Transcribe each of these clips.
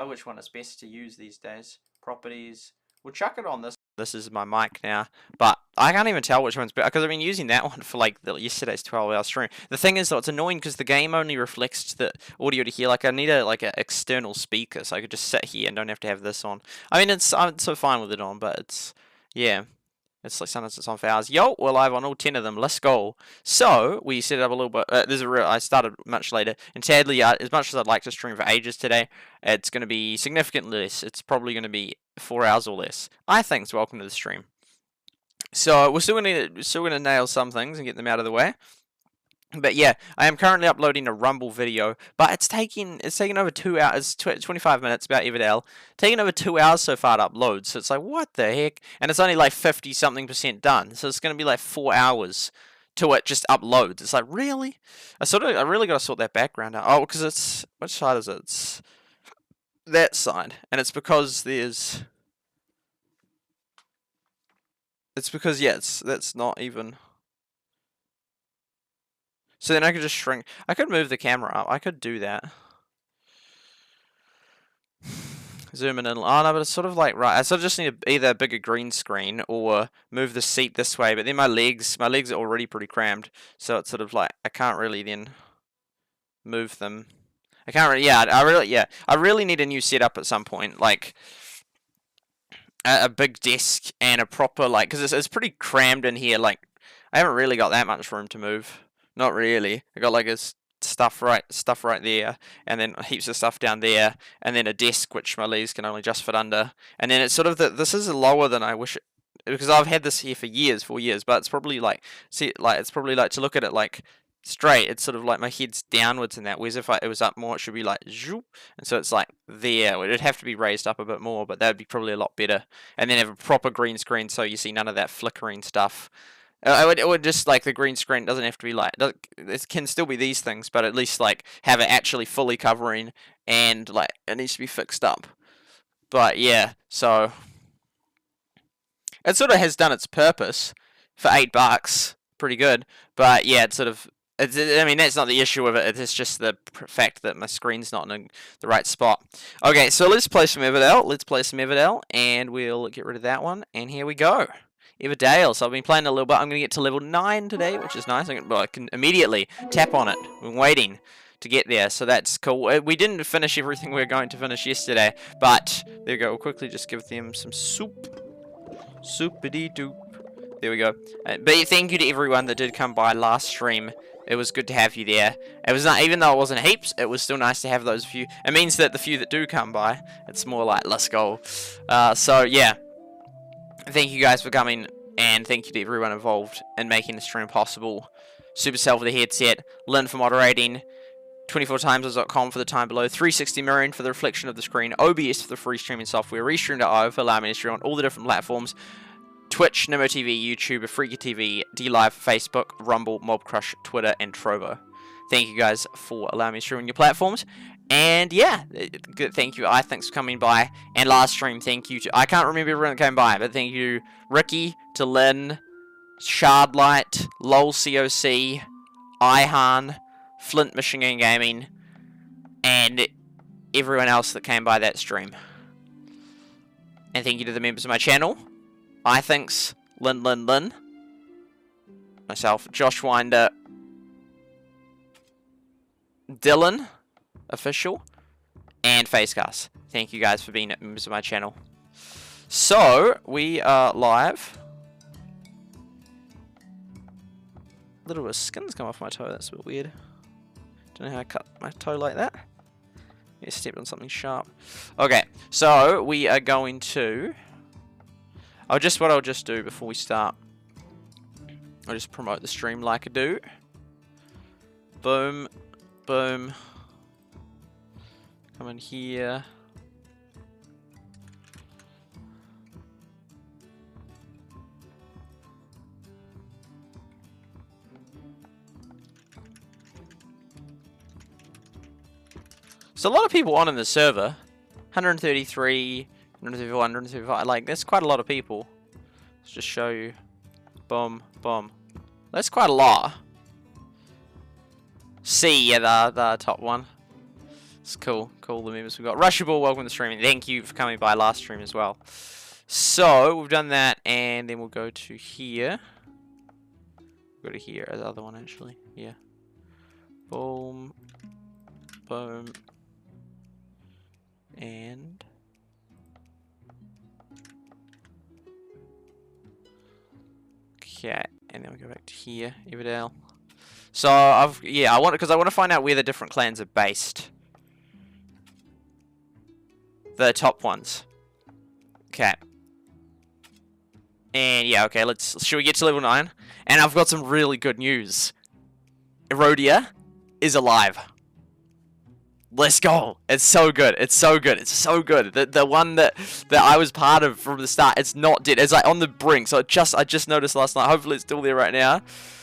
which one is best to use these days. Properties. We'll chuck it on this. This is my mic now, but I can't even tell which one's better because I've been using that one for like yesterday's 12-hour stream. The thing is, though, it's annoying because the game only reflects the audio to here. Like, I need an external speaker so I could just sit here and don't have to have this on. I mean, I'm so fine with it on, but it's it's like sometimes it's on for hours. Yo, we're live on all 10 of them. Let's go. So we set it up a little bit. I started much later, and sadly, as much as I'd like to stream for ages today, it's going to be significantly less. It's probably going to be 4 hours or less. I think. So welcome to the stream. So we're still gonna nail some things and get them out of the way. But yeah, I am currently uploading a Rumble video, but it's taking over 2 hours, 25 minutes about Everdale, taking over 2 hours so far to upload. So it's like, what the heck? And it's only like 50-something% done. So it's gonna be like 4 hours to it just uploads. It's like, really? I really gotta sort that background out. Oh, because it's, which side is it? It's that side, and it's because there's. It's because that's not even. So then I could just shrink. I could move the camera up. I could do that. Zoom in. Oh no, but it's sort of like right. I sort of just need either a bigger green screen or move the seat this way. But then my legs are already pretty crammed, so it's sort of like I can't really then move them. I can't really. Yeah, I really need a new setup at some point. Like a big desk and a proper because it's pretty crammed in here. Like I haven't really got that much room to move. Not really. I got like a stuff right there, and then heaps of stuff down there, and then a desk which my legs can only just fit under. And then it's sort of this is lower than I wish because I've had this here for 4 years. But it's probably it's probably to look at it like straight. It's sort of like my head's downwards in that. Whereas if it was up more, it should be like zoop. And so it's like there. It'd have to be raised up a bit more, but that'd be probably a lot better. And then have a proper green screen so you see none of that flickering stuff. It would just the green screen doesn't have to be it can still be these things, but at least have it actually fully covering and it needs to be fixed up. But yeah, so it sort of has done its purpose for $8, pretty good. But yeah, it's sort of. I mean, that's not the issue with it. It's just the fact that my screen's not in the right spot. Okay, so let's play some Everdale. And we'll get rid of that one. And here we go. Everdale. So I've been playing a little bit. I'm going to get to level 9 today, which is nice. I can immediately tap on it. I'm waiting to get there, so that's cool. We didn't finish everything we were going to finish yesterday, but there we go. We'll quickly just give them some soup. Soupity-doop. There we go. But thank you to everyone that did come by last stream. It was good to have you there. It was not, even though it wasn't heaps, it was still nice to have those few. It means that the few that do come by, it's more like, let's go. So, yeah. Thank you guys for coming, and thank you to everyone involved in making the stream possible. Supercell for the headset, Lynn for moderating, 24timers.com for the time below, 360 Mirroring for the reflection of the screen, OBS for the free streaming software, Restream.io for allowing me to stream on all the different platforms, Twitch, Nimo TV, YouTube, Freaky TV, DLive, Facebook, Rumble, Mobcrush, Twitter, and Trovo. Thank you guys for allowing me to stream on your platforms. And yeah, good. Thank you. Thanks for coming by. And last stream, thank you to, I can't remember everyone that came by, but thank you Ricky, to Lynn, Shardlight, LolCoc, Ihan, Flint Machine Gun Gaming, and everyone else that came by that stream. And thank you to the members of my channel. Thanks, Lynn, myself, Josh Winder, Dylan, official, and Facecast. Thank you guys for being members of my channel. So, we are live. A little bit of skin's come off my toe, that's a bit weird. Don't know how I cut my toe like that. I stepped on something sharp. Okay, so we are going to... what I'll just do before we start, I'll just promote the stream like I do. Boom, boom. Come in here. So a lot of people on in the server. 133, 134, 135. Like, that's quite a lot of people. Let's just show you. Boom, boom. That's quite a lot. C, yeah, the top one. It's cool. Cool, the members we've got. Rushable, welcome to the stream. Thank you for coming by last stream as well. So, we've done that, and then we'll go to here. Go to here, the other one actually. Yeah. Boom. Boom. And... okay, and then we go back to here, Everdale. So, I want to find out where the different clans are based. The top ones. Okay. And yeah, okay, should we get to level 9? And I've got some really good news. Eroda is alive. Let's go. It's so good. It's so good. It's so good. The one that I was part of from the start, it's not dead. It's like on the brink. So I just noticed last night. Hopefully it's still there right now.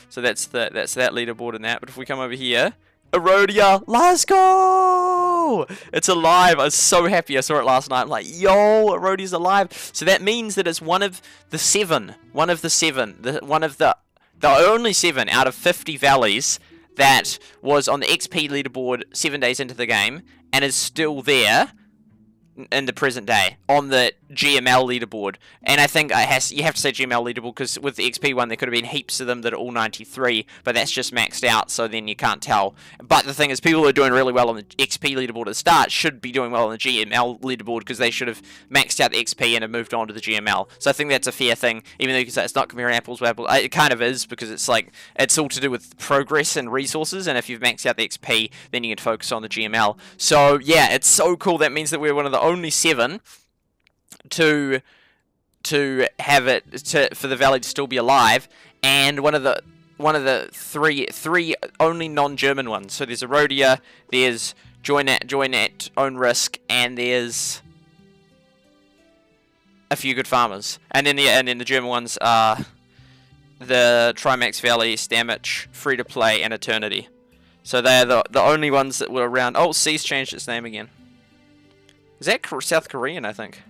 So that's that leaderboard and that. But if we come over here, Eroda, let's go! It's alive. I was so happy I saw it last night. I'm like, yo, Eroda's alive. So that means that it's one of the 7. The only 7 out of 50 valleys that was on the XP leaderboard 7 days into the game and is still there in the present day on the GML leaderboard. And I think you have to say GML leaderboard because with the XP one there could have been heaps of them that are all 93, but that's just maxed out, so then you can't tell. But the thing is, people who are doing really well on the XP leaderboard at the start should be doing well on the GML leaderboard because they should have maxed out the XP and have moved on to the GML. So I think that's a fair thing, even though you can say it's not comparing apples with apples. It kind of is, because it's like, it's all to do with progress and resources, and if you've maxed out the XP, then you can focus on the GML. So yeah, it's so cool. That means that we're one of the only 7 to have it for the valley to still be alive, and one of the three only non-German ones. So there's Eroda, there's join at own risk, and there's aFewGoodFarmers. And then the German ones are the Trimax Valley, Stamich, Free to Play, and Eternity. So they're the only ones that were around. Oh, C's changed its name again. Is that South Korean, I think?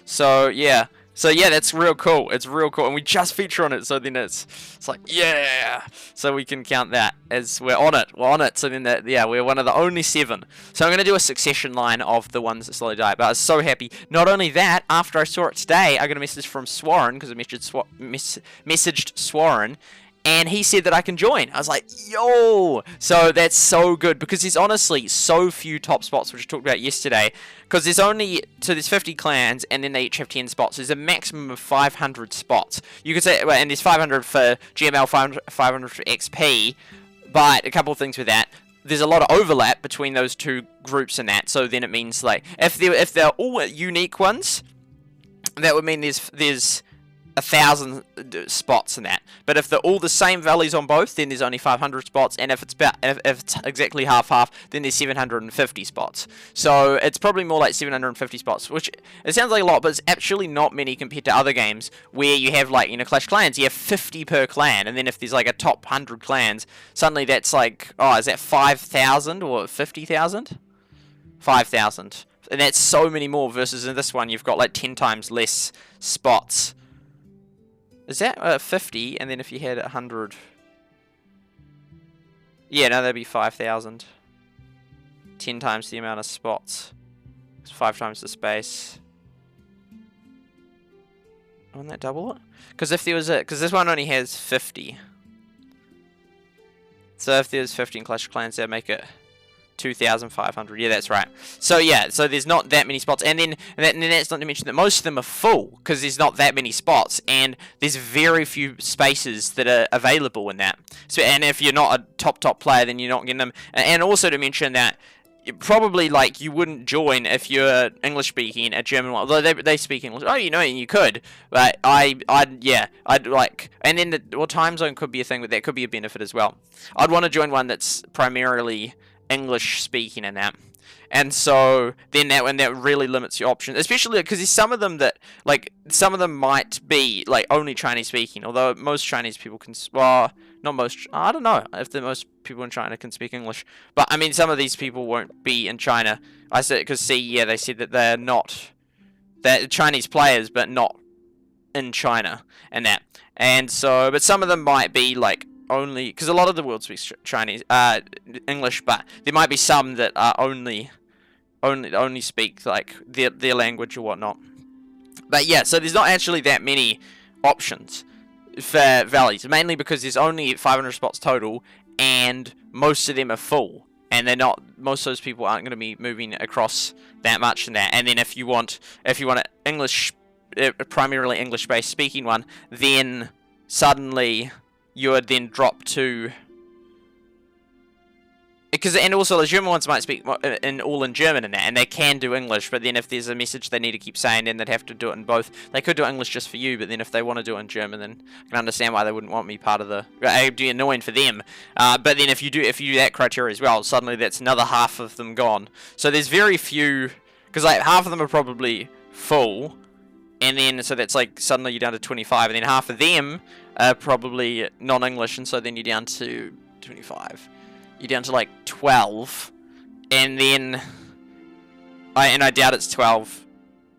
So yeah, that's real cool. It's real cool, and we just feature on it. So then it's like, yeah. So we can count that as we're on it. We're on it. So then we're one of the only 7. So I'm gonna do a succession line of the ones that slowly die. But I was so happy. Not only that, after I saw it today, I got a message from Swarren, because I messaged Swarren. And he said that I can join. I was like, yo! So that's so good, because there's honestly so few top spots, which I talked about yesterday. Because there's 50 clans, and then they each have 10 spots. There's a maximum of 500 spots. You could say, well, and there's 500 for GML, 500 for XP. But a couple of things with that. There's a lot of overlap between those two groups and that. So then it means, like, if they're all unique ones, that would mean there's 1,000 spots in that. But if they're all the same valleys on both, then there's only 500 spots, and if it's exactly half, then there's 750 spots. So it's probably more like 750 spots, which it sounds like a lot, but it's actually not many compared to other games where you have, like, Clash of Clans, you have 50 per clan, and then if there's like a top 100 clans, suddenly that's like, oh, is that 5,000 or 50,000? 5,000. And that's so many more, versus in this one you've got like 10 times less spots. Is that 50, and then if you had 100... yeah, no, that'd be 5,000. 10 times the amount of spots. It's 5 times the space. Wouldn't that double it? Because if there was because this one only has 50. So if there's 50 in Clash of Clans, that'd make it 2,500. Yeah, that's right. So yeah, so there's not that many spots, and then that's not to mention that most of them are full because there's not that many spots, and there's very few spaces that are available in that. So, and if you're not a top player, then you're not getting them. And also to mention that probably, like, you wouldn't join if you're English speaking a German one, although they speak English. Oh, you know, and you could, but I'd like, and then time zone could be a thing, but that could be a benefit as well. I'd want to join one that's primarily English speaking in that, and so then that really limits your options, especially because there's some of them that, like, some of them might be like only Chinese speaking, although most Chinese people can, well, not most, I don't know if the most people in China can speak English, but I mean some of these people won't be in China. I said because they said that they're Chinese players but not in China and that, and so, but some of them might be like only, because a lot of the world speaks Chinese, English, but there might be some that are only speak like their language or whatnot. But yeah, so there's not actually that many options for valleys, mainly because there's only 500 spots total, and most of them are full, and they're not. Most of those people aren't going to be moving across that much in that. And then if you want an English, primarily English-based speaking one, then suddenly you would then drop to. And also the German ones might speak all in German and that, and they can do English, but then if there's a message they need to keep saying, then they'd have to do it in both. They could do English just for you, but then if they want to do it in German, then I can understand why they wouldn't want me part of the. It'd be annoying for them. But then if you do that criteria as well, suddenly that's another half of them gone. So there's very few, because like half of them are probably full, and then so that's like suddenly you're down to 25, and then half of them are probably non-English, and so then you're down to 25. You're down to like 12, and then I doubt it's 12,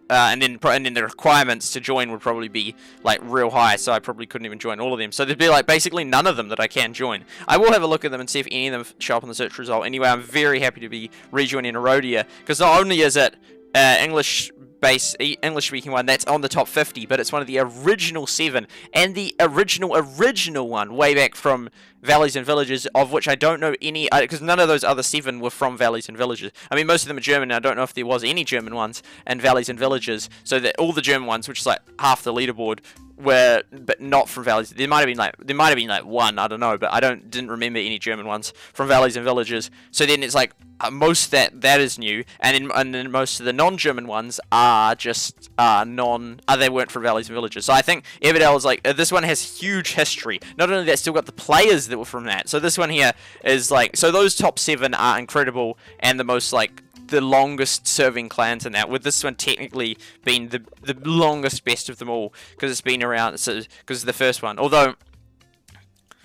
and then the requirements to join would probably be like real high, so I probably couldn't even join all of them. So there'd be like basically none of them that I can join. I will have a look at them and see if any of them show up on the search result. Anyway, I'm very happy to be rejoining Eroda, because not only is it English-speaking one that's on the top 50, but it's one of the original 7, and the original one way back from Valleys and Villages, of which I don't know any, because none of those other 7 were from Valleys and Villages. I mean, most of them are German, and I don't know if there was any German ones in Valleys and Villages, so that all the German ones, which is like half the leaderboard, were, but not from Valleys. There might have been like one, I don't know, but I didn't remember any German ones from Valleys and Villages. So then it's like most that is new, and then most of the non-German ones are just they weren't from Valleys and Villages. So I think Everdale is like this one has huge history. Not only that, still got the players that were from that. So this one here is like, so those top 7 are incredible, and the most like the longest serving clans in that, with this one technically being the longest best of them all, because it's been around, because it's the first one. Although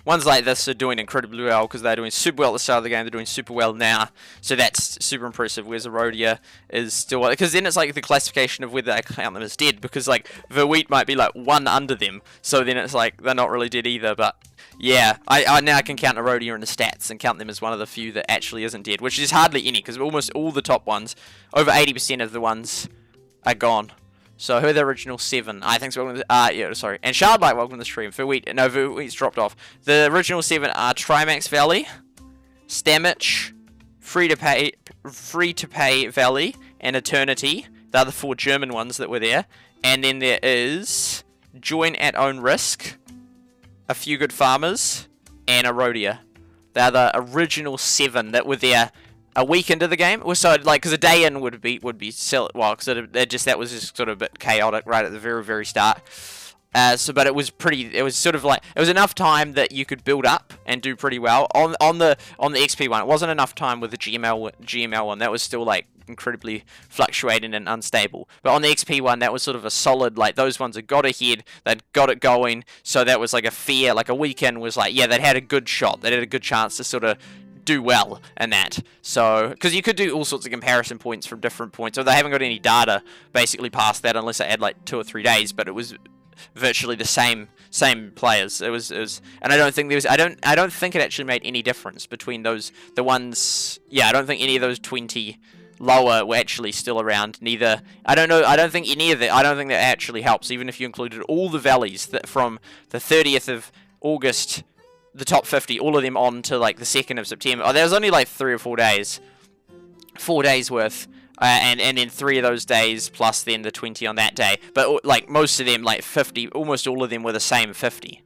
ones like this are doing incredibly well, because they're doing super well at the start of the game, they're doing super well now, so that's super impressive. Whereas Eroda is still, because then it's like the classification of whether I count them as dead, because like verwitt might be like 1 under them, so then it's like they're not really dead either. But yeah, I now can count Eroda in the stats and count them as one of the few that actually isn't dead, which is hardly any, because almost all the top ones, over 80% of the ones are gone. So who are the original 7? I think so. Yeah, sorry. And SuperSightLIVE, welcome to the stream. Verwitt's dropped off. The original 7 are Trimax Valley, Stamich, Free to Pay Valley, and Eternity. They're the 4 German ones that were there. And then there is Join at Own Risk, aFewGoodFarmers, and Eroda. They're the original 7 that were there a week into the game. So like, because a day in would be well, because that was just sort of a bit chaotic right at the very, very start. But it was sort of like, it was enough time that you could build up and do pretty well on the XP one. It wasn't enough time with the GML one. That was still like incredibly fluctuating and unstable. But on the XP one, that was sort of a solid, like, those ones had got ahead, they'd got it going, so that was like a fair, like a weekend was like, yeah, they'd had a good shot, they had a good chance to sort of do well in that. So, because you could do all sorts of comparison points from different points, so they haven't got any data basically past that unless they had like 2 or 3 days, but it was virtually the same players. It was, and I don't think it actually made any difference between those, the ones, yeah, I don't think any of those 20 lower were actually still around, neither, I don't think any of that, I don't think that actually helps, even if you included all the valleys that from the 30th of August, the top 50, all of them on to like the 2nd of September. Oh, there was only like 3 or 4 days. 4 days worth. And then 3 of those days plus then the 20 on that day. But like most of them, like 50, almost all of them were the same 50.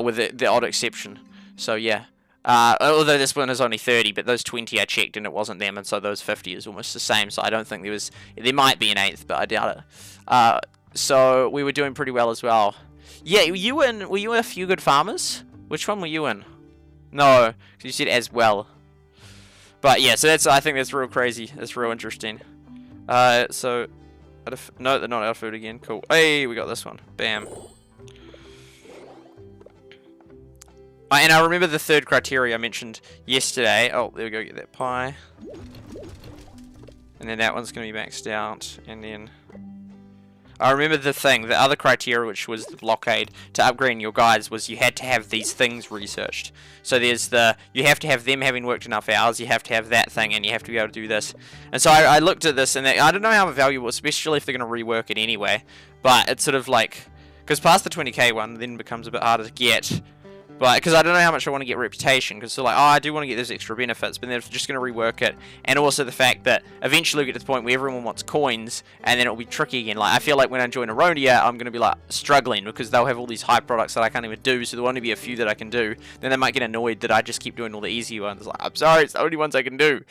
With the odd exception. So yeah. Although this one is only 30, but those 20 I checked and it wasn't them, and so those 50 is almost the same. So I don't think there might be an 8th, but I doubt it. So we were doing pretty well as well. Yeah, were you aFewGoodFarmers? Which one were you in? No, because you said as well. But yeah, so I think that's real crazy. That's real interesting. So, no, they're not out of food again. Cool. Hey, we got this one. Bam. And I remember the 3rd criteria I mentioned yesterday. Oh, there we go. Get that pie. And then that one's going to be maxed out. And then... I remember the other criteria, which was the blockade to upgrading your guides, was you had to have these things researched. So there's you have to have them having worked enough hours, you have to have that thing, and you have to be able to do this. And so I looked at this, and I don't know how valuable, especially if they're going to rework it anyway, but it's sort of like, because past the 20k one then becomes a bit harder to get. But because I don't know how much I want to get reputation, because they're like, oh, I do want to get those extra benefits, but they're just going to rework it. And also the fact that eventually we get to the point where everyone wants coins, and then it'll be tricky again. Like, I feel like when I join Eroda, I'm going to be like struggling, because they'll have all these high products that I can't even do, so there'll only be a few that I can do. Then they might get annoyed that I just keep doing all the easy ones. Like, I'm sorry, it's the only ones I can do.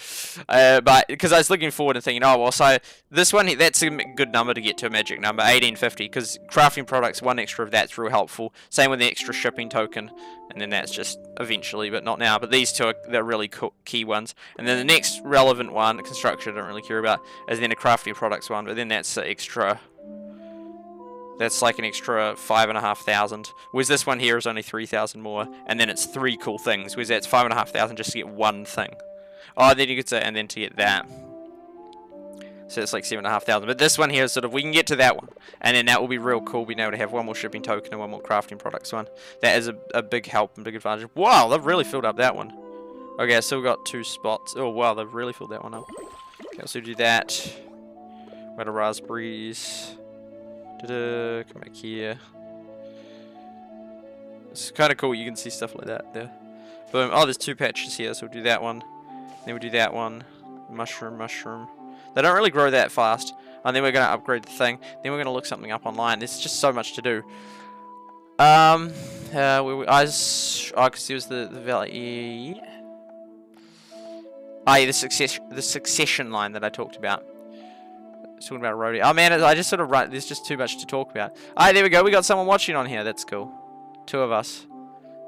But because I was looking forward and thinking, oh, well, so this one, that's a good number to get to a magic number, 1850, because crafting products, one extra of that's real helpful. Same with the extra shipping token. And then that's just eventually, but not now. But these two are the really key ones. And then the next relevant one, construction, I don't really care about, is then a crafting products one. But then that's extra. That's like an extra 5,500. Whereas this one here is only 3,000 more. And then it's 3 cool things. Whereas that's 5,500 just to get one thing. Oh, then you could say, and then to get that. So it's like 7,500. But this one here is sort of, we can get to that one. And then that will be real cool, being able to have one more shipping token and one more crafting products one. That is a big help and big advantage. Wow, they've really filled up that one. Okay, so we've got 2 spots. Oh, wow, they've really filled that one up. Okay, so do that. We've got raspberries. Come back here. It's kind of cool, you can see stuff like that there. Boom. Oh, there's 2 patches here, so we'll do that one. Then we'll do that one. Mushroom. They don't really grow that fast. And then we're going to upgrade the thing. Then we're going to look something up online. There's just so much to do. Because there was the valley. Oh, yeah, the succession line that I talked about. Talking about rodeo. Oh man, I just sort of there's just too much to talk about. Alright, there we go. We got someone watching on here. That's cool. 2 of us.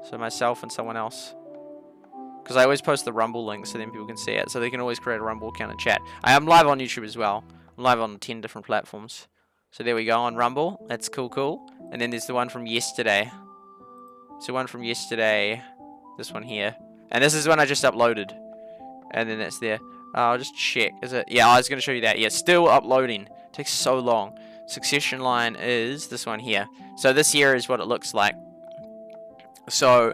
So myself and someone else. Because I always post the Rumble link so then people can see it. So they can always create a Rumble account and chat. I am live on YouTube as well. I'm live on 10 different platforms. So there we go on Rumble. That's cool. And then there's the one from yesterday. So one from yesterday. This one here. And this is one I just uploaded. And then that's there. I'll just check. Is it? Yeah, I was going to show you that. Yeah, still uploading. It takes so long. Succession line is this one here. So this here is what it looks like. So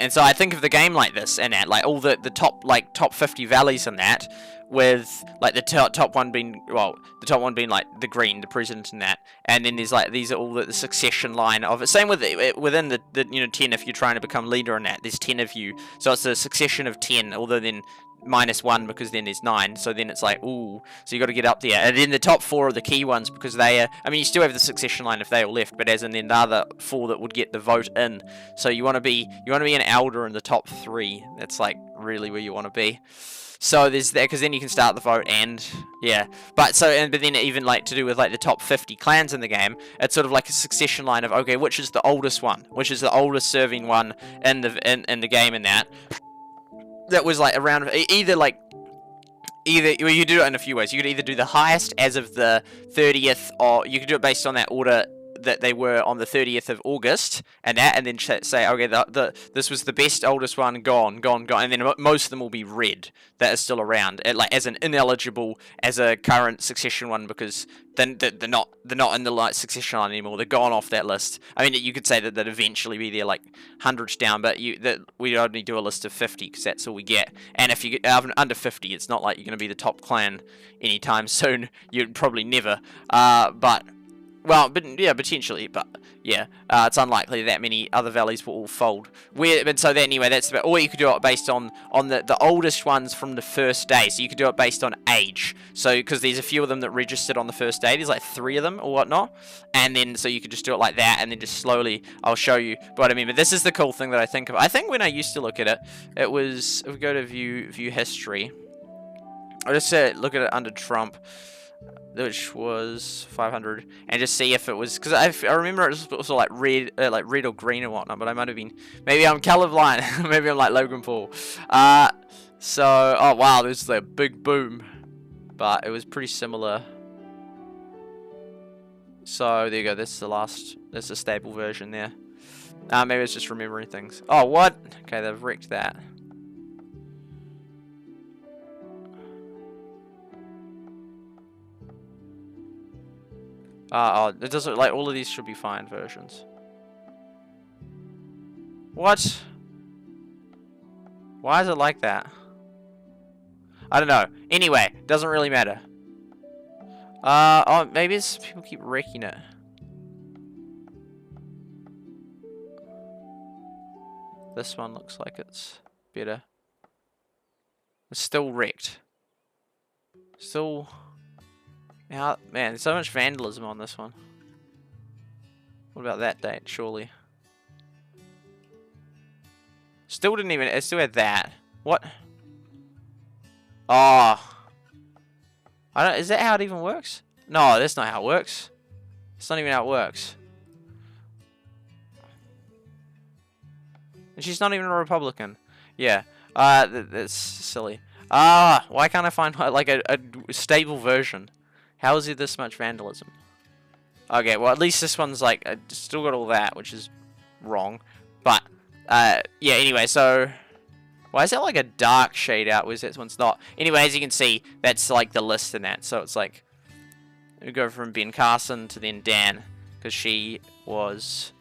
so I think of the game like this, and that like all the top 50 valleys and that, with like the top one being like the green, the president and that, and then there's like these are all the succession line of it. Same with within the 10 if you're trying to become leader in that, there's 10 of you, so it's a succession of 10. Although then -1 because then there's 9, so then it's like, ooh, so you got to get up there. And then the top 4 are the key ones because they are, I mean, you still have the succession line if they all left, but as in then the other 4 that would get the vote in. So you want to be an elder in the top 3. That's like really where you want to be. So there's that, because then you can start the vote, and yeah, but then even like to do with like the top 50 clans in the game, it's sort of like a succession line of, okay, which is the oldest one, which is the oldest serving one in the game, in that was like around either well, you do it in a few ways. You could either do the highest as of the 30th, or you could do it based on that order that they were on the 30th of August, and then say, okay, this was the best oldest one, gone, and then most of them will be red that is still around, like as an ineligible as a current succession one, because then they're not in the like succession line anymore. They're gone off that list. I mean, you could say that they'd eventually be there like hundreds down, but we only do a list of 50 because that's all we get. And if you get under 50, it's not like you're going to be the top clan anytime soon. You'd probably never. Well, but yeah, potentially, but yeah, it's unlikely that many other valleys will all fold. So anyway, that's about, or you could do it based on the oldest ones from the first day. So you could do it based on age. So because there's a few of them that registered on the first day, there's like 3 of them or whatnot, and then so you could just do it like that, and then just slowly, I'll show you what I mean. But this is the cool thing that I think of. I think when I used to look at it, it was, if we go to view history, I'll just look at it under Trump, which was 500, and just see if it was, because I remember it was also like red or green or whatnot, but I might have been, maybe I'm colorblind, maybe I'm like Logan Paul. So, oh wow, there's a big boom, but it was pretty similar. So there you go, that's the stable version there. Maybe it's just remembering things. Oh, what? Okay, they've wrecked that. Oh, it doesn't, like, all of these should be fine versions. What? Why is it like that? I don't know. Anyway, doesn't really matter. Oh, maybe it's people keep wrecking it. This one looks like it's better. It's still wrecked. Still... Man, there's so much vandalism on this one. What about that date, surely? Still didn't even... It still had that. What? Oh. I don't... Is that how it even works? No, that's not how it works. It's not even how it works. And she's not even a Republican. Yeah. That's silly. Why can't I find like a stable version? How is it this much vandalism? Okay, well at least this one's like still got all that, which is wrong. But yeah. Anyway, so why is that like a dark shade out? Whereas this one's not? Anyway, as you can see, that's like the list in that. So it's like we go from Ben Carson to then Dan, because she was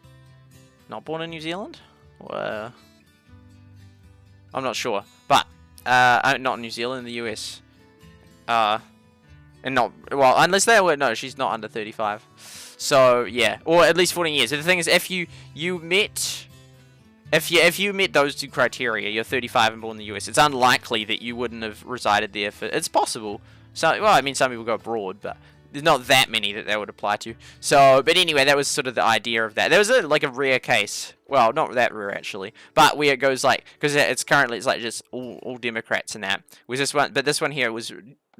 not born in New Zealand. I'm not sure, but not in New Zealand, in the US. And not, well, unless they were, no, she's not under 35. So yeah, or at least 14 years. So the thing is, if you met those two criteria, you're 35 and born in the US, it's unlikely that you wouldn't have resided there. It's possible. So, well, I mean, some people go abroad, but there's not that many that would apply to. So, but anyway, that was sort of the idea of that. There was like a rare case. Well, not that rare actually, but where it goes like, because it's currently like just all Democrats and that. Was this one? But this one here was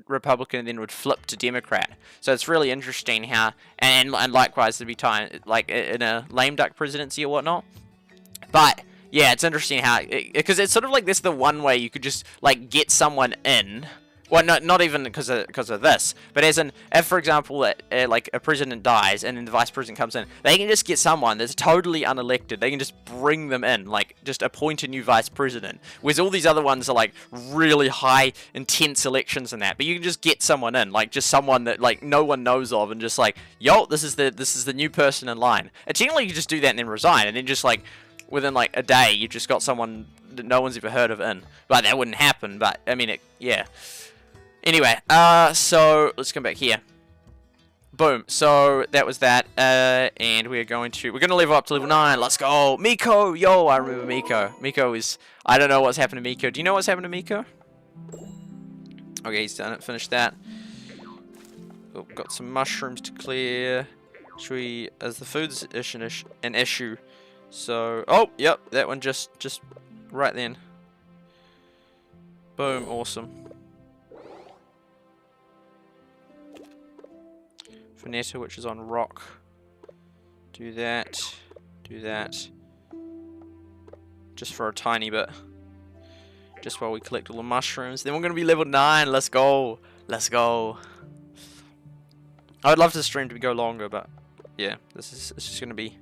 Republican and then would flip to Democrat. So it's really interesting how, and likewise to be time like in a lame duck presidency or whatnot. But yeah, it's interesting how, because it's sort of like this the one way you could just like get someone in. Well, not even because of this, but as in, if for example, like a president dies and then the vice president comes in, they can just get someone that's totally unelected. They can just bring them in, like just appoint a new vice president. Whereas all these other ones are like really high, intense elections and that. But you can just get someone in, like just someone that like no one knows of, and just like, yo, this is the new person in line. And generally, you just do that and then resign, and then just like within like a day, you just got someone that no one's ever heard of in. But that wouldn't happen. But I mean, yeah. Anyway, so let's come back here. Boom. So that was that, and we're gonna level up to level 9. Let's go, Miko. Yo, I remember Miko. Miko is, I don't know what's happened to Miko. Do you know what's happened to Miko? Okay, he's done it. Finished that. Oh, got some mushrooms to clear. Should we, as the food's an issue. So, oh, yep, that one just right then. Boom. Awesome. Finetta, which is on rock. Do that. Do that. Just for a tiny bit. Just while we collect all the mushrooms. Then we're going to be level 9. Let's go. Let's go. I'd love to stream to go longer, but yeah, it's just going to be...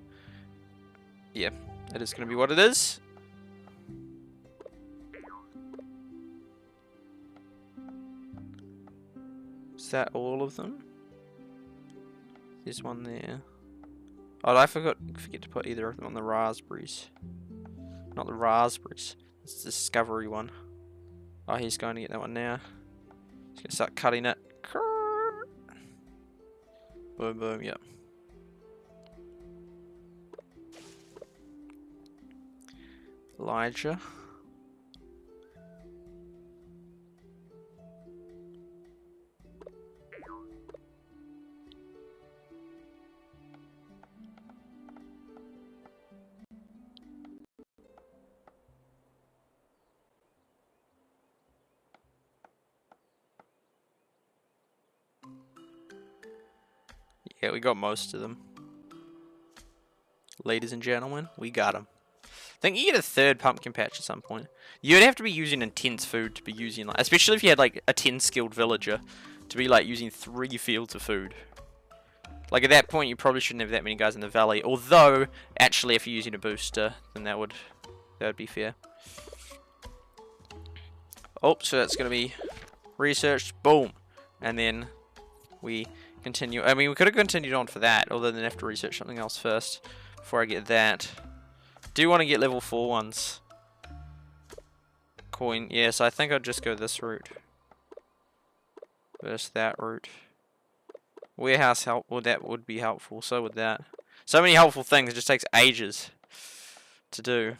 Yeah, it is going to be what it is. Is that all of them? There's one there. Oh, I forget to put either of them on the raspberries. Not the raspberries. It's the discovery one. Oh, he's going to get that one now. He's going to start cutting it. Boom, boom, yep. Elijah. Yeah, we got most of them. Ladies and gentlemen, we got them. I think you get a third pumpkin patch at some point. You'd have to be using intense food to be using, like, especially if you had like a 10 skilled villager, to be like using 3 fields of food. Like at that point, you probably shouldn't have that many guys in the valley. Although, actually, if you're using a booster, then that would be fair. Oh, so that's gonna be researched. Boom, and then we continue. I mean, we could have continued on for that, although then have to research something else first before I get that. Do want to get level 4 ones. Coin. Yeah, so I think I'd just go this route. Versus that route. Warehouse help. Well, that would be helpful. So would that. So many helpful things. It just takes ages to do.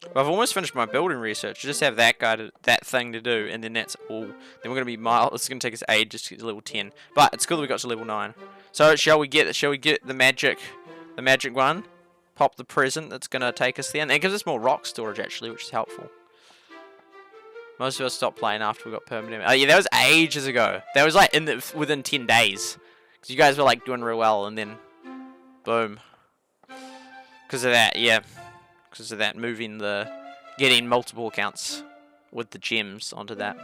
But I've almost finished my building research. Just have that guy that thing to do, and then that's all. Then we're gonna be miles. It's gonna take us ages to get to level 10. But it's cool that we got to level 9. So shall we get the magic one? Pop the present that's gonna take us there, and it gives us more rock storage actually, which is helpful. Most of us stopped playing after we got permanent. Oh yeah, that was ages ago. That was like within 10 days. Because you guys were like doing real well, and then boom. Because of that, yeah. Because of that, getting multiple accounts with the gems onto that.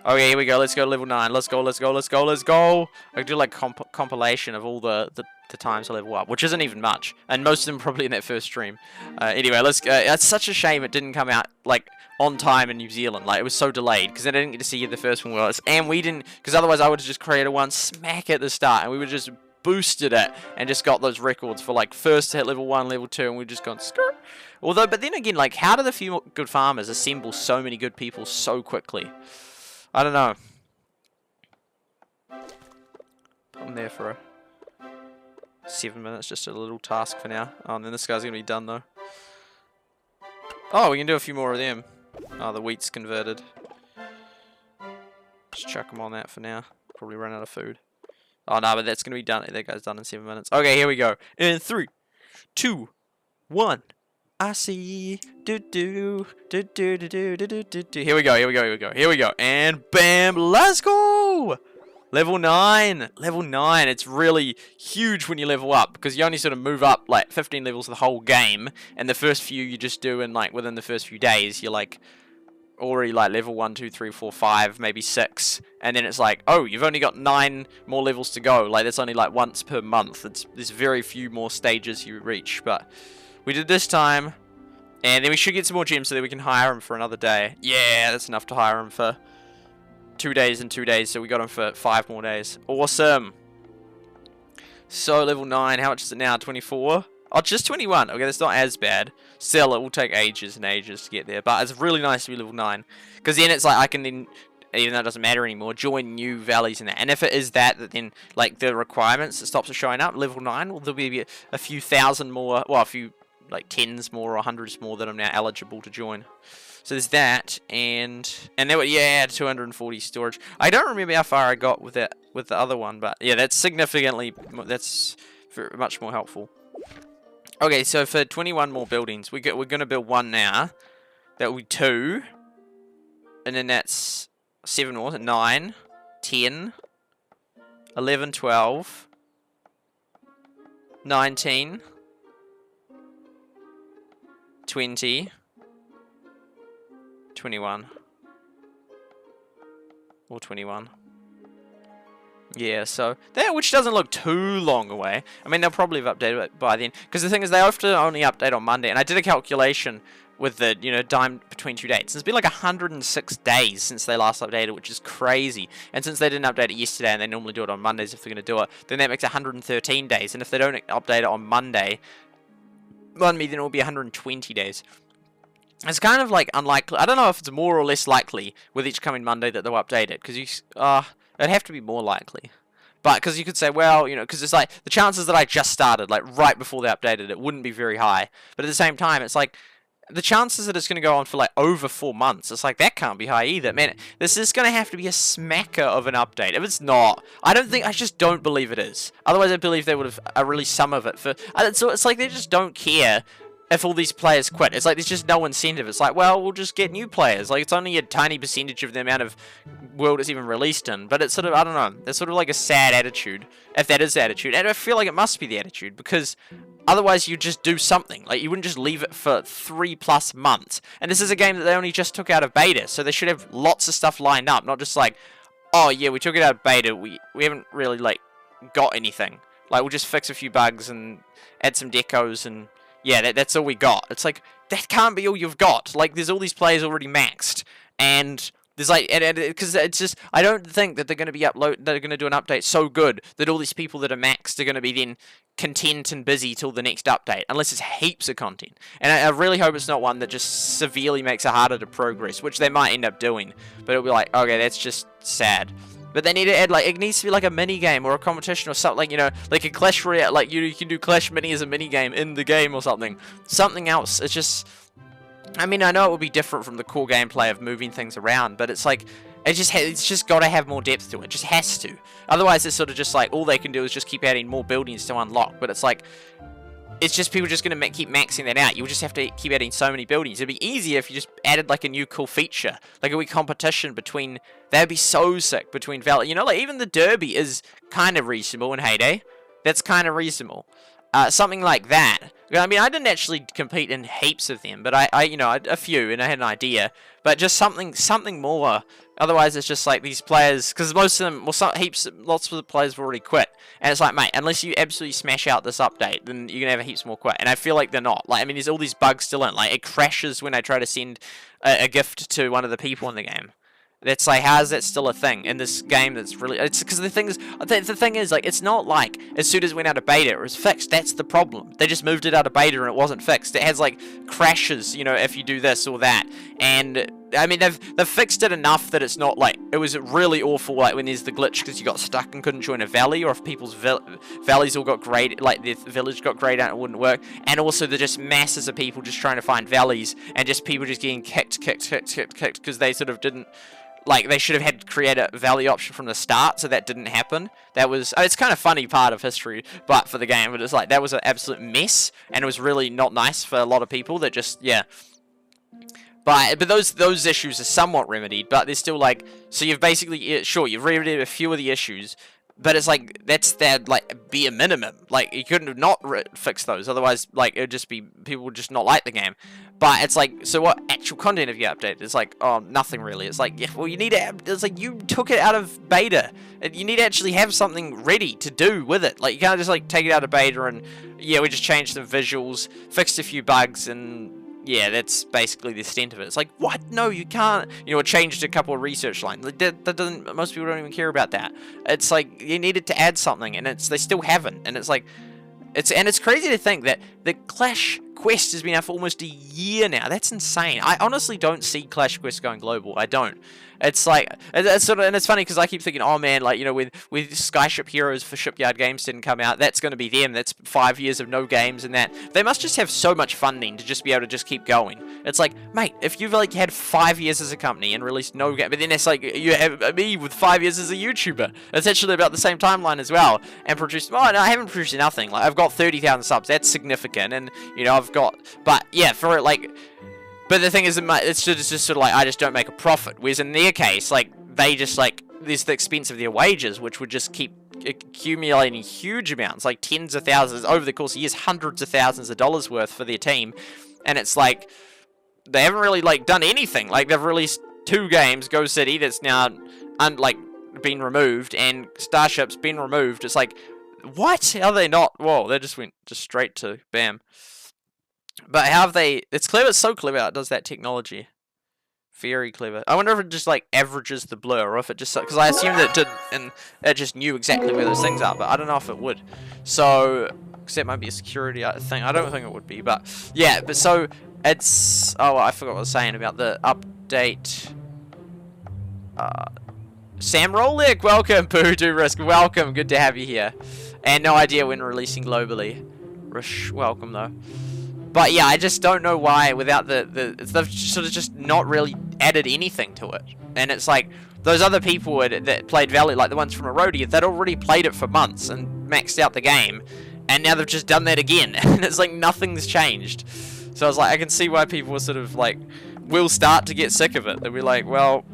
Okay, here we go. Let's go to level 9. Let's go, let's go, let's go, let's go. I could do like compilation of all the times to level up, which isn't even much. And most of them probably in that first stream. Anyway, let's go. It's such a shame it didn't come out like on time in New Zealand. Like, it was so delayed because I didn't get to see the first one was. And we didn't, because otherwise I would have just created one smack at the start and we would have just boosted it and just got those records for like first to hit level 1, level 2, and we've just gone skirt. Although, but then again, like, how do the few good farmers assemble so many good people so quickly? I don't know. I'm there for 7 minutes, just a little task for now. Oh, and then this guy's gonna be done though. Oh, we can do a few more of them. Oh, the wheat's converted. Just chuck them on that for now. Probably run out of food. Oh no, but that's gonna be done. That guy's done in 7 minutes. Okay, here we go. In 3, 2, 1. I see. Do do do do do do do do do. Here we go. Here we go. Here we go. Here we go. And bam! Let's go. Level 9. Level 9. It's really huge when you level up because you only sort of move up like 15 levels the whole game, and the first few you just do in like within the first few days. You're like already like level 1, 2, 3, 4, 5, maybe 6, and then it's like, oh, you've only got 9 more levels to go. Like that's only like once per month. There's very few more stages you reach, but we did this time, and then we should get some more gems so that we can hire him for another day. Yeah, that's enough to hire him for 2 days and 2 days, so we got him for 5 more days. Awesome. So level 9, how much is it now? 24? Oh, just 21. Okay, that's not as bad. Still, it will take ages and ages to get there, but it's really nice to be level 9, because then it's like I can then, even though it doesn't matter anymore, join new valleys in that. And if it is that then like the requirements that stops it showing up, level 9, well, there'll be a few thousand more, well, a few like 10s more or 100s more that I'm now eligible to join. So there's that, and there were, yeah, 240 storage. I don't remember how far I got with that with the other one, but yeah, that's significantly, that's much more helpful. Okay, so for 21 more buildings, we're gonna build one now. That will be 2, and then that's 7 more, 9, 10, 11, 12, 19, 20, 21. Or 21. Yeah, so that, which doesn't look too long away. I mean, they'll probably have updated it by then. Because the thing is, they often only update on Monday. And I did a calculation with the, you know, time between 2 dates. It's been like 106 days since they last updated, which is crazy. And since they didn't update it yesterday, and they normally do it on Mondays if they're going to do it, then that makes 113 days. And if they don't update it on Monday, then it will be 120 days. It's kind of like unlikely. I don't know if it's more or less likely with each coming Monday that they'll update it, because it'd have to be more likely. But because you could say, well, you know, because it's like the chances that I just started, like right before they updated it, wouldn't be very high. But at the same time, it's like the chances that it's going to go on for like over 4 months, it's like that can't be high either. Man, this is going to have to be a smacker of an update. If it's not, I just don't believe it is. Otherwise, I believe they would have released some of it for. So it's like they just don't care if all these players quit. It's like there's just no incentive. It's like, well, we'll just get new players. Like, it's only a tiny percentage of the amount of world it's even released in. But it's sort of, I don't know, it's sort of like a sad attitude, if that is the attitude. And I feel like it must be the attitude, because otherwise you just do something. Like, you wouldn't just leave it for 3+ months. And this is a game that they only just took out of beta, so they should have lots of stuff lined up, not just like, oh yeah, we took it out of beta, we haven't really, like, got anything. Like, we'll just fix a few bugs and add some decos and yeah, that's all we got. It's like, that can't be all you've got. Like, there's all these players already maxed, and There's like, because it's just, I don't think that they're going to be they're going to do an update so good that all these people that are maxed are going to be then content and busy till the next update, unless it's heaps of content. And I really hope it's not one that just severely makes it harder to progress, which they might end up doing. But it'll be like, okay, that's just sad. But they need to add, like, it needs to be like a mini game or a competition or something, like, you know, like a Clash Royale, like you can do Clash Mini as a mini game in the game or something. Something else. It's just, I mean, I know it will be different from the core gameplay of moving things around, but it's like, it's just got to have more depth to it. It just has to. Otherwise, it's sort of just like, all they can do is just keep adding more buildings to unlock. But it's like, it's just people just going to keep maxing that out. You'll just have to keep adding so many buildings. It'd be easier if you just added like a new cool feature. Like a wee competition between, that'd be so sick, between Valley. You know, like even the Derby is kind of reasonable in Heyday. That's kind of reasonable. Something like that. I mean, I didn't actually compete in heaps of them, but I you know, a few, and I had an idea. But just something more. Otherwise, it's just like these players, because most of them, well, lots of the players have already quit. And it's like, mate, unless you absolutely smash out this update, then you're going to have heaps more quit. And I feel like they're not. Like, I mean, there's all these bugs still in. Like, it crashes when I try to send a gift to one of the people in the game. That's like, how is that still a thing in this game that's really... It's because the thing is, like, it's not like as soon as it went out of beta, it was fixed. That's the problem. They just moved it out of beta and it wasn't fixed. It has, like, crashes, you know, if you do this or that. And, I mean, they've fixed it enough that it's not, like... It was really awful, like, when there's the glitch because you got stuck and couldn't join a valley, or if people's valleys all got grayed... Like, their village got grayed out and it wouldn't work. And also, they're just masses of people just trying to find valleys and just people just getting kicked because they sort of didn't... Like, they should have had to create a valley option from the start, so that didn't happen. That was... It's kind of funny part of history, but for the game, but it's like, that was an absolute mess, and it was really not nice for a lot of people that just, yeah. But those issues are somewhat remedied, but they're still like... So you've basically... Sure, you've remedied a few of the issues, but it's like, that's that, like, be a minimum. Like, you couldn't have not fixed those, otherwise, like, it would just be... People would just not like the game. But it's like, so what actual content have you updated? It's like, oh, nothing really. It's like, yeah, well, you need to, it's like, you took it out of beta. You need to actually have something ready to do with it. Like, you can't just, like, take it out of beta and, yeah, we just changed the visuals, fixed a few bugs, and, yeah, that's basically the extent of it. It's like, what? No, you can't. You know, changed a couple of research lines. Like, that doesn't, most people don't even care about that. It's like, you needed to add something, and they still haven't. And it's like, it's crazy to think that the Clash Quest has been out for almost a year now. That's insane. I honestly don't see Clash Quest going global. I don't. It's like, it's sort of, and it's funny because I keep thinking, oh man, like, you know, with Skyship Heroes for Shipyard Games didn't come out, that's going to be them. That's 5 years of no games and that. They must just have so much funding to just be able to just keep going. It's like, mate, if you've like had 5 years as a company and released no game, but then it's like, you have me with 5 years as a YouTuber. It's actually about the same timeline as well. And produced, oh no, I haven't produced nothing. Like, I've got 30,000 subs. That's significant. And, you know, I've got, but yeah, for it, like, but the thing is, it's just sort of like, I just don't make a profit. Whereas in their case, like, they just, like, there's the expense of their wages, which would just keep accumulating huge amounts, like tens of thousands, over the course of years, hundreds of thousands of dollars worth for their team. And it's like, they haven't really, like, done anything. Like, they've released 2 games, Go City, that's now, like, been removed, and Starship's been removed. It's like, what? How are they not? Whoa, they just went just straight to bam. But how have they... It's clever. It's so clever how it does that technology. Very clever. I wonder if it just, like, averages the blur, or if it just... Because I assume that it did, and it just knew exactly where those things are, but I don't know if it would. So... Because that might be a security thing. I don't think it would be, but... Yeah, but so... It's... Oh, I forgot what I was saying about the update... Sam Rolick, welcome. Voodoo Risk, welcome. Good to have you here. And no idea when releasing globally. Rish, welcome, though. But yeah, I just don't know why without they've sort of just not really added anything to it. And it's like, those other people that played Valley, like the ones from Eroda, they'd already played it for months and maxed out the game. And now they've just done that again. And it's like, nothing's changed. So I was like, I can see why people were sort of like, will start to get sick of it. They'll be like, well,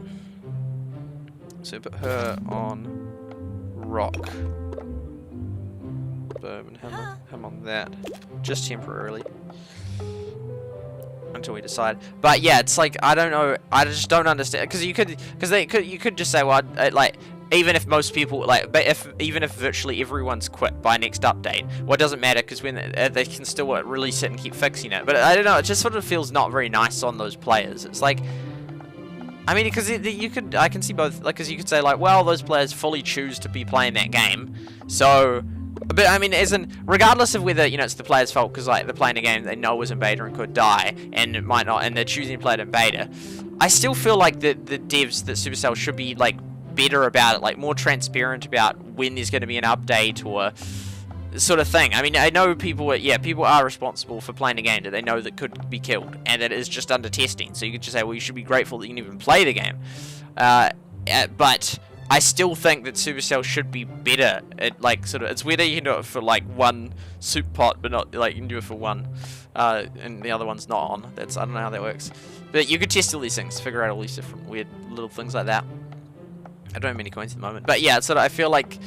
so put her on rock. Boom, and him on that. Just temporarily. Until we decide. But yeah, it's like, I don't know, I just don't understand, because you could just say, well, like, even if most people, like, but even if virtually everyone's quit by next update, well, it doesn't matter, because when they can still release it and keep fixing it. But I don't know, it just sort of feels not very nice on those players. It's like, I mean, because I can see both, like, because you could say, like, well, those players fully choose to be playing that game, so, but, I mean, regardless of whether, you know, it's the player's fault, because, like, they're playing a game they know was in beta and could die, and it might not, and they're choosing to play it in beta, I still feel like the devs, that Supercell, should be, like, better about it, like, more transparent about when there's going to be an update, or sort of thing. I mean, I know people are responsible for playing a game that they know that could be killed, and that is just under testing, so you could just say, well, you should be grateful that you can even play the game. But I still think that Supercell should be better at, like, sort of, it's weird that you can do it for, like, one soup pot, but not, like, you can do it for one, and the other one's not on. I don't know how that works. But you could test all these things, figure out all these different weird little things like that. I don't have many coins at the moment. But yeah, I feel like,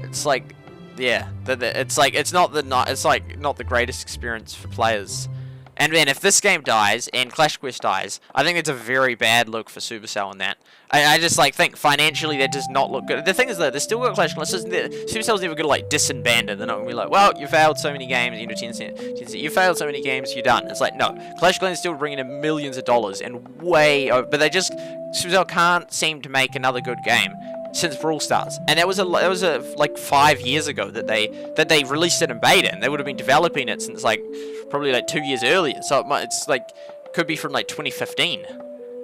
it's like, yeah, it's like, it's not the greatest experience for players. And then if this game dies and Clash Quest dies, I think it's a very bad look for Supercell in that. I just like think financially that does not look good. The thing is though, they're still got Clash Quest. Supercell's never gonna like disband it. They're not gonna be like, well, you failed so many games, you know, 10 you failed so many games, you're done. It's like, no, Clash Quest is still bringing in millions of dollars and but they just, Supercell can't seem to make another good game since Brawl Stars, and that was like 5 years ago that they released it in beta, and they would have been developing it since like probably like 2 years earlier. So it's like could be from like 2015,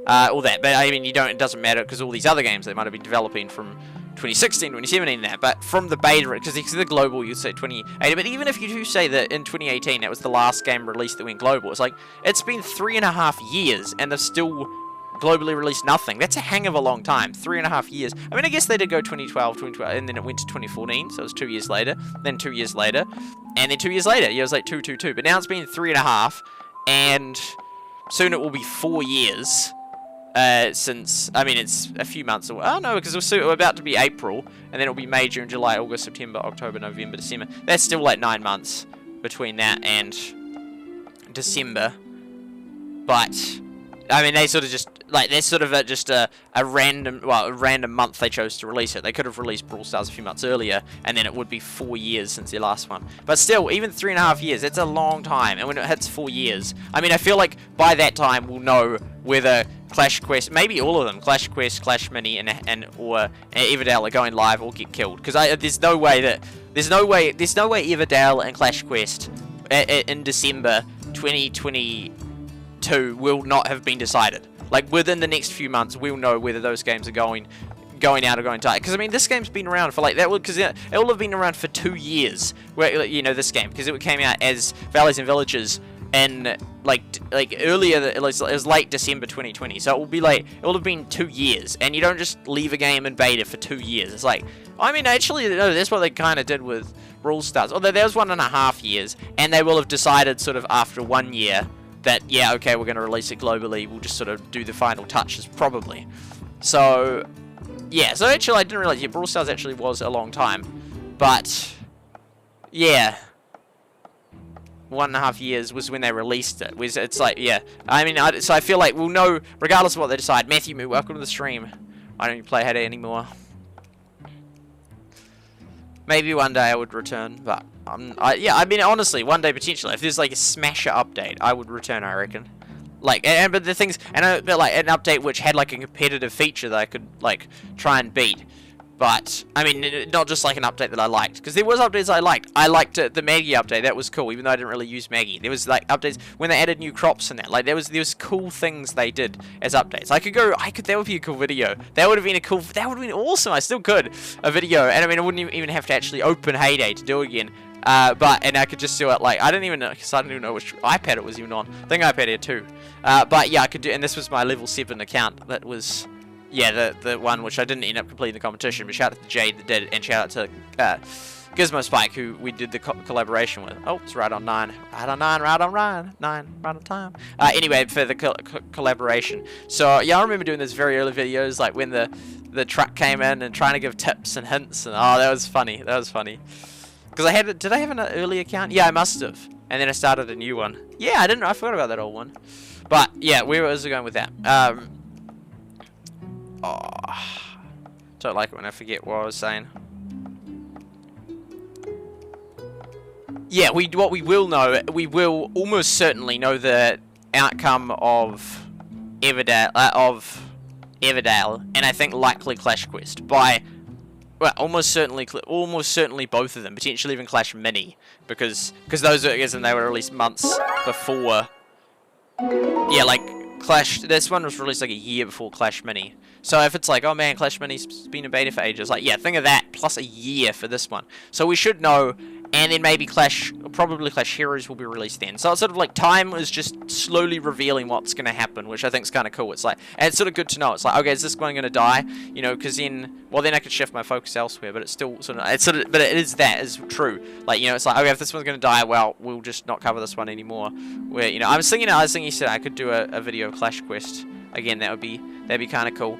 all that. But I mean, it doesn't matter because all these other games they might have been developing from 2016, 2017, and that. But from the beta, because the global, you'd say 2018. But even if you do say that in 2018 that was the last game released that went global, it's like it's been 3.5 years, and they've still globally released nothing. That's a hang of a long time. 3.5 years. I mean, I guess they did go 2012, and then it went to 2014, so it was 2 years later, then 2 years later, and then 2 years later. Yeah, it was like 2. But now it's been 3.5, and soon it will be 4 years since, I mean, it's a few months away. Oh, no, because we're about to be April, and then it'll be May, June, July, August, September, October, November, December. That's still like 9 months between that and December. But I mean, they sort of just, like, they're sort of just a random month they chose to release it. They could have released Brawl Stars a few months earlier, and then it would be 4 years since their last one. But still, even 3.5 years, it's a long time. And when it hits 4 years, I mean, I feel like by that time we'll know whether Clash Quest, maybe all of them, Clash Quest, Clash Mini, or Everdale are going live or get killed. Because there's no way Everdale and Clash Quest in December 2022 will not have been decided. Like, within the next few months, we'll know whether those games are going out or going to die. Because, I mean, this game's been around for, like, because it will have been around for 2 years, where, you know, this game, because it came out as Valleys and Villages in, like earlier, it was late December 2020, so it will have been 2 years, and you don't just leave a game in beta for 2 years. It's like, I mean, actually, no, that's what they kind of did with Brawl Stars, although there was 1.5 years, and they will have decided sort of after 1 year that, yeah, okay, we're going to release it globally, we'll just sort of do the final touches, probably. So, yeah, so actually I didn't realize, yeah, Brawl Stars actually was a long time, but, yeah, 1.5 years was when they released it. It's like, yeah, I mean, so I feel like we'll know, regardless of what they decide. Matthew, welcome to the stream. I don't even play Hade anymore. Maybe one day I would return, but yeah, I mean, honestly, one day potentially, if there's like a smasher update, I would return, I reckon. Like, but the things, but like an update which had like a competitive feature that I could like try and beat. But I mean, not just like an update that I liked, because there was updates I liked. I liked the Maggie update; that was cool, even though I didn't really use Maggie. There was like updates when they added new crops and that. Like there was cool things they did as updates. That would be a cool video. That would have been awesome. I still could a video, and I mean, I wouldn't even have to actually open Heyday to do it again. And I could just do it like, I don't even know, because I don't even know which iPad it was even on. I think iPad Air 2. But yeah, I could do, and this was my level 7 account. That was, yeah, the one which I didn't end up completing the competition, but shout out to Jade that did, and shout out to Gizmo Spike, who we did the collaboration with. Oh, it's right on 9. Right on 9, right on 9, right on time. Anyway, for the collaboration. So, yeah, I remember doing those very early videos, like when the truck came in and trying to give tips and hints, and oh, that was funny. That was funny. Because did I have an early account? Yeah, I must have. And then I started a new one. Yeah, I forgot about that old one. But, yeah, where was I going with that? Don't like it when I forget what I was saying. Yeah, what we will know, we will almost certainly know the outcome of Everdale, Everdale, and I think likely Clash Quest by, well, almost certainly both of them, potentially even Clash Mini, because those are, as in they were released months before. Yeah, like Clash. This one was released like a year before Clash Mini. So if it's like, oh man, Clash Mini's been in beta for ages, like, yeah, think of that plus a year for this one. So we should know. And then maybe probably Clash Heroes will be released then. So it's sort of like time is just slowly revealing what's going to happen, which I think is kind of cool. It's like, and it's sort of good to know. It's like, okay, is this one going to die? You know, because then, well, then I could shift my focus elsewhere. But it's still sort of, but it is that is true. Like, you know, it's like, okay, if this one's going to die, well, we'll just not cover this one anymore. Where, you know, I was thinking you said I could do a video of Clash Quest again. That'd be kind of cool.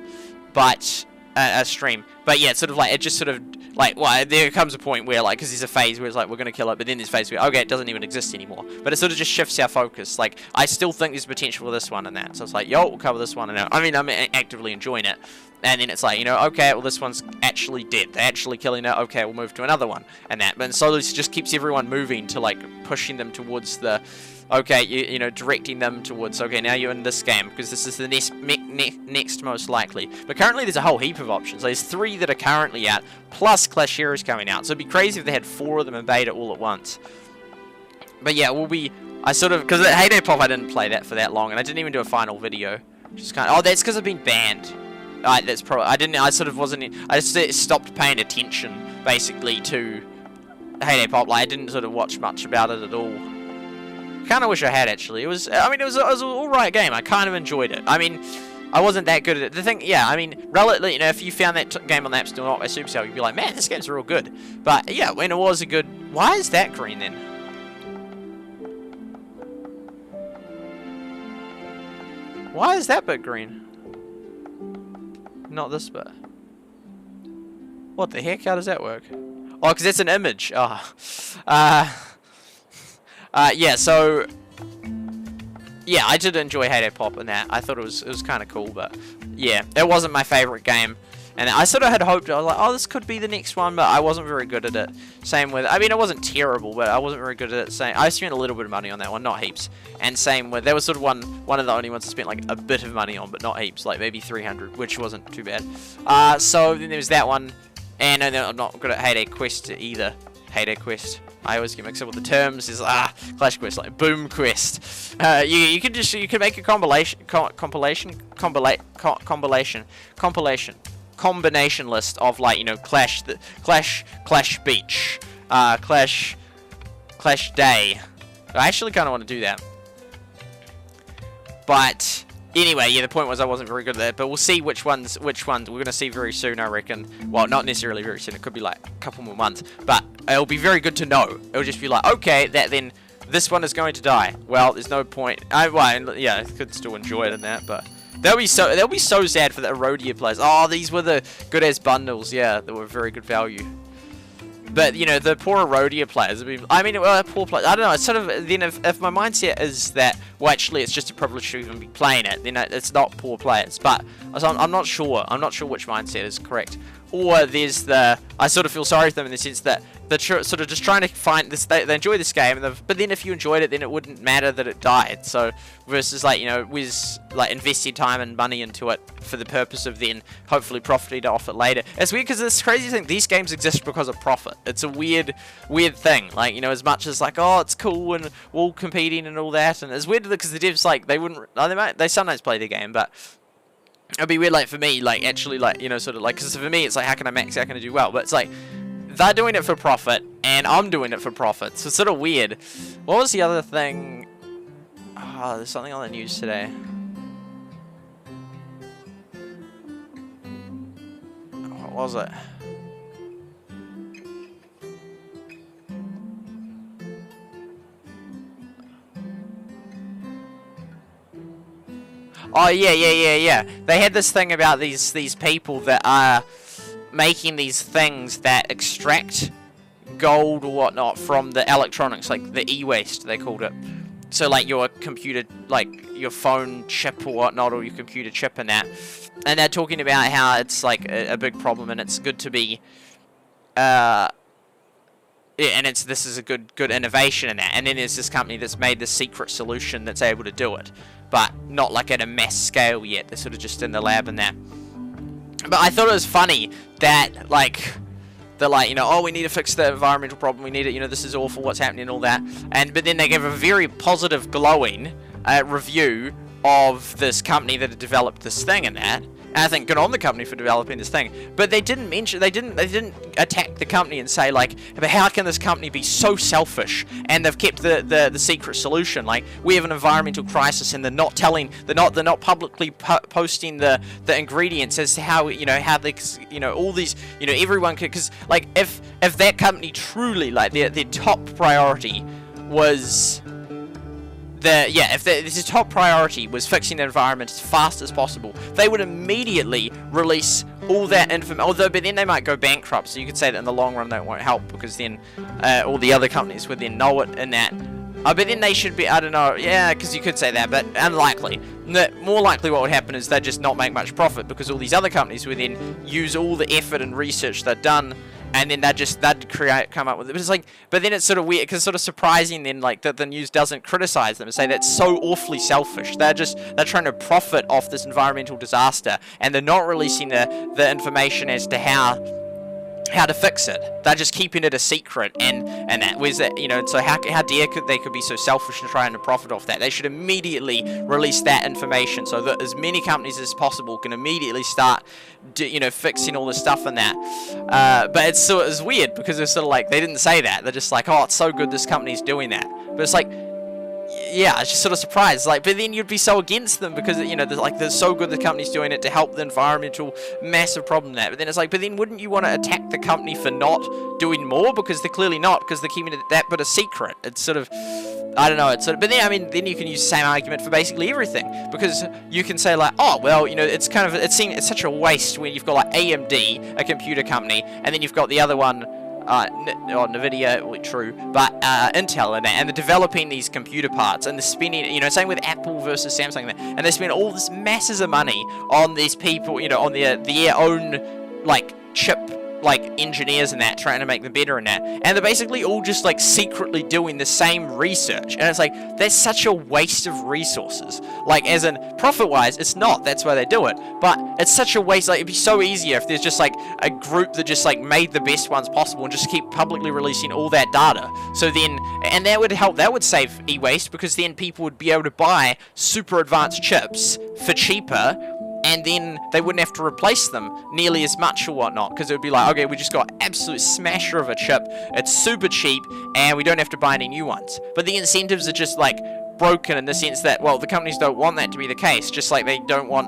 But a stream. But yeah, it's sort of like, it just sort of, like, well, there comes a point where, like, because there's a phase where it's like, we're going to kill it, but then there's a phase where, okay, it doesn't even exist anymore. But it sort of just shifts our focus. Like, I still think there's potential for this one and that. So it's like, yo, we'll cover this one. And I mean, I'm actively enjoying it. And then it's like, you know, okay, well, this one's actually dead. They're actually killing it. Okay, we'll move to another one. And that. But so this just keeps everyone moving to, like, pushing them towards the, okay, you know, directing them towards, okay, now you're in this game, because this is the next most likely. But currently there's a whole heap of options. There's 3 that are currently out, plus Clash Heroes coming out. So it'd be crazy if they had 4 of them in beta all at once. But yeah, I sort of, because at Heyday Pop I didn't play that for that long, and I didn't even do a final video. Just kind of, oh, that's because I've been banned. That's probably, I just stopped paying attention, basically, to Heyday Pop. Like, I didn't sort of watch much about it at all. Kind of wish I had, actually. It was an alright game. I kind of enjoyed it. I mean, I wasn't that good at it. The thing, yeah, I mean, relatively, you know, if you found that game on the App Store not by Supercell, you'd be like, man, this game's real good. But yeah, when it was a good, why is that green then? Why is that bit green? Not this bit. What the heck? How does that work? Oh, because it's an image. Oh. Yeah, so yeah, I did enjoy Heyday Pop and that. I thought it was kind of cool, but yeah, it wasn't my favorite game. And I sort of had hoped, I was like, oh, this could be the next one, but I wasn't very good at it. Same with, I mean, it wasn't terrible, but I wasn't very good at it. I spent a little bit of money on that one, not heaps. And same with, that was sort of one of the only ones I spent like a bit of money on, but not heaps, like maybe 300, which wasn't too bad. So then there was that one, and I'm not good at Heyday Quest either. Heyday Quest. I always get mixed up with the terms. Is Clash Quest, like Boom Quest. You can make a combination list of, like, you know, Clash Beach, Clash Day. I actually kind of want to do that. But anyway, yeah, the point was I wasn't very good at that. But we'll see which ones we're gonna see very soon, I reckon. Well, not necessarily very soon. It could be like a couple more months. But it'll be very good to know. It'll just be like, okay, that then this one is going to die. Well, there's no point. Yeah, I could still enjoy it in that, but they'll be so sad for the Eroda players. Oh, these were the good as bundles. Yeah, they were very good value. But, you know, the poor Eroda players, I mean, well, poor players, I don't know, it's sort of, then if my mindset is that, well, actually, it's just a privilege to even be playing it, then it's not poor players. But I'm not sure which mindset is correct. Or there's I sort of feel sorry for them in the sense that they're sort of just trying to find this, they enjoy this game, but then if you enjoyed it, then it wouldn't matter that it died. So, versus, like, you know, like, investing time and money into it for the purpose of then hopefully profiting off it later. It's weird because this crazy thing, these games exist because of profit. It's a weird thing. Like, you know, as much as, like, oh, it's cool and we're all competing and all that, and it's weird because the devs, like, they sometimes play the game, but it'd be weird, like, for me, like, actually, like, you know, sort of, like, because for me, it's like, how can I max, how can I do well? But it's like, they're doing it for profit, and I'm doing it for profit, so it's sort of weird. What was the other thing? Oh, there's something on the news today. What was it? Oh, yeah. They had this thing about these people that are making these things that extract gold or whatnot from the electronics, like the e-waste, they called it. So, like, your computer, like, your phone chip or whatnot, or your computer chip and that. And they're talking about how it's, like, a big problem, and it's good to be, and this is a good innovation in that. And then there's this company that's made this secret solution that's able to do it, but not like at a mass scale yet. They're sort of just in the lab and that. But I thought it was funny that like they're like, you know, oh, we need to fix the environmental problem. We need it. You know, this is awful. What's happening and all that. But then they give a very positive, glowing review of this company that had developed this thing and that. And I think good on the company for developing this thing. But they didn't mention, they didn't attack the company and say like, but how can this company be so selfish and they've kept the secret solution? Like, we have an environmental crisis and they're not telling, they're not publicly posting the ingredients as to how, you know, how they, you know, all these, you know, everyone could, because like if that company truly, like their top priority was if this top priority was fixing the environment as fast as possible, they would immediately release all that information. But then they might go bankrupt, so you could say that in the long run that won't help, because then all the other companies would then know it and that. But then they should be, I don't know, yeah, because you could say that, but unlikely. More likely what would happen is they'd just not make much profit, because all these other companies would then use all the effort and research they've done, and then they'd come up with it. But it's like, but then it's sort of weird, because it's sort of surprising then, like, that the news doesn't criticize them and say that's so awfully selfish. They're trying to profit off this environmental disaster, and they're not releasing the information as to how to fix it. They're just keeping it a secret, and that was that, you know. So how dare they could be so selfish and trying to profit off that? They should immediately release that information so that as many companies as possible can immediately start, you know, fixing all this stuff and that. But it's weird, because it's sort of like they didn't say that. They're just like, oh, it's so good this company's doing that. But it's like, yeah, I was just sort of surprised. Like, but then you'd be so against them because, you know, they're so good the company's doing it to help the environmental massive problem there. But then it's like, but then wouldn't you want to attack the company for not doing more? Because they're clearly not, because they're keeping it that but a secret. It's sort of, I don't know. It's sort of, but then, I mean, then you can use the same argument for basically everything, because you can say like, oh, well, you know, it's kind of, it's such a waste when you've got like AMD, a computer company, and then you've got the other one, Nvidia, well, true, but Intel and they're developing these computer parts, and they're spending, you know, same with Apple versus Samsung, and they spend all this masses of money on these people, you know, on their own like chip like engineers and that, trying to make them better and that, and they're basically all just like secretly doing the same research, and it's like, that's such a waste of resources. Like, as in profit wise, it's not, that's why they do it, but it's such a waste. Like, it'd be so easier if there's just like a group that just like made the best ones possible and just keep publicly releasing all that data. So then, and that would help, that would save e-waste, because then people would be able to buy super advanced chips for cheaper, and then they wouldn't have to replace them nearly as much or whatnot, because it would be like, okay, we just got absolute smasher of a chip, it's super cheap, and we don't have to buy any new ones. But the incentives are just like broken in the sense that, well, the companies don't want that to be the case, just like they don't want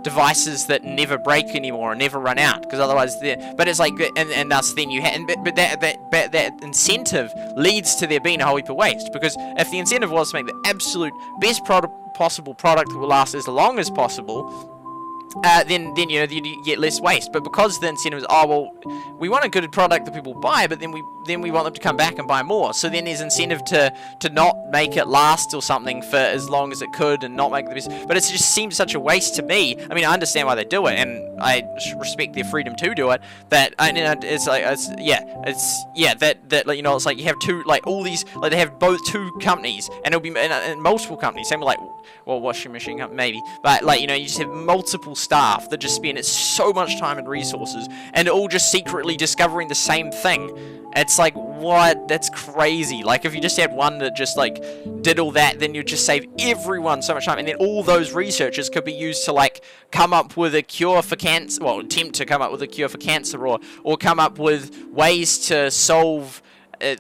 devices that never break anymore and never run out, because otherwise but it's like, and thus then you but that incentive leads to there being a whole heap of waste, because if the incentive was to make the absolute best possible product that will last as long as possible, then you know, you get less waste. But because the incentive is, oh, well, we want a good product that people buy, but then we want them to come back and buy more. So then there's incentive to not make it last or something for as long as it could, and not make the best. But it just seems such a waste to me. I mean, I understand why they do it, and I respect their freedom to do it. That, you know, it's like, that like, you know, it's like you have two, like all these, like they have both two companies, and it'll be in multiple companies. Same with like, well, washing machine company maybe, but like, you know, you just have multiple staff that just spend so much time and resources, and all just secretly discovering the same thing. It's like, what? That's crazy. Like, if you just had one that just like did all that, then you'd just save everyone so much time, and then all those researchers could be used to like come up with a cure for cancer, well, attempt to come up with a cure for cancer, or come up with ways to solve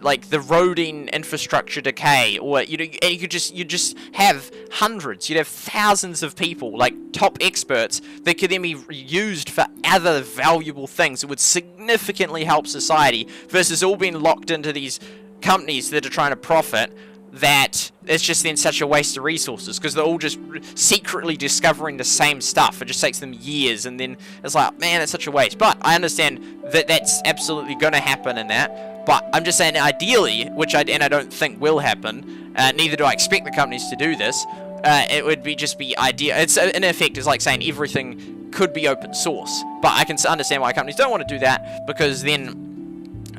like the roading infrastructure decay, or you know, and you just have hundreds, you'd have thousands of people, like top experts, that could then be used for other valuable things that would significantly help society, versus all being locked into these companies that are trying to profit. That it's just then such a waste of resources, because they're all just secretly discovering the same stuff. It just takes them years, and then it's like, man, it's such a waste. But I understand that that's absolutely going to happen in that. But I'm just saying, ideally, which I don't think will happen, neither do I expect the companies to do this, it would just be ideal. It's, in effect, it's like saying everything could be open source. But I can understand why companies don't want to do that, because then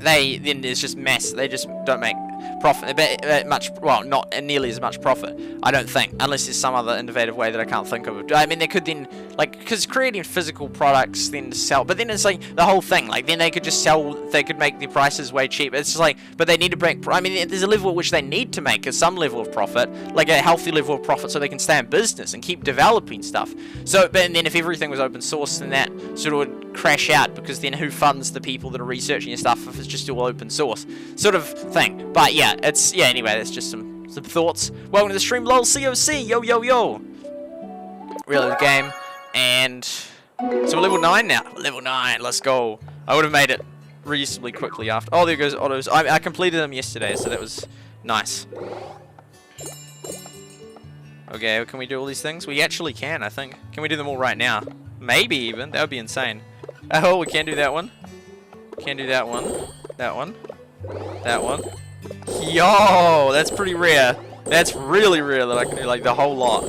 then there's just mess. They just don't make profit much. Well, not nearly as much profit, I don't think, unless there's some other innovative way that I can't think of. I mean, they could then, like, because creating physical products then to sell, but then it's like the whole thing. Like, then they could just sell. They could make their prices way cheap. It's just like, but they need to break. I mean, there's a level at which they need to make some level of profit, like a healthy level of profit, so they can stay in business and keep developing stuff. So, but and then if everything was open source, then that sort of would crash out, because then who funds the people that are researching your stuff if it's just all open source sort of thing. But yeah, anyway, that's just some thoughts. Welcome to the stream, lol, COC, yo yo yo. Reload the game, and so we're level 9 now. Level 9, let's go. I would have made it reasonably quickly after. Oh, there goes autos. I completed them yesterday, so that was nice. Okay, can we do all these things? We actually can, I think. Can we do them all right now? Maybe even. That would be insane. Oh, we can do that one. Can't do that one. That one. That one. Yo, that's pretty rare. That's really rare that I can do like the whole lot.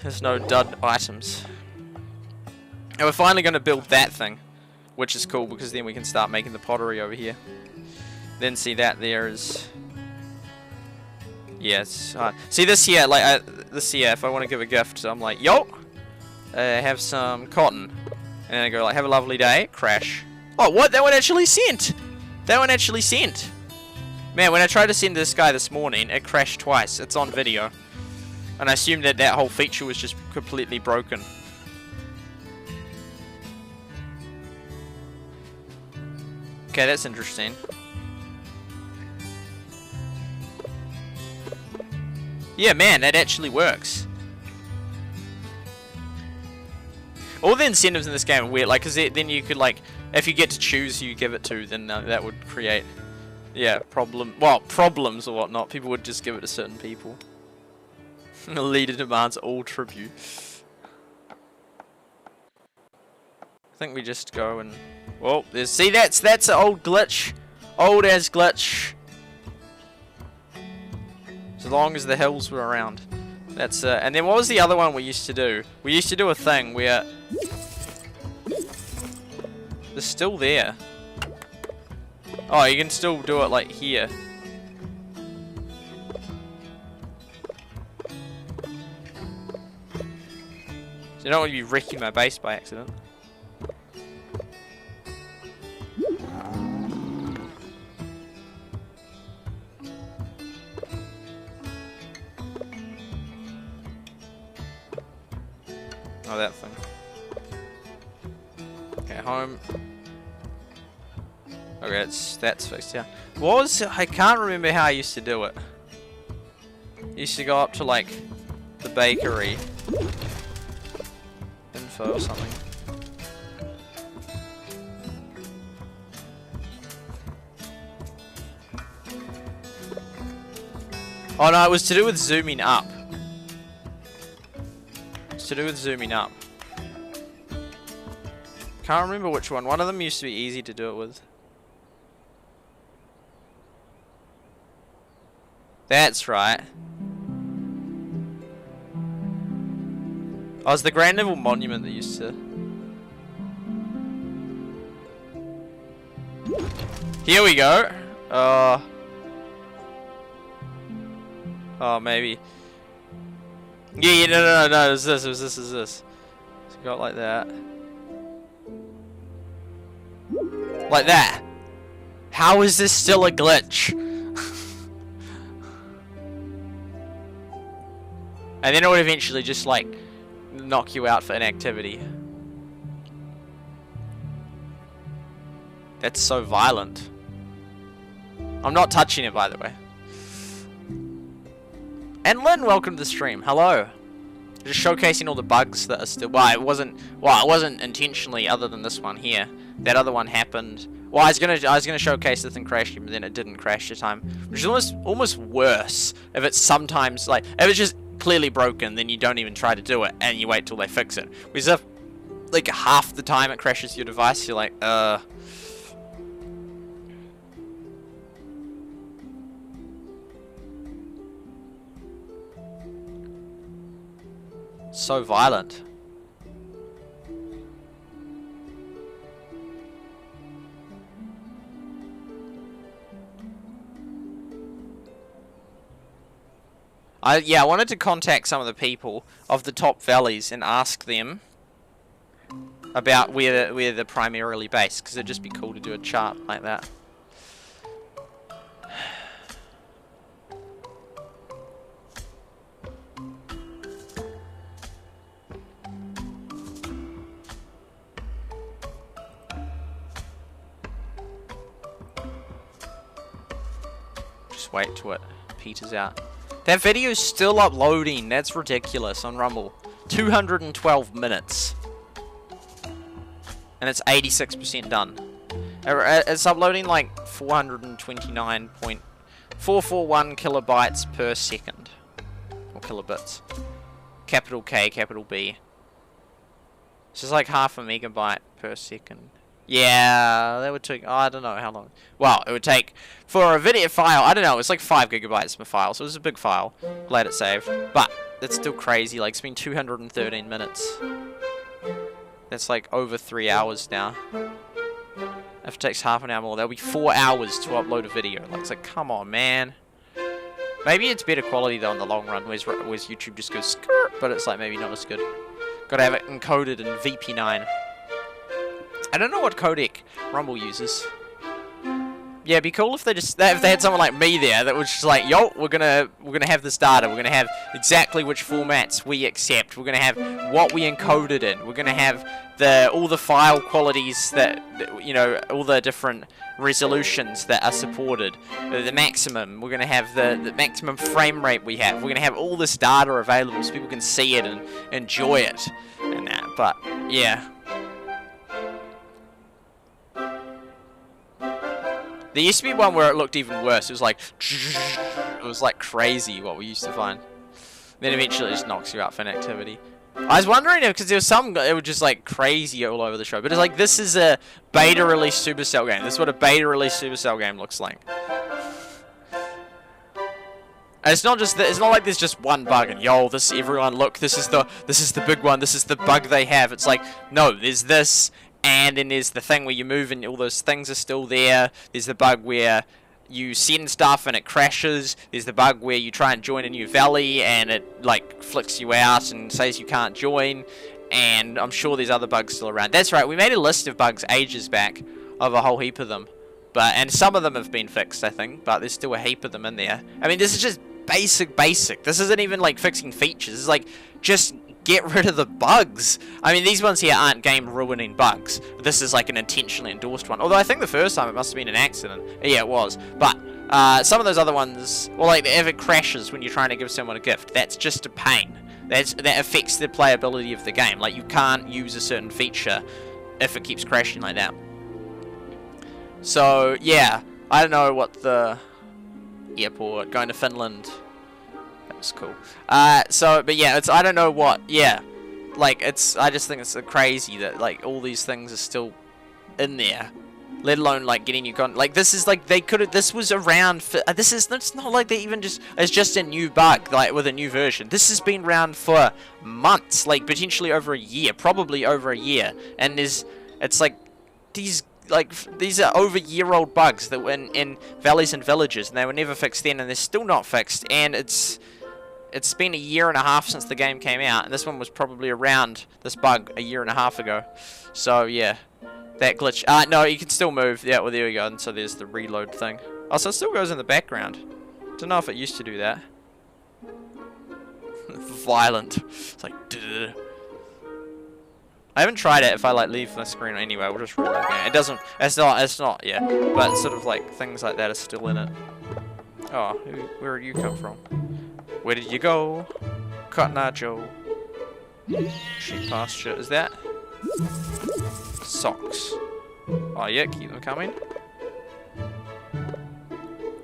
There's no dud items. And we're finally going to build that thing, which is cool, because then we can start making the pottery over here. Then see that there is... Yeah, it's hard. See this here, like, this here, if I want to give a gift, so I'm like, yo, have some cotton. And then I go like, have a lovely day, crash. Oh, what? That one actually sent! That one actually sent! Man, when I tried to send this guy this morning, it crashed twice. It's on video. And I assumed that that whole feature was just completely broken. Okay, that's interesting. Yeah, man, that actually works. All the incentives in this game are weird, like, cause then you could, like, if you get to choose who you give it to, then that would create, yeah, problems or whatnot. People would just give it to certain people. The leader demands all tribute. I think we just go and, well, see, that's an old glitch, old as glitch. As long as the hills were around. That's and then what was the other one we used to do? We used to do a thing where they're still there. Oh, you can still do it like here. So you don't want to be wrecking my base by accident. Oh, that thing. Okay, home. Okay, that's fixed, yeah. What was I can't remember how I used to do it. I used to go up to, like, the bakery. Info or something. Oh no, it was to do with zooming up. To do with zooming up. Can't remember which one. One of them used to be easy to do it with. That's right. Oh, it's the Grand Level Monument that used to... Here we go. Oh, maybe. Yeah, no, it was this. So go like that. Like that. How is this still a glitch? And then it would eventually just, like, knock you out for inactivity. That's so violent. I'm not touching it, by the way. And Lynn, welcome to the stream. Hello. Just showcasing all the bugs that are still... Well, it wasn't intentionally, other than this one here. That other one happened. Well, I was gonna showcase the thing crashing, but then it didn't crash this time. Which is almost worse if it's sometimes, like, if it's just clearly broken, then you don't even try to do it, and you wait till they fix it. Because if, like, half the time it crashes your device, you're like, so violent. I wanted to contact some of the people of the top valleys and ask them about where they're primarily based, because it'd just be cool to do a chart like that. Just wait till it peters out. That video's still uploading. That's ridiculous on Rumble. 212 minutes. And it's 86% done. It's uploading like 429.441 kilobytes per second. Or kilobits. Capital K, capital B. It's just like half a megabyte per second. Yeah, that would take, oh, I don't know how long. Well, it would take, for a video file, I don't know, it's like 5 gigabytes per file, so it was a big file. Glad it saved. But, it's still crazy, like, it's been 213 minutes. That's like over 3 hours now. If it takes half an hour more, that'll be 4 hours to upload a video. Like, it's like, come on, man. Maybe it's better quality, though, in the long run, whereas YouTube just goes skirt, but it's like, maybe not as good. Gotta have it encoded in VP9. I don't know what codec Rumble uses. Yeah, it'd be cool if they had someone like me there that was just like, yo, we're gonna have this data. We're gonna have exactly which formats we accept. We're gonna have what we encoded in. We're gonna have all the file qualities that, you know, all the different resolutions that are supported. The maximum. We're gonna have the maximum frame rate we have. We're gonna have all this data available so people can see it and enjoy it and that. But yeah. There used to be one where it looked even worse. It was like crazy what we used to find. Then eventually it just knocks you out for inactivity. I was wondering if, because there was some, it was just like crazy all over the show. But it's like, this is a beta release Supercell game. This is what a beta release Supercell game looks like. And it's not just it's not like there's just one bug and yo, everyone look, this is the big one. This is the bug they have. It's like, no, there's this. And then there's the thing where you move and all those things are still there. There's the bug where you send stuff and it crashes. There's the bug where you try and join a new valley and it like flicks you out and says you can't join. And I'm sure there's other bugs still around. That's right, we made a list of bugs ages back of a whole heap of them. And some of them have been fixed, I think, but there's still a heap of them in there. I mean, this is just basic. This isn't even like fixing features. This is like just get rid of the bugs. I mean, these ones here aren't game-ruining bugs. This is like an intentionally endorsed one. Although I think the first time it must have been an accident. Yeah, it was. But some of those other ones, well, like if it crashes when you're trying to give someone a gift, that's just a pain. That affects the playability of the game. Like, you can't use a certain feature if it keeps crashing like that. So, yeah. I don't know what the airport, going to Finland. That's cool. But yeah, I don't know what, yeah. Like, I just think it's crazy that, like, all these things are still in there. Let alone, like, getting you like, this is, like, this was around for, it's not like they even it's just a new bug, like, with a new version. This has been around for months, like, potentially over a year, probably over a year. And it's, like, these are over-year-old bugs that were in valleys and villages, and they were never fixed then, and they're still not fixed, and it's been a year and a half since the game came out, and this one was probably around this bug a year and a half ago. So, yeah. That glitch. No, you can still move. Yeah, well, there we go. And so there's the reload thing. Oh, so it still goes in the background. Don't know if it used to do that. Violent. It's like, duh. I haven't tried it if I, like, leave the screen anyway. We'll just reload it. It doesn't, it's not, yeah. But sort of, like, things like that are still in it. Oh, where did you come from? Where did you go? Cotton Eye Joe. Sheep pasture. Is that? Socks. Oh yeah, keep them coming.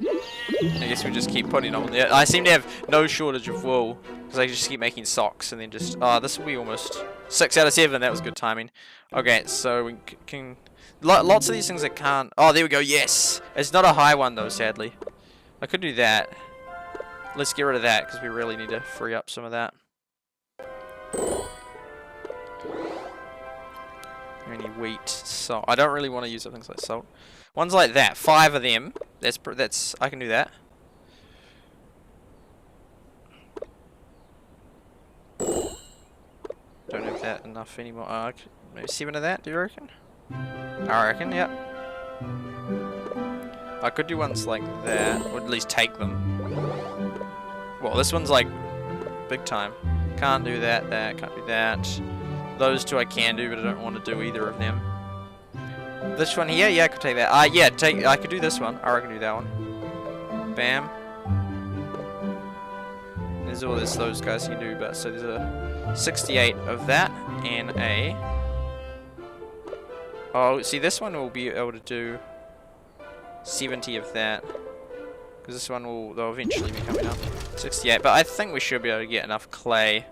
I guess we just keep putting them on there. I seem to have no shortage of wool because I just keep making socks and then just. Oh, this will be almost 6 out of 7. That was good timing. Okay, so we can. Lots of these things I can't. Oh, there we go. Yes, it's not a high one though. Sadly, I could do that. Let's get rid of that because we really need to free up some of that. Any wheat, salt. I don't really want to use things like salt. Ones like that, 5 of them. That's I can do that. that enough anymore. Maybe 7 of that, do you reckon? I reckon, yep. I could do ones like that, or at least take them. Well, this one's like big time. Can't do that, can't do that. Those two I can do, but I don't want to do either of them. This one here, yeah, I could take that. Yeah, I could do this one. I reckon do that one. Bam. There's all this, those guys you can do, but so there's a 68 of that, and a... Oh, see, this one will be able to do 70 of that. Because this one they'll eventually be coming up. 68, but I think we should be able to get enough clay.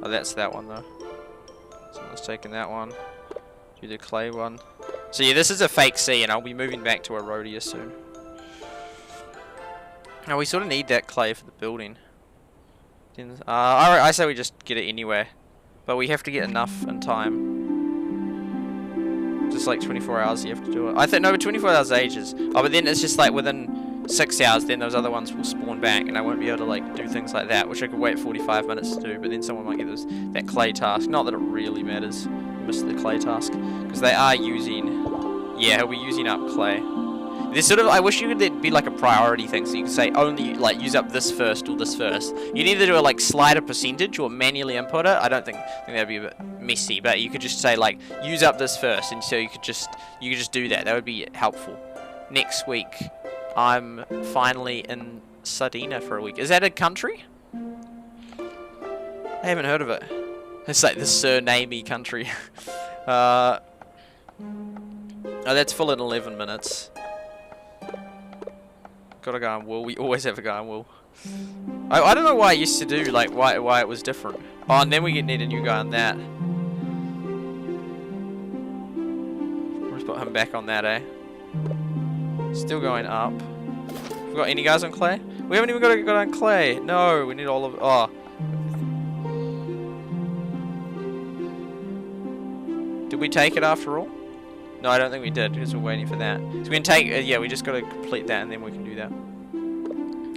Oh, that's that one though. Someone's taking that one. Do the clay one. So yeah, this is a fake sea, and I'll be moving back to Eroda soon. Now we sort of need that clay for the building. I say we just get it anyway, but we have to get enough in time. Just like 24 hours you have to do it. I think, no, but 24 hours ages. Oh, but then it's just like within 6 hours, then those other ones will spawn back, and I won't be able to like do things like that, which I could wait 45 minutes to do, but then someone might get that clay task. Not that it really matters. I missed the clay task, because they are using, yeah, he'll be using up clay. There's sort of, I wish you could be like a priority thing, so you could say only like use up this first or this first. You'd either do a like slide a percentage or manually input it. I don't think that'd be a bit messy, but you could just say like use up this first, and so you could just do that. That would be helpful. Next week, I'm finally in Sardinia for a week. Is that a country? I haven't heard of it. It's like the surnamey country. Oh, that's full in 11 minutes. Got a guy on wool. We always have a guy on wool. I don't know why I used to do, like, why it was different. Oh, and then we need a new guy on that. We'll just put him back on that, eh? Still going up. We got any guys on clay? We haven't even got a guy on clay. No, we need all of... Oh. Did we take it after all? No, I don't think we did, because we're waiting for that. So we can take, yeah, we just got to complete that, and then we can do that.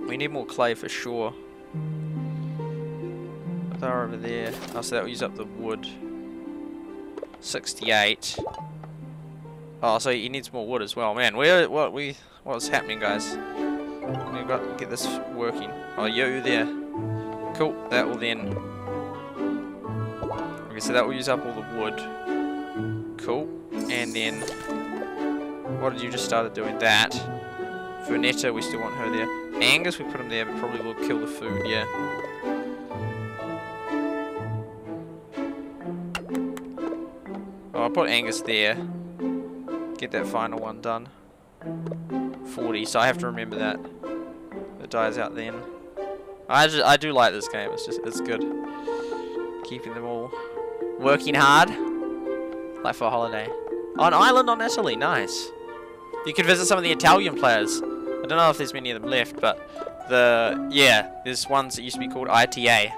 We need more clay for sure. They're over there. Oh, so that will use up the wood. 68. Oh, so he needs more wood as well. Man, what's happening, guys? We've got to get this working. Oh, you're there. Cool, that will then... Okay, so that will use up all the wood. Cool. And then, what did you just started doing? That. Vernetta, we still want her there. Angus, we put him there, but probably will kill the food, yeah. Oh, I'll put Angus there. Get that final one done. 40, so I have to remember that. It dies out then. I do like this game, it's good. Keeping them all working hard. Like for a holiday. Oh, an island on Italy, nice. You could visit some of the Italian players. I don't know if there's many of them left, but there's ones that used to be called ITA.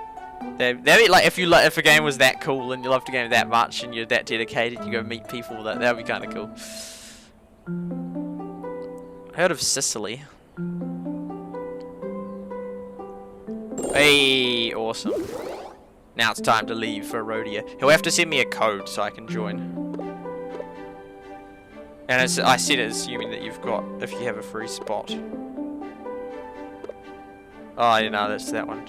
They'd be like if a game was that cool and you love the game that much and you're that dedicated, you go meet people. That would be kind of cool. I heard of Sicily. Hey, awesome. Now it's time to leave for Eroda. He'll have to send me a code so I can join. And I said it assuming that you've got, if you have a free spot. Oh, yeah, no, that's that one.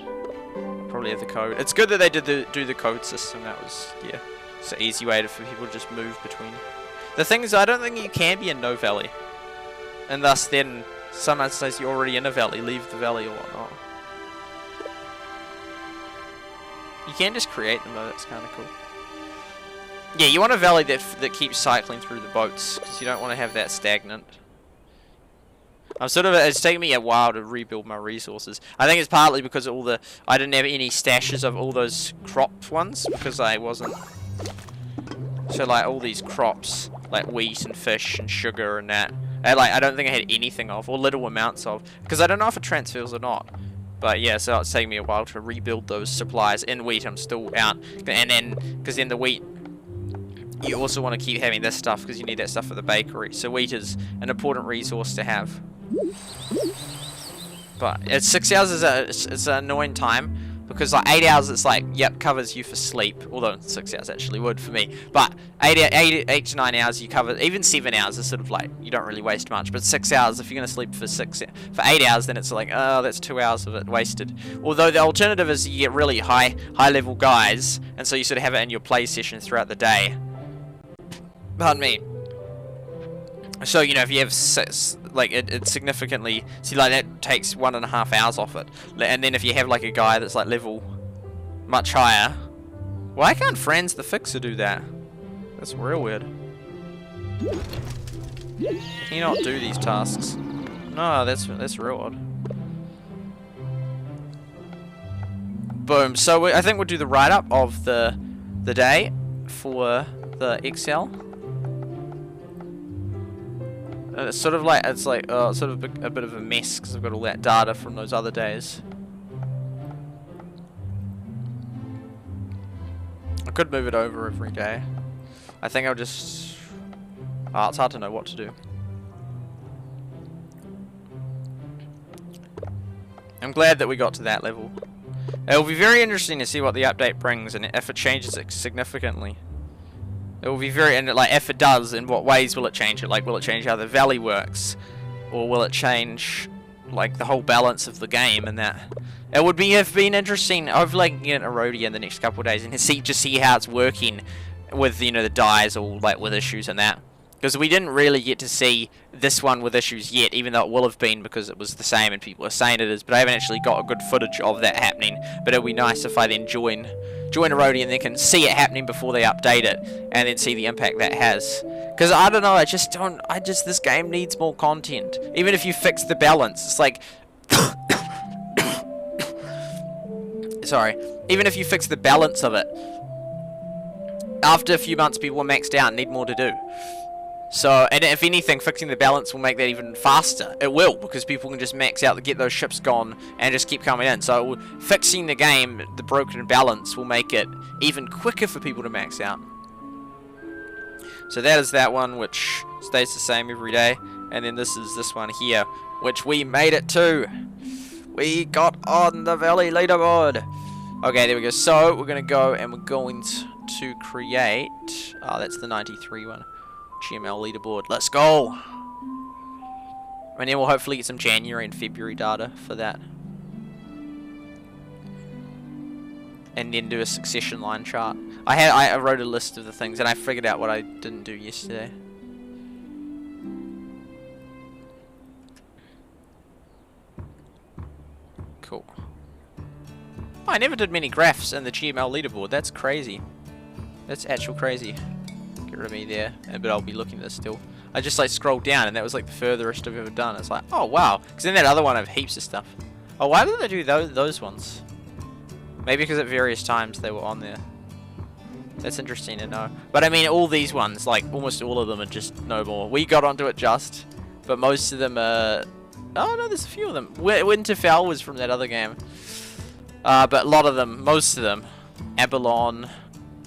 Probably have the code. It's good that they do the code system. That was, yeah, it's an easy way for people to just move between. The thing is, I don't think you can be in no valley. And thus then, someone says you're already in a valley, leave the valley or whatnot. You can just create them though, that's kind of cool. Yeah, you want a valley that keeps cycling through the boats, because you don't want to have that stagnant. It's taken me a while to rebuild my resources. I think it's partly because I didn't have any stashes of all those crop ones, because I wasn't... So like all these crops, like wheat and fish and sugar and that, I don't think I had anything of, or little amounts of, because I don't know if it transfers or not. But yeah, so it's taking me a while to rebuild those supplies. In wheat, I'm still out, and then because then the wheat, you also want to keep having this stuff because you need that stuff for the bakery. So wheat is an important resource to have. But it's 6 hours is it's an annoying time, because like 8 hours it's like, yep, covers you for sleep, although 6 hours actually would for me, but 8 to 9 hours you cover, even 7 hours is sort of like, you don't really waste much, but 6 hours, if you're going to sleep for 8 hours, then it's like, oh, that's 2 hours of it wasted. Although the alternative is you get really high level guys, and so you sort of have it in your play session throughout the day. Pardon me. So, you know, if you have like, it significantly, see, like, that takes 1.5 hours off it. And then if you have, like, a guy that's, like, level much higher. Why can't Franz the Fixer do that? That's real weird. Can you not do these tasks? No, that's real odd. Boom. So, I think we'll do the write-up of the day for the Excel. It's sort of like, it's sort of a bit of a mess because I've got all that data from those other days. I could move it over every day. I think I'll just... Oh, it's hard to know what to do. I'm glad that we got to that level. It'll be very interesting to see what the update brings and if it changes it significantly. It will be very, and like, if it does, in what ways will it change it? Like, will it change how the valley works? Or will it change, like, the whole balance of the game and that? It would have been interesting, hopefully I can get Eroda in the next couple of days and see how it's working with, you know, the dyes or, like, with issues and that. Because we didn't really get to see this one with issues yet, even though it will have been because it was the same and people are saying it is, but I haven't actually got a good footage of that happening. But it would be nice if I then join Eroda and they can see it happening before they update it and then see the impact that has. Because I don't know, this game needs more content. Even if you fix the balance, it's like sorry, even if you fix the balance of it, after a few months people are maxed out and need more to do. So, and if anything, fixing the balance will make that even faster. It will, because people can just max out to get those ships gone and just keep coming in. So, fixing the game, the broken balance, will make it even quicker for people to max out. So that is that one, which stays the same every day. And then this is this one here, which we made it to. We got on the Valley leaderboard. Okay, there we go. So, we're going to go and we're going to create... Oh, that's the 93 one. GML leaderboard. Let's go! And then we'll hopefully get some January and February data for that. And then do a succession line chart. I wrote a list of the things and I figured out what I didn't do yesterday. Cool. Oh, I never did many graphs in the GML leaderboard. That's crazy. That's actual crazy. Get rid of me there, but I'll be looking at this still. I just like scrolled down and that was like the furthest I've ever done. It's like, oh wow, because in that other one I have heaps of stuff. Oh, why did they do those ones? Maybe because at various times they were on there. That's interesting to know. But I mean, all these ones, like almost all of them are just no more. We got onto it just, but most of them are... Oh no, there's a few of them. Winterfell was from that other game. But a lot of them, most of them, Abalon,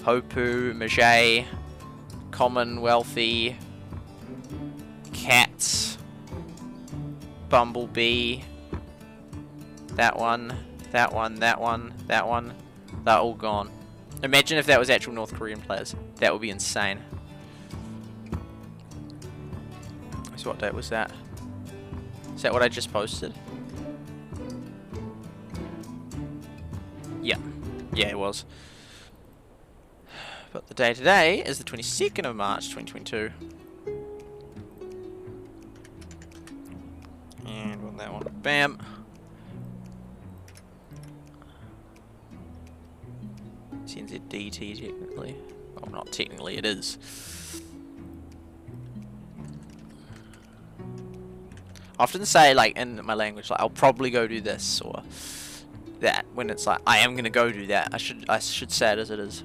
Hopu, Majay, Commonwealthy, Cats, Bumblebee, that one, that one, that one, that one, they're all gone. Imagine if that was actual North Korean players. That would be insane. So what date was that? Is that what I just posted? Yeah. Yeah, it was. But the day today is the 22nd of March 2022. And on that one. Bam. CNZDT technically. Well, not technically, it is. I often say, like, in my language, like, I'll probably go do this or that, when it's like, I am gonna go do that. I should say it as it is.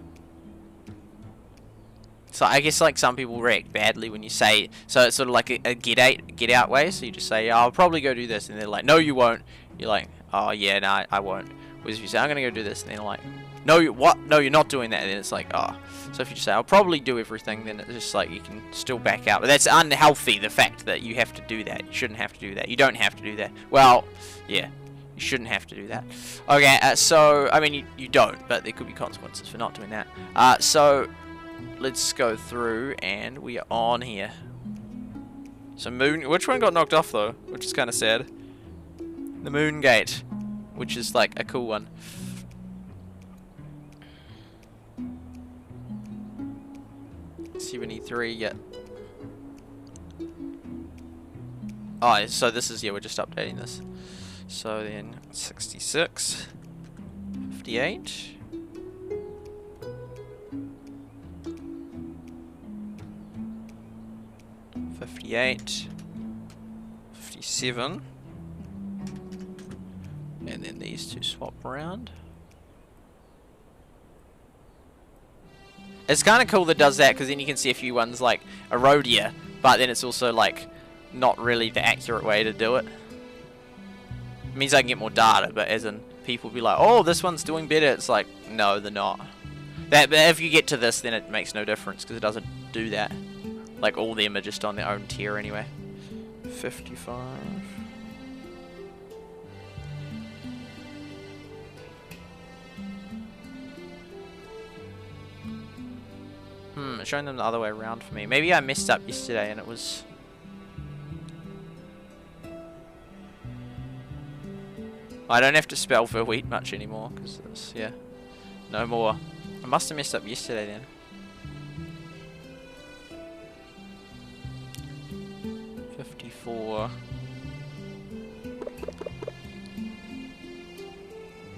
So I guess like some people react badly when you say, so it's sort of like a get out way. So you just say, oh, I'll probably go do this, and they're like, no, you won't. You're like, oh yeah, no, I won't. Whereas if you say, I'm gonna go do this, and they're like, no, what? No, you're not doing that. And then it's like, oh. So if you just say, I'll probably do everything, then it's just like you can still back out. But that's unhealthy. The fact that you have to do that, you shouldn't have to do that. You don't have to do that. Well, yeah. You shouldn't have to do that. Okay, so, I mean, you don't, but there could be consequences for not doing that. So, let's go through, and we are on here. So, moon, which one got knocked off, though? Which is kind of sad. The moon gate, which is, like, a cool one. $73, yeah. Oh, so this is, yeah, we're just updating this. So then, 66, 58, 58, 57, and then these two swap around. It's kind of cool that it does that, because then you can see a few ones like Eroda, but then it's also like not really the accurate way to do it. It means I can get more data, but as in people be like, oh, this one's doing better. It's like, no, they're not. But if you get to this, then it makes no difference, because it doesn't do that. Like, all of them are just on their own tier anyway. 55. It's showing them the other way around for me. Maybe I messed up yesterday and it was... I don't have to spell verwitt much anymore, because it's, yeah, no more. I must have messed up yesterday then.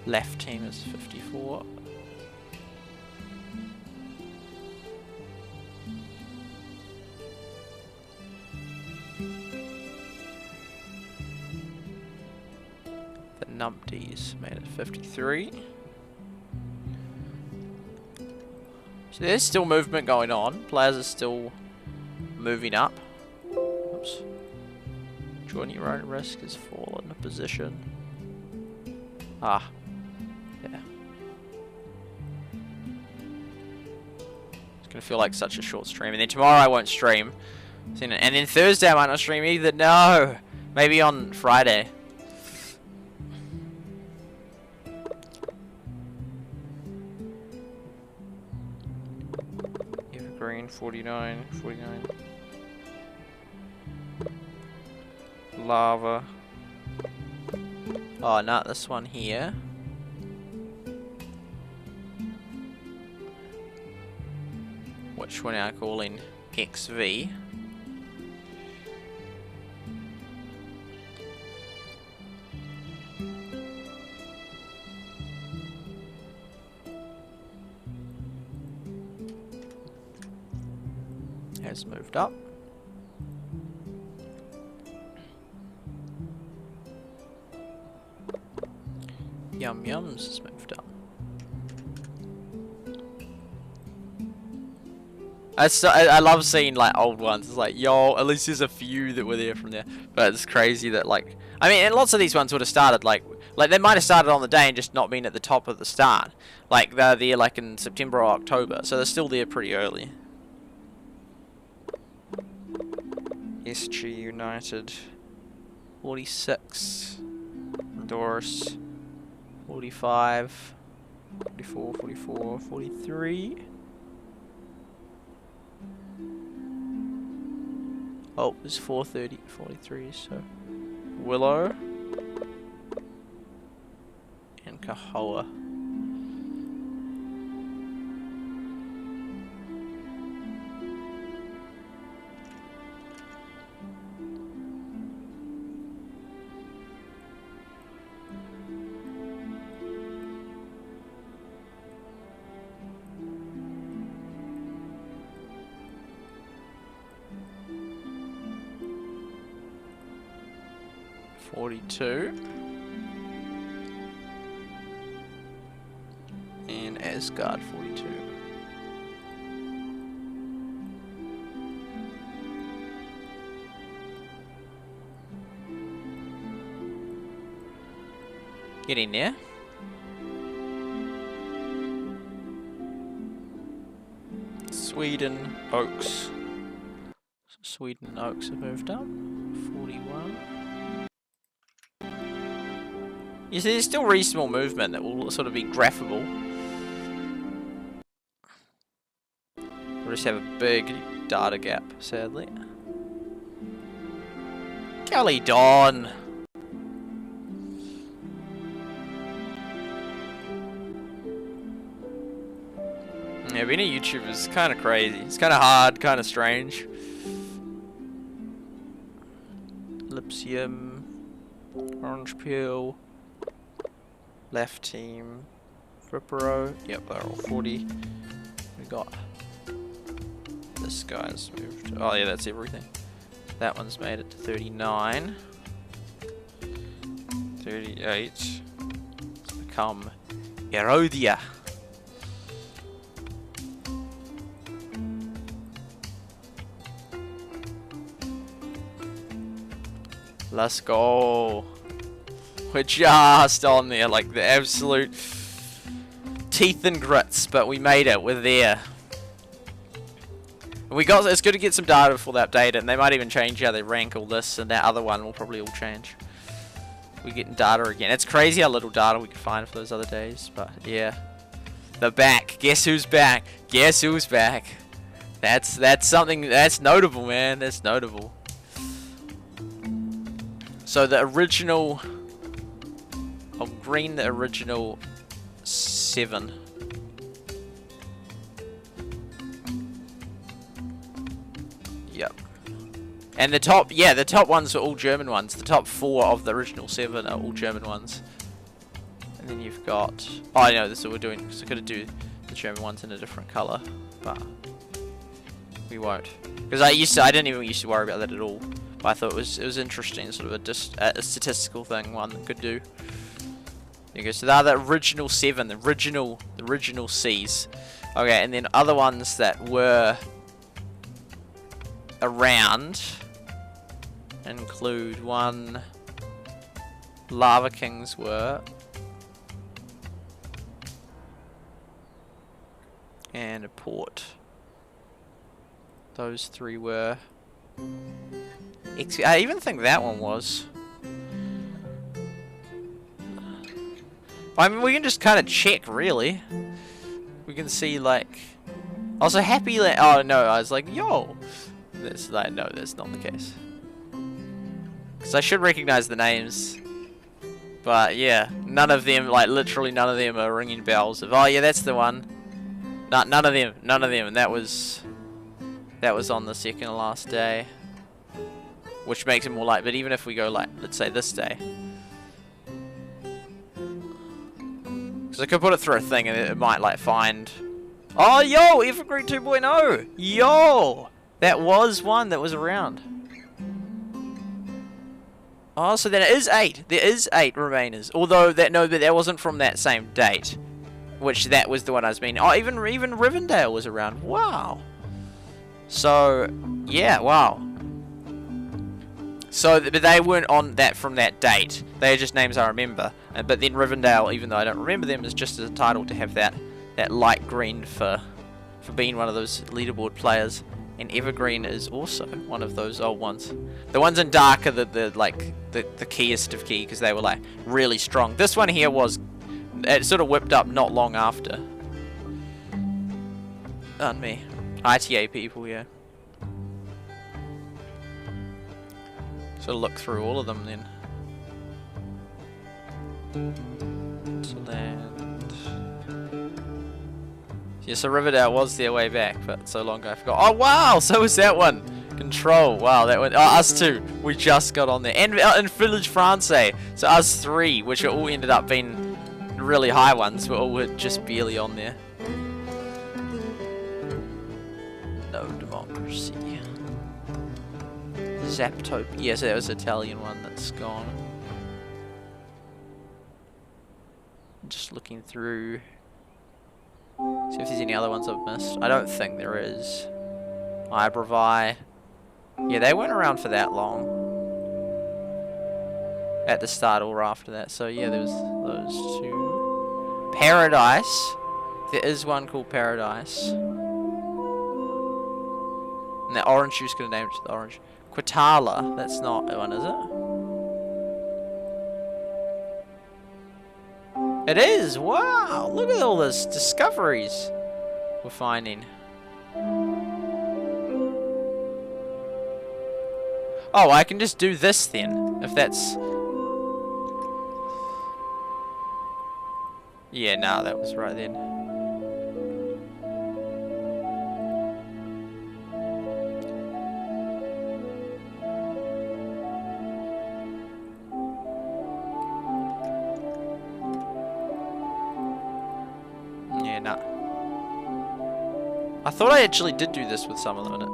Left team is 54. The numpties made it 53. So there's still movement going on. Players are still moving up. Oops. Join your own risk has fallen a position. Ah. Yeah. It's gonna feel like such a short stream. And then tomorrow I won't stream. And then Thursday I might not stream either. No! Maybe on Friday. Evergreen 49. Lava. Oh, not this one here. Which we're now calling XV. Has moved up. Yum Yums has moved up. I love seeing like old ones. It's like, yo, at least there's a few that were there from there. But it's crazy that like, I mean, and lots of these ones would have started like they might have started on the day and just not been at the top of the start. Like they're there like in September or October, so they're still there pretty early. SG United 46. Doris 45, 44, 44, 43. Oh, it's 430, 43, so Willow and Kahoa. And Asgard 42. Get in there. Sweden Oaks. Sweden Oaks have moved up. 41. You see, there's still reasonable movement that will sort of be graphable. We'll just have a big data gap, sadly. Golly Dawn! Yeah, being a YouTuber is kind of crazy. It's kind of hard, kind of strange. Lipsium, Orange Peel, Left Team, Ripero. Yep, they're all 40. We got this guy's moved. Oh yeah, that's everything. That one's made it to 39. 38. It's become Eroda. Let's go. We're just on there, like the absolute teeth and grits, but we made it. We're there. And it's good to get some data before they update it, and they might even change how they rank all this, and that other one will probably all change. We're getting data again. It's crazy how little data we could find for those other days, but yeah. They're back. Guess who's back? Guess who's back? That's something that's notable, man. That's notable. So the original, I'll green the original 7. Yep. And the top, yeah, the top ones are all German ones. The top 4 of the original 7 are all German ones. And then you've got, oh, I know this is what we're doing, because I could do the German ones in a different color, but we won't. Because I didn't even used to worry about that at all. But I thought it was interesting, sort of a statistical thing one that could do. There you go. So they're the original 7, the original C's. Okay, and then other ones that were around include 1 Lava Kings were, and a port. Those 3 were. I even think that one was. I mean, we can just kind of check, really. We can see, like... Also, Happy Land... Oh, no, I was like, yo! That's like, no, that's not the case. Because I should recognize the names. But, yeah, none of them, like, literally none of them are ringing bells of, oh, yeah, that's the one. No, none of them, and that was on the second to last day. Which makes it more like, but even if we go like, let's say this day. Because I could put it through a thing and it might like find, oh yo, Evergreen 2.0, yo! That was one that was around. Oh, so then it is 8. There is 8 remainers. Although, but that wasn't from that same date. Which, that was the one I was meaning. Oh, even Rivendale was around. Wow. So, yeah, wow. So, but they weren't on that from that date. They are just names I remember. But then Rivendale, even though I don't remember them, is just as a title to have that light green for being one of those leaderboard players. And Evergreen is also one of those old ones. The ones in dark are the keyest of key, because they were like really strong. This one here it sort of whipped up not long after. On me. ITA people, yeah. So look through all of them then. To land. Yeah, so Riverdale was their way back, but so long ago I forgot. Oh wow, so was that one. Control, wow, that one. Oh, us 2, we just got on there. And Village Francais, so us 3, which all ended up being really high ones, were just barely on there. No democracy. Zaptopia. Yes, that was the Italian one that's gone. Just looking through. See if there's any other ones I've missed. I don't think there is. Ibrevi. Yeah, they weren't around for that long. At the start or after that. So yeah, there was those 2. Paradise. There is one called Paradise. And that orange juice could have named it the orange. Quitala. That's not one, is it? It is! Wow! Look at all this discoveries we're finding. Oh, I can just do this then, if that's... Yeah, nah, that was right then. Yeah, nah. I thought I actually did do this with some of them in it.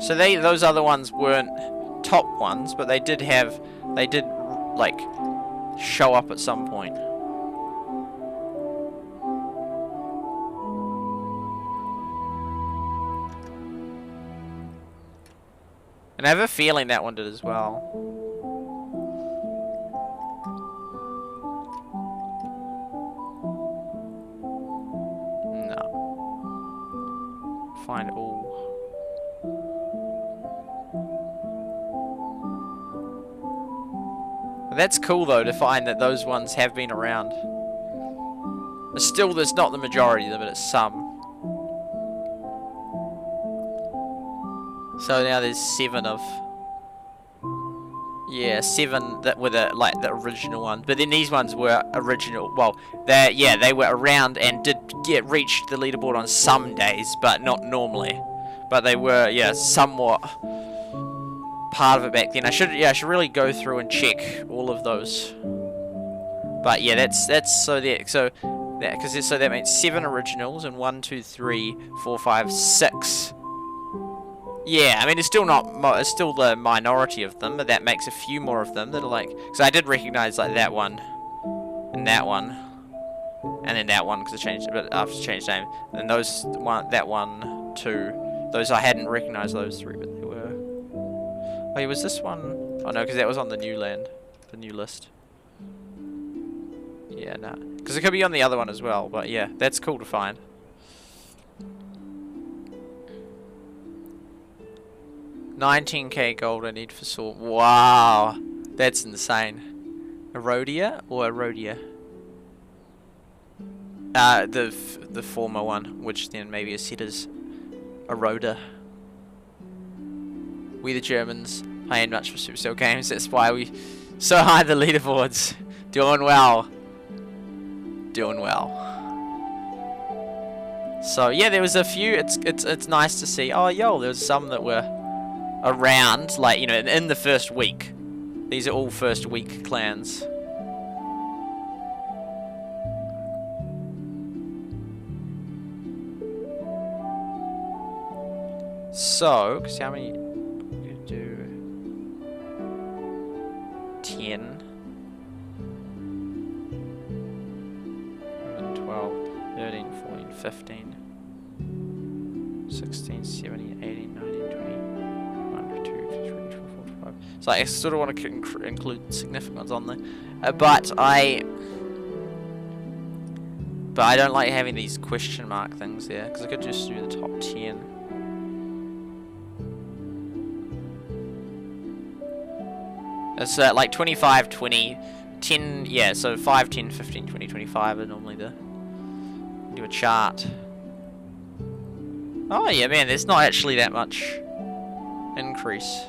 So those other ones weren't top ones, but they did like show up at some point. And I have a feeling that one did as well. No. Find all. That's cool though to find that those ones have been around. Still, there's not the majority of them, but it's some. So now there's 7 of. Yeah, 7 that were like the original ones. But then these ones were original. Well, they were around and did reach the leaderboard on some days, but not normally. But they were somewhat part of it back then. I should really go through and check all of those. But yeah, that's so that means 7 originals and 1, 2, 3, 4, 5, 6. Yeah, I mean it's still it's still the minority of them, but that makes a few more of them that are like. Because I did recognize like that one, and that one, and then that one because I changed it, but after I changed name, and then that one, 2. Those I hadn't recognized those 3, but they were. Oh, yeah, was this one? Oh no, because that was on the new list. Yeah, nah. Because it could be on the other one as well, but yeah, that's cool to find. $19k gold I need for sword. Wow, that's insane. Eroda or Erodia? The former one, which then maybe is set as Eroda. We the Germans playing much for Supercell Games. That's why we so high the leaderboards. Doing well. Doing well. So yeah, there was a few. It's nice to see. Oh yo, there was some that were around, like in the first week. These are all first week clans. So, because how many? 10, 11, 12, 13, 14, 15, 16, 17, 18, 19, 20, 1, 2, 3, 4, 5. So I sort of want to include significant ones on there, but I don't like having these question mark things there because I could just do the top 10. It's like 25, 20, 10, yeah, so 5, 10, 15, 20, 25 are normally do a chart. Oh yeah, man, there's not actually that much increase.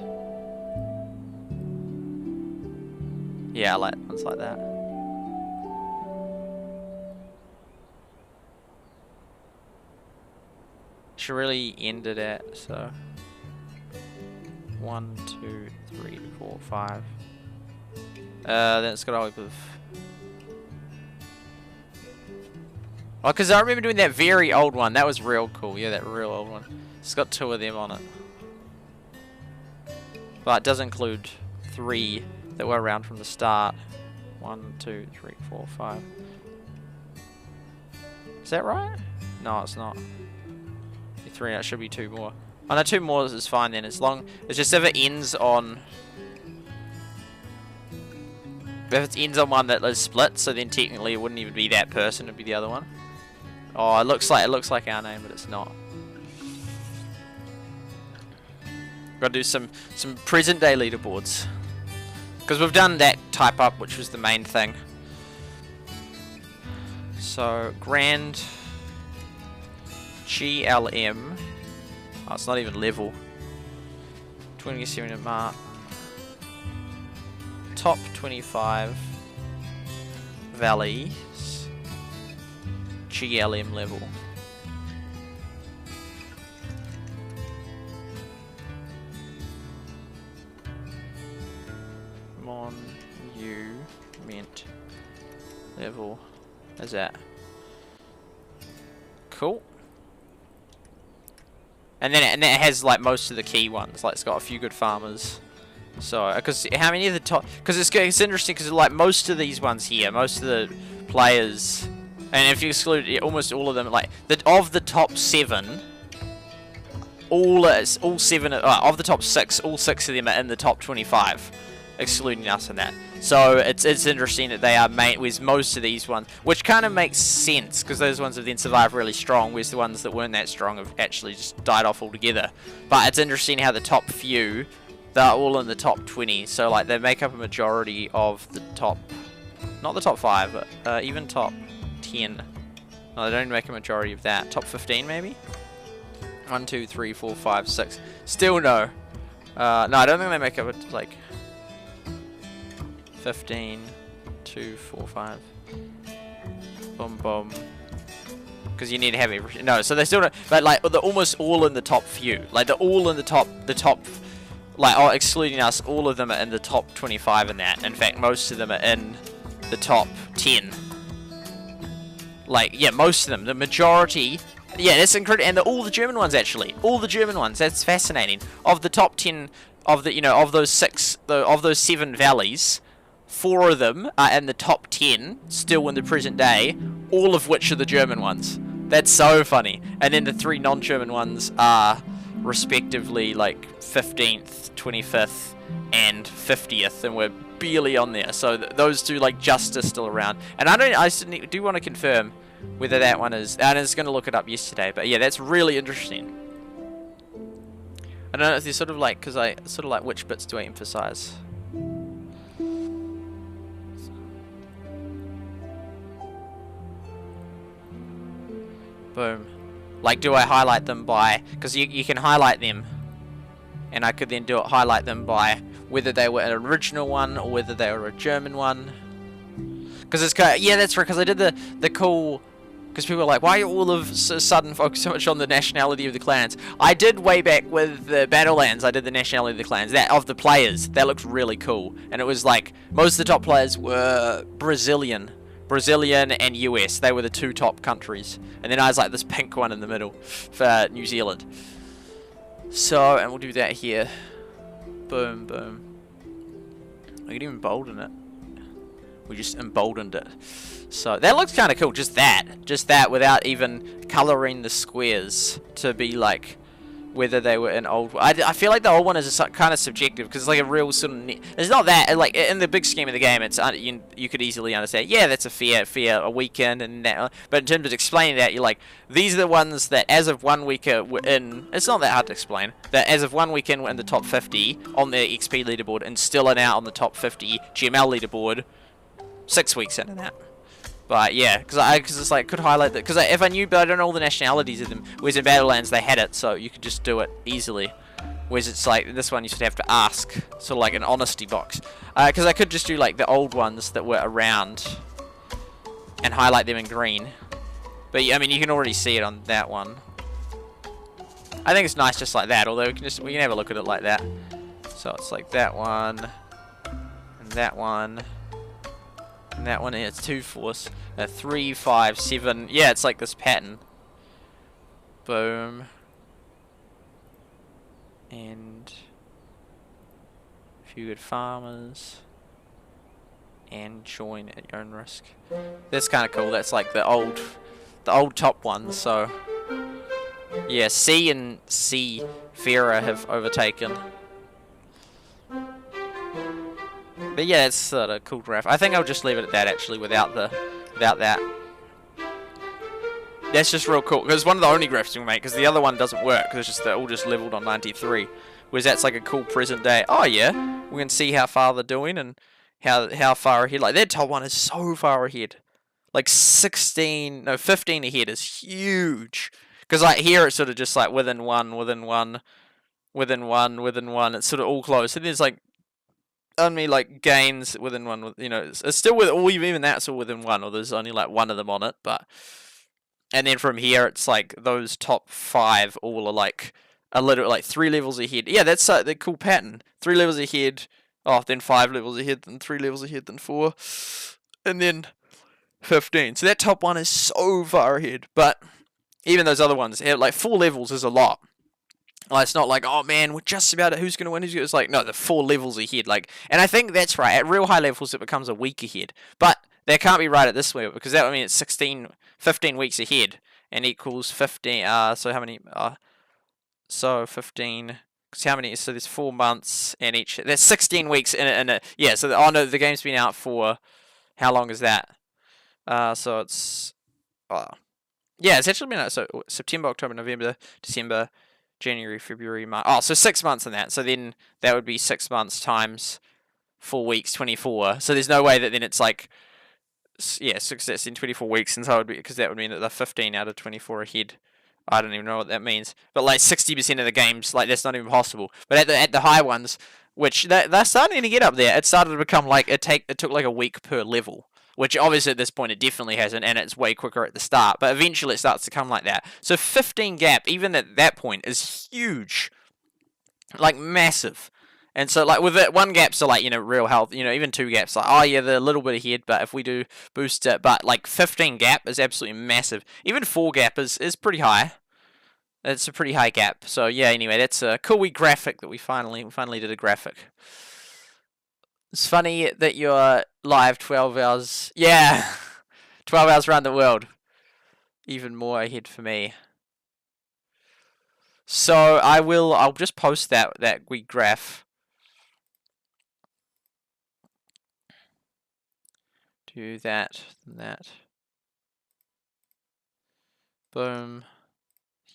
Yeah, I like ones like that. Should really end it at, so 1, 2, 3, 4, 5. Then it's got a hope of. Oh, because I remember doing that very old one. That was real cool. Yeah, that real old one. It's got 2 of them on it. But it does include 3 that were around from the start. 1, 2, 3, 4, 5. Is that right? No, it's not. 3, that should be 2 more. Oh no, 2 more is fine then, as long it's just if it ends on one that is split, so then technically it wouldn't even be that person, it'd be the other one. Oh, it looks like our name, but it's not. Got to do some present day leaderboards. Because we've done that type up, which was the main thing. So, Grand GLM. Oh, it's not even level. 27 mark. Top 25 valleys. GLM level. Monument level. How's that? Cool. And then it has like most of the key ones. Like it's got aFewGoodFarmers. So, because how many of the top? Because it's interesting because like most of these ones here, most of the players, and if you exclude almost all of them, like of the top 7, all 7 of the top 6, all 6 of them are in the top 25. Excluding us in that. So it's interesting that they are with most of these ones, which kind of makes sense because those ones have then survived really strong, whereas the ones that weren't that strong have actually just died off altogether. But it's interesting how the top few, they're all in the top 20, so like they make up a majority of the top, not the top 5, but even top 10. No, they don't make a majority of that. Top 15 maybe? 1, 2, 3, 4, 5, 6. Still no. No, I don't think they make up it like 15, 2, 4, 5. Boom, boom. Because you need to have everything. No, so they still don't. But like, they're almost all in the top few. Like they're all in the top. Like, oh, excluding us, all of them are in the top 25 in that. In fact, most of them are in the top 10. Like, yeah, most of them. The majority. Yeah, that's incredible. And all the German ones actually. All the German ones. That's fascinating. Of the top 10, of the of those 7 valleys. 4 of them are in the top 10, still in the present day, all of which are the German ones. That's so funny. And then the 3 non-German ones are respectively like 15th, 25th, and 50th, and we're barely on there. So those 2 like just are still around. And I do want to confirm whether that one is. I was going to look it up yesterday, but yeah, that's really interesting. I don't know if they're sort of like, because I sort of like which bits do I emphasize. Boom. Like, do I highlight them by... Because you can highlight them. And I could then highlight them by whether they were an original one or whether they were a German one. Because it's kind of... Yeah, that's right. Because I did the cool... Because people are like, why are you all of a sudden focused so much on the nationality of the clans? I did way back with the Battlelands. I did the nationality of the clans. That of the players. That looked really cool. And it was like... Most of the top players were Brazilian and US. They were the 2 top countries. And then I was like this pink one in the middle for New Zealand. So, and we'll do that here. Boom, boom. I could even embolden it. We just emboldened it. So, that looks kind of cool. Just that without even colouring the squares to be like whether they were an old... I feel like the old one is kind of subjective because it's like a real sort of... It's not that, like, in the big scheme of the game, it's you could easily understand, yeah, that's a fair a weekend and that, but in terms of explaining that, you're like, these are the ones that as of 1 week were in... It's not that hard to explain. That as of 1 weekend were in the top 50 on the XP leaderboard and still are now on the top 50 GML leaderboard 6 weeks into that. But yeah, because it's like, could highlight that, because if I knew, but I don't know all the nationalities of them, whereas in Battlelands they had it, so you could just do it easily. Whereas it's like, this one you should have to ask, sort of like an honesty box. Because I could just do like the old ones that were around, and highlight them in green. But I mean, you can already see it on that one. I think it's nice just like that, although we can have a look at it like that. So it's like that one, and that one. And that one, it's 2 force, 3, 5, 7. Yeah, it's like this pattern. Boom. And aFewGoodFarmers. And join at your own risk. That's kind of cool. That's like the old top ones. So yeah, C and C Farah have overtaken. But yeah, it's sort of a cool graph. I think I'll just leave it at that actually, without that. That's just real cool because it's one of the only graphs we make. Because the other one doesn't work because it's just they're all just leveled on 93. Whereas that's like a cool present day. Oh yeah, we can see how far they're doing and how far ahead. Like that top one is so far ahead. Like 15 ahead is huge. Because like here it's sort of just like within one, within one, within one, within one. It's sort of all close. And there's like only like gains within one. You know, it's still with all even that's all within one, or there's only like one of them on it. But and then from here it's like those top 5 all are like a little like 3 levels ahead. Yeah, that's the cool pattern. 3 levels ahead. Oh, then 5 levels ahead, then 3 levels ahead, then 4, and then 15. So that top one is so far ahead. But even those other ones, like 4 levels is a lot. Like, it's not like, oh man, we're just about it. Who's going to win? It's like, no, the 4 levels ahead. Like, and I think that's right. At real high levels, it becomes a week ahead. But that can't be right at this level because that would mean it's 15 weeks ahead and equals 15. So how many? So 15. Because how many? So there's 4 months and each. That's 16 weeks in a yeah. So oh no, the game's been out for how long is that? So it's yeah, it's actually been out. So September, October, November, December, January, February, March. Oh, so 6 months in that. So then that would be 6 months times 4 weeks, 24. So there's no way that then it's like, yeah, 6 that's in 24 weeks, and so it would be because that would mean that they're 15 out of 24 ahead. I don't even know what that means, but like 60% of the games, like that's not even possible. But at the high ones, which they're starting to get up there, it started to become like it took like a week per level. Which obviously at this point it definitely hasn't, and it's way quicker at the start. But eventually it starts to come like that. So 15 gap, even at that point, is huge, like massive. And so like with it, 1 gap's so like real health, even 2 gaps like oh yeah they're a little bit ahead, but if we do boost it, but like 15 gap is absolutely massive. Even 4 gap is pretty high. It's a pretty high gap. So yeah, anyway, that's a cool wee graphic that we finally did a graphic. It's funny that you're live 12 hours. Yeah, 12 hours around the world. Even more ahead for me. So I'll just post that wee graph. Do that, and that. Boom.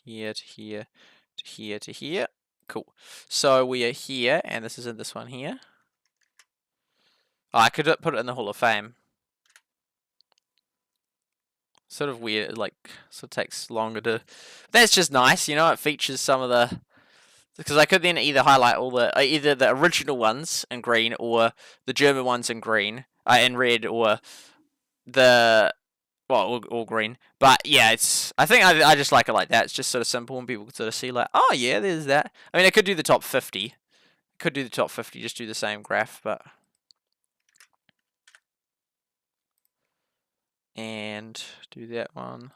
Here to here, to here to here. Cool. So we are here, and this is in this one here. Oh, I could put it in the Hall of Fame. Sort of weird, like, sort of takes longer to... That's just nice, it features some of the... Because I could then either highlight either the original ones in green, or the German ones in green, in red, or the... Well, all green. But, yeah, I think I just like it like that. It's just sort of simple, and people can sort of see, like, oh, yeah, there's that. I mean, I could do the top 50. Just do the same graph, but... And do that one.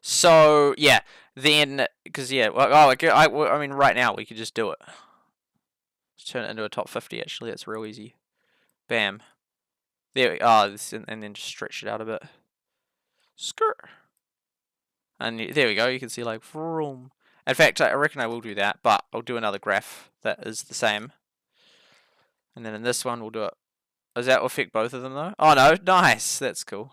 So yeah, then because yeah, I mean right now we could just do it. Let's turn it into a top 50. Actually, that's real easy. Bam. There we and then just stretch it out a bit. Skirt. And there we go. You can see like vroom. In fact, I reckon I will do that, but I'll do another graph that is the same. And then in this one we'll do it. Does that affect both of them though? Oh no, nice. That's cool.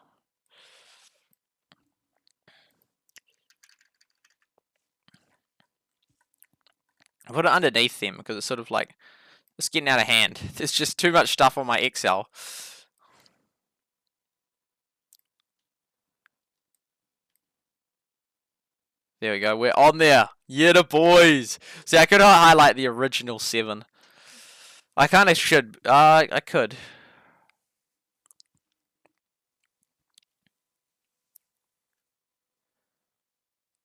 I put it underneath them because it's sort of like, it's getting out of hand. There's just too much stuff on my Excel. There we go, we're on there. Yeah, the boys. See, I could highlight the original 7. I kind of should. I could.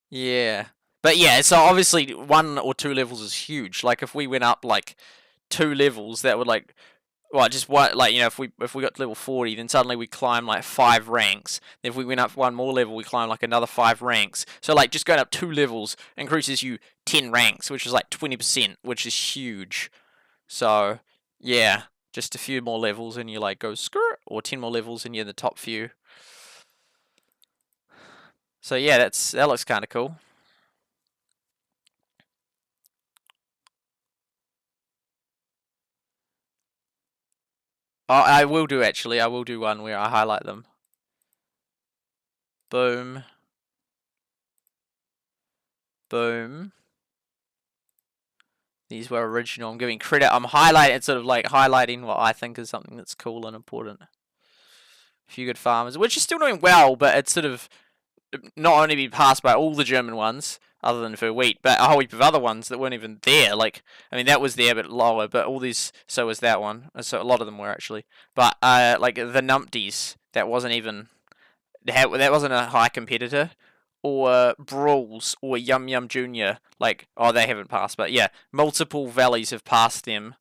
Yeah. But yeah, so obviously 1 or 2 levels is huge. Like if we went up like 2 levels, that would like, well, just what, like, if we got to level 40, then suddenly we climb like 5 ranks. If we went up 1 more level, we climb like another 5 ranks. So like just going up 2 levels increases you 10 ranks, which is like 20%, which is huge. So yeah, just a few more levels and you like go skirt, or 10 more levels and you're in the top few. So yeah, that looks kind of cool. Oh, I will do actually. I will do one where I highlight them. Boom. Boom. These were original. I'm giving credit. I'm highlighting, sort of like highlighting what I think is something that's cool and important. aFewGoodFarmers, which is still doing well, but it's sort of not only been passed by all the German ones, other than verwitt, but a whole heap of other ones that weren't even there. Like, I mean, that was there, but lower. But all these, so was that one. So a lot of them were actually. But like the numpties, that wasn't even, that wasn't a high competitor. Or Brawls or Yum Yum Junior, like, oh, they haven't passed, but yeah, multiple valleys have passed them.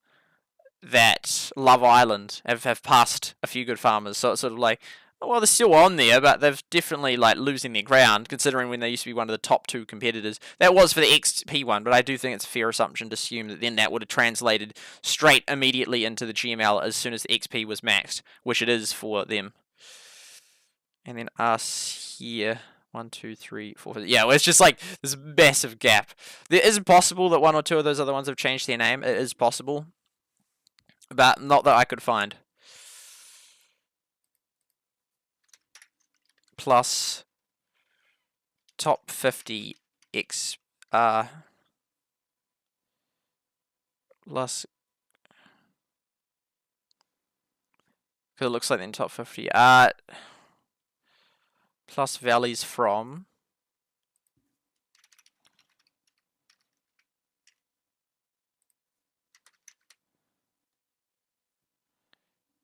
That Love Island have passed aFewGoodFarmers, so it's sort of like, well, they're still on there, but they've definitely like losing their ground, considering when they used to be one of the top 2 competitors. That was for the XP one, but I do think it's a fair assumption to assume that then that would have translated straight immediately into the GML as soon as the XP was maxed, which it is for them. And then us here. 1, 2, 3, 4. Yeah, well, it's just like this massive gap. It is possible that 1 or 2 of those other ones have changed their name. It is possible, but not that I could find. Plus top 50 X plus, because it looks like they're in top 50. Plus valleys from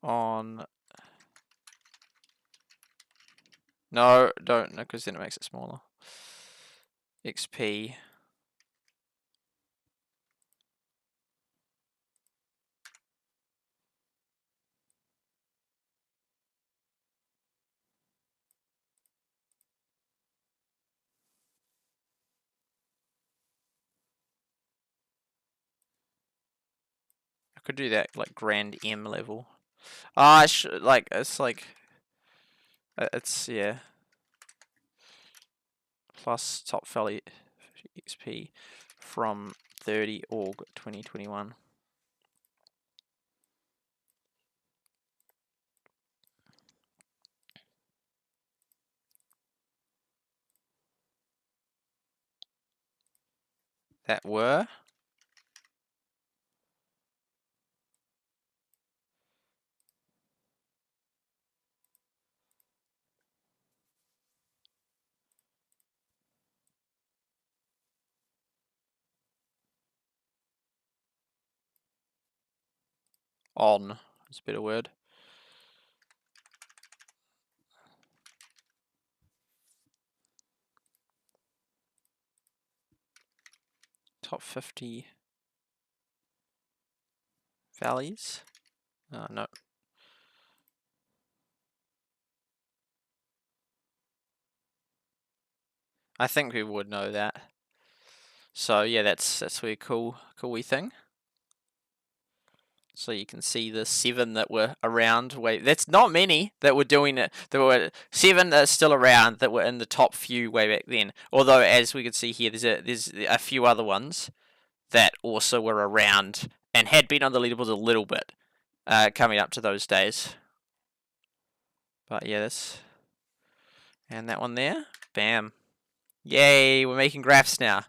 on. No, don't, no, because then it makes it smaller. XP. I could do that like Grand M level. I should like it's yeah. Plus top valley XP from 30 Aug 2021. That were on. That's a better word. Top 50 valleys. No. I think we would know that. So yeah, that's really cool wee thing. So you can see the 7 that were around. Wait, that's not many that were doing it. There were 7 that are still around that were in the top few way back then. Although, as we can see here, there's a few other ones that also were around and had been on the leaderboards a little bit coming up to those days. But yeah, this and that one there, bam, yay! We're making graphs now.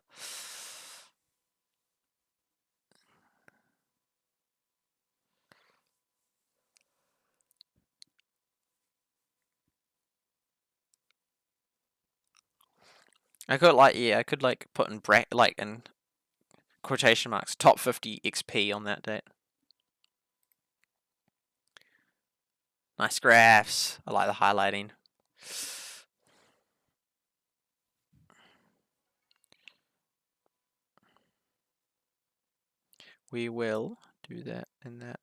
I could like put in in quotation marks top 50 XP on that date. Nice graphs. I like the highlighting. We will do that and that.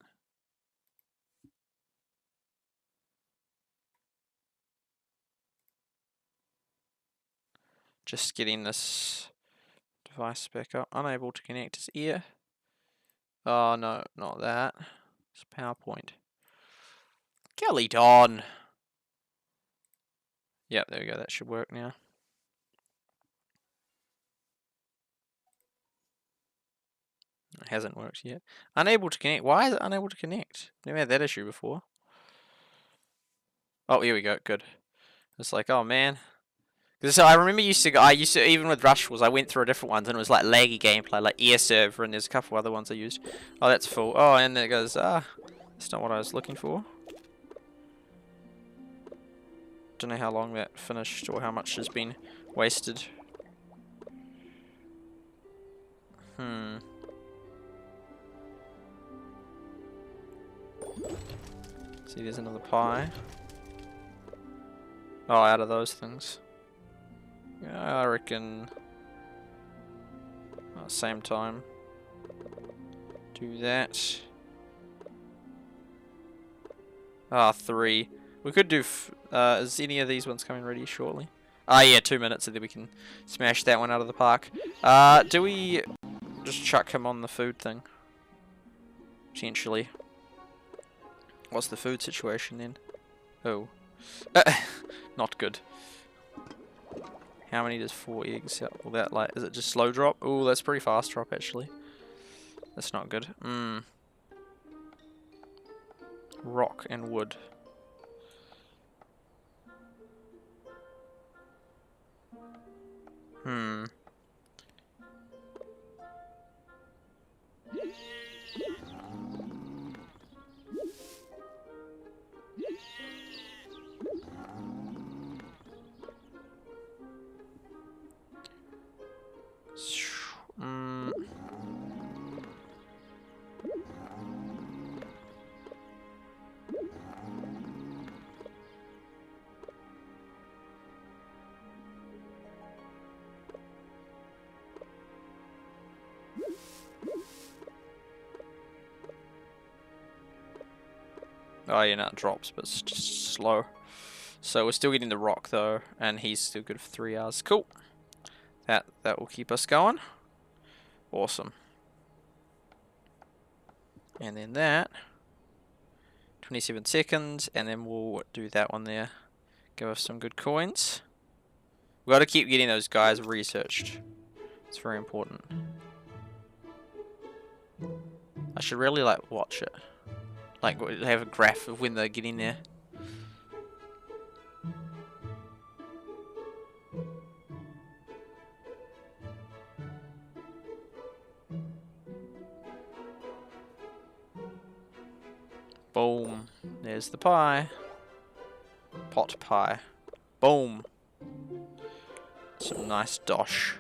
Just getting this device back up. Unable to connect his ear. Oh no, not that. It's PowerPoint. Kelly Don. Yep, there we go. That should work now. It hasn't worked yet. Unable to connect. Why is it unable to connect? Never had that issue before. Oh, here we go. Good. It's like, oh man, So I remember I used to, even with Rushfuls, I went through different ones and it was like laggy gameplay, like Air Server, and there's a couple other ones I used. Oh, that's full. Oh, and there it goes, that's not what I was looking for. Don't know how long that finished or how much has been wasted. See, there's another pie. Oh, out of those things. Yeah, I reckon same time. Do that. Ah, 3. We could do. Is any of these ones coming ready shortly? Ah, yeah, 2 minutes, and then we can smash that one out of the park. Do we just chuck him on the food thing? Potentially. What's the food situation then? Oh, not good. How many does 4 eggs? Will that like? Is it just slow drop? Oh, that's pretty fast drop actually. That's not good. Rock and wood. Oh yeah, no, it drops, but it's just slow. So we're still getting the rock though, and he's still good for 3 hours. Cool. That will keep us going. Awesome. And then that. 27 seconds, and then we'll do that one there. Give us some good coins. We've got to keep getting those guys researched. It's very important. I should really like watch it. Like have a graph of when they're getting there. Boom. There's the pie. Pot pie. Boom. Some nice dosh.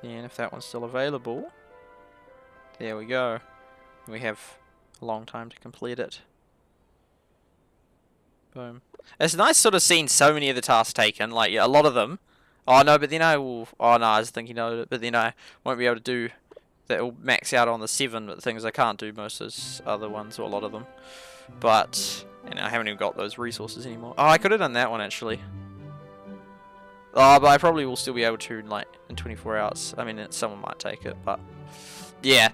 And if that one's still available, there we go. We have a long time to complete it. Boom. It's nice sort of seeing so many of the tasks taken, like yeah, a lot of them. Oh no, but then I will. Oh no, I was thinking no, but then I won't be able to do. That will max out on the 7 but the things I can't do most of those other ones, or a lot of them. But and I haven't even got those resources anymore. Oh, I could have done that one actually. Oh, but I probably will still be able to like in 24 hours. I mean, someone might take it, but yeah.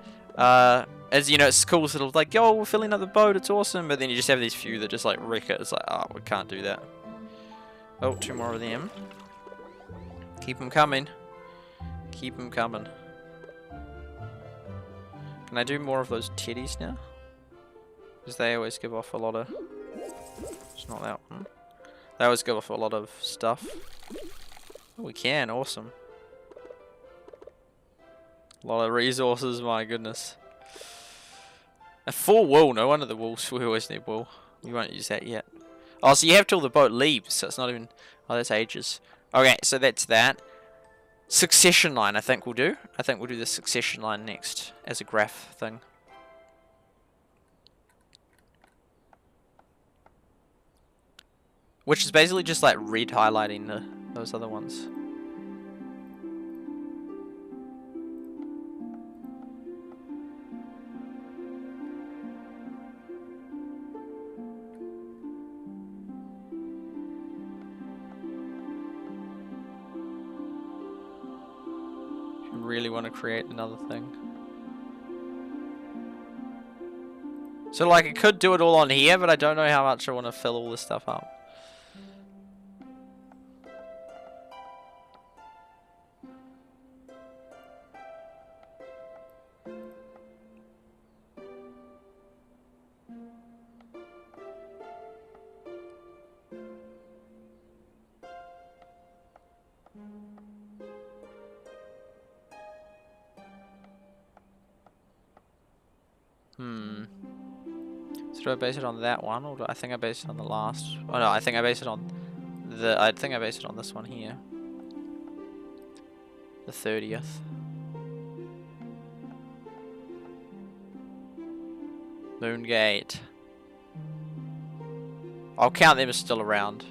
As you know, it's cool sort of like, yo, we're filling up the boat, it's awesome. But then you just have these few that just like wreck it. It's like, oh, we can't do that. Oh, 2 more of them. Keep them coming. Keep them coming. Can I do more of those teddies now? Because they always give off a lot of... It's not that one. They always give off a lot of stuff. Oh, we can, awesome. A lot of resources, my goodness. A full wool, no wonder the wolves, we always need wool. We won't use that yet. Oh, so you have till the boat leaves, so it's not even... Oh, that's ages. Okay, so that's that. Succession line, I think we'll do. I think we'll do the succession line next as a graph thing. Which is basically just like red highlighting those other ones. Really want to create another thing. So like I could do it all on here, but I don't know how much I want to fill all this stuff up. So do I base it on that one, or do I think I base it on the last? Oh no, I think I base it on I think I base it on this one here. The 30th. Moongate. I'll count them as still around.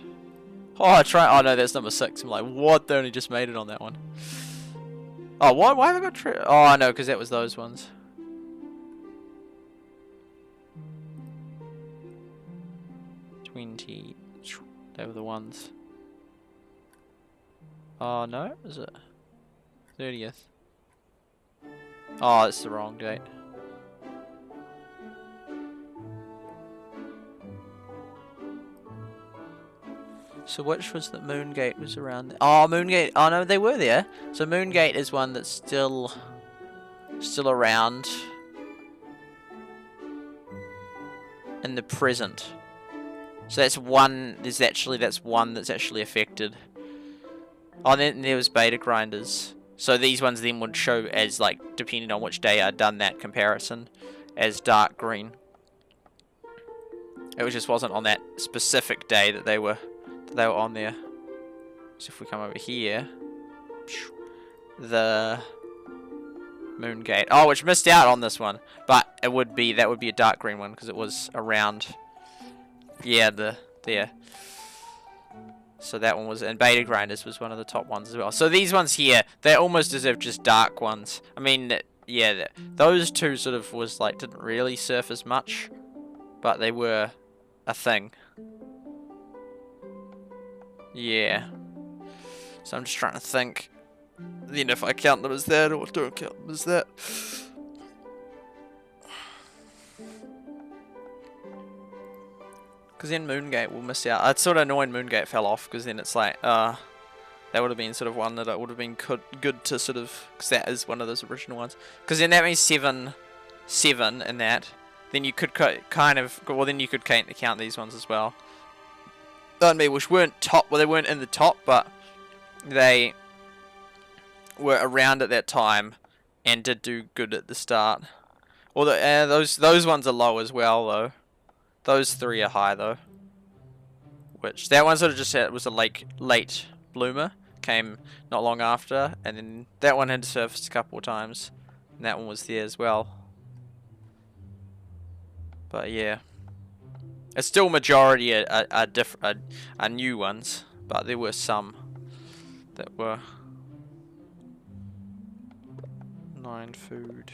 Oh, oh no, that's number 6. I'm like, what? They only just made it on that one. Oh, what? Why have I got oh no, because that was those ones. They were the ones. Oh no, is it 30th? Oh, it's the wrong date. So which was that Moongate was around there? Oh, Moongate. Oh no, they were there. So Moongate is one that's still around in the present. So that's one. That's one that's actually affected. Oh, and then there was beta grinders. So these ones then would show as, like, depending on which day I'd done that comparison, as dark green. It just wasn't on that specific day that they were on there. So if we come over here, the Moongate. Oh, which missed out on this one, but that would be a dark green one because it was around. Yeah, there. So that one was, and Beta Grinders was one of the top ones as well. So these ones here, they're almost as if just dark ones. I mean, yeah, those two sort of was like, didn't really surface much, but they were a thing. Yeah. So I'm just trying to think, then if I count them as that or don't count them as that. Because then Moongate will miss out. It's sort of annoying Moongate fell off, because then it's like, that would have been sort of one that it would have been good to sort of, because that is one of those original ones. Because then that means 7 in that. Then you could kind of, well then you could count these ones as well. Which weren't top, well they weren't in the top, but they were around at that time and did do good at the start. Although those ones are low as well though. Those 3 are high though. Which that one sort of just said it was a late bloomer, came not long after, and then that one had surfaced a couple of times, and that one was there as well. But yeah, it's still majority are new ones, but there were some that were 9 food.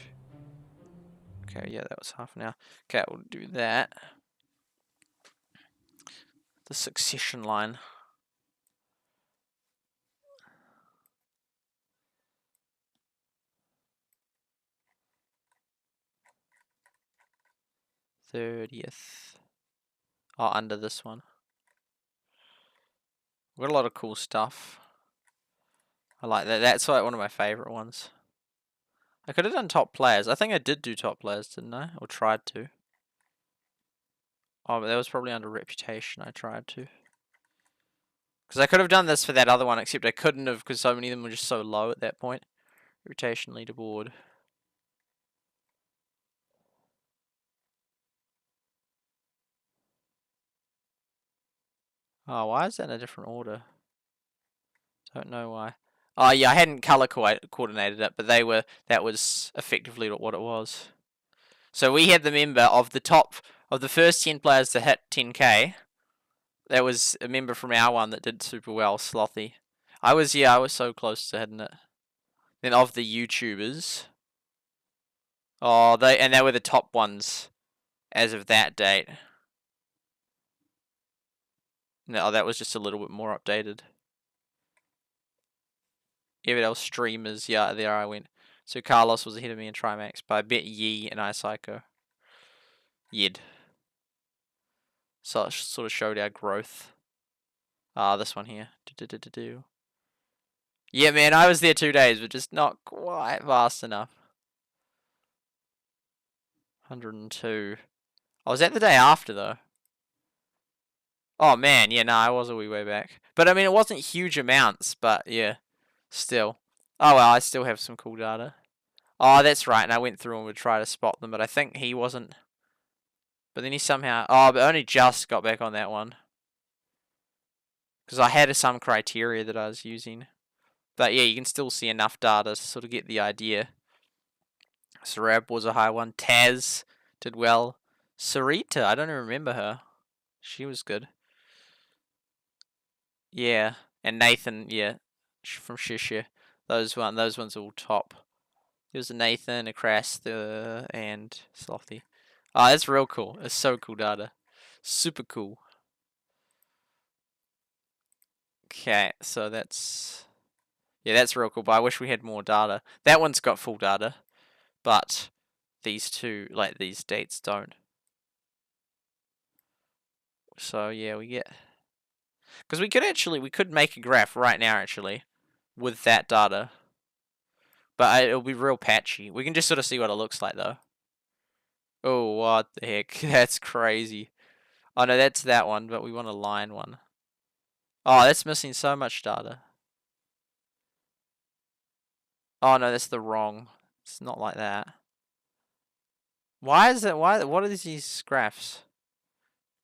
Okay, yeah, that was half an hour. Okay, we'll do that. The succession line. '30th. Oh, under this one. We've got a lot of cool stuff. I like that. That's like one of my favorite ones. I could have done top players. I think I did do top players, didn't I? Or tried to. Oh, but that was probably under reputation I tried to. Because I could have done this for that other one, except I couldn't have because so many of them were just so low at that point. Reputation leaderboard. Oh, why is that in a different order? Don't know why. Oh yeah, I hadn't color coordinated it, but that was effectively what it was. So we had the member of the first 10 players to hit 10k. That was a member from our one that did super well, Slothy. I was so close to hitting it. Then of the YouTubers, oh they were the top ones as of that date. No, that was just a little bit more updated. Everdale streamers, yeah, there I went. So Carlos was ahead of me in Trimax, but I bet Yi and iPsycho. Yed. So it sort of showed our growth. This one here. Yeah, man, I was there 2 days, but just not quite fast enough. 102. Oh, was that the day after, though? Oh, man, yeah, no, I was a wee way back. But, I mean, it wasn't huge amounts, but, yeah, still. Oh, well, I still have some cool data. Oh, that's right, and I went through and would try to spot them, but I think he wasn't. But then he somehow... Oh, but only just got back on that one. Because I had some criteria that I was using. But yeah, you can still see enough data to sort of get the idea. Sarab was a high one. Taz did well. Sarita, I don't even remember her. She was good. Yeah, and Nathan, yeah, from Shishir. Those ones all top. There was a Nathan, a Crass, and Slothy. Oh, that's real cool. It's so cool data. Super cool. Okay, so that's... Yeah, that's real cool, but I wish we had more data. That one's got full data, but these two, like these dates don't. So yeah, we get... Because we could make a graph right now, actually, with that data. But it'll be real patchy. We can just sort of see what it looks like, though. Oh, what the heck? That's crazy. Oh, no, that's that one, but we want a line one. Oh, that's missing so much data. Oh, no, that's the wrong. It's not like that. Why is it? What are these graphs?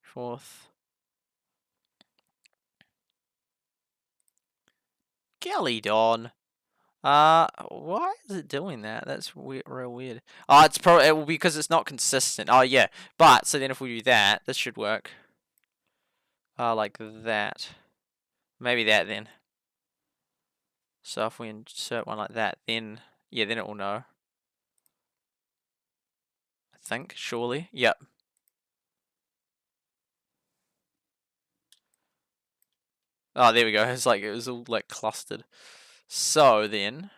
Fourth. Gelly Dawn. Why is it doing that? That's real weird. Oh, it's probably it will be because it's not consistent. Oh yeah, but so then if we do that, this should work. Like that. Maybe that then. So if we insert one like that, then yeah, then it will know. I think surely. Yep. Oh, there we go. It's like it was all like clustered. So then,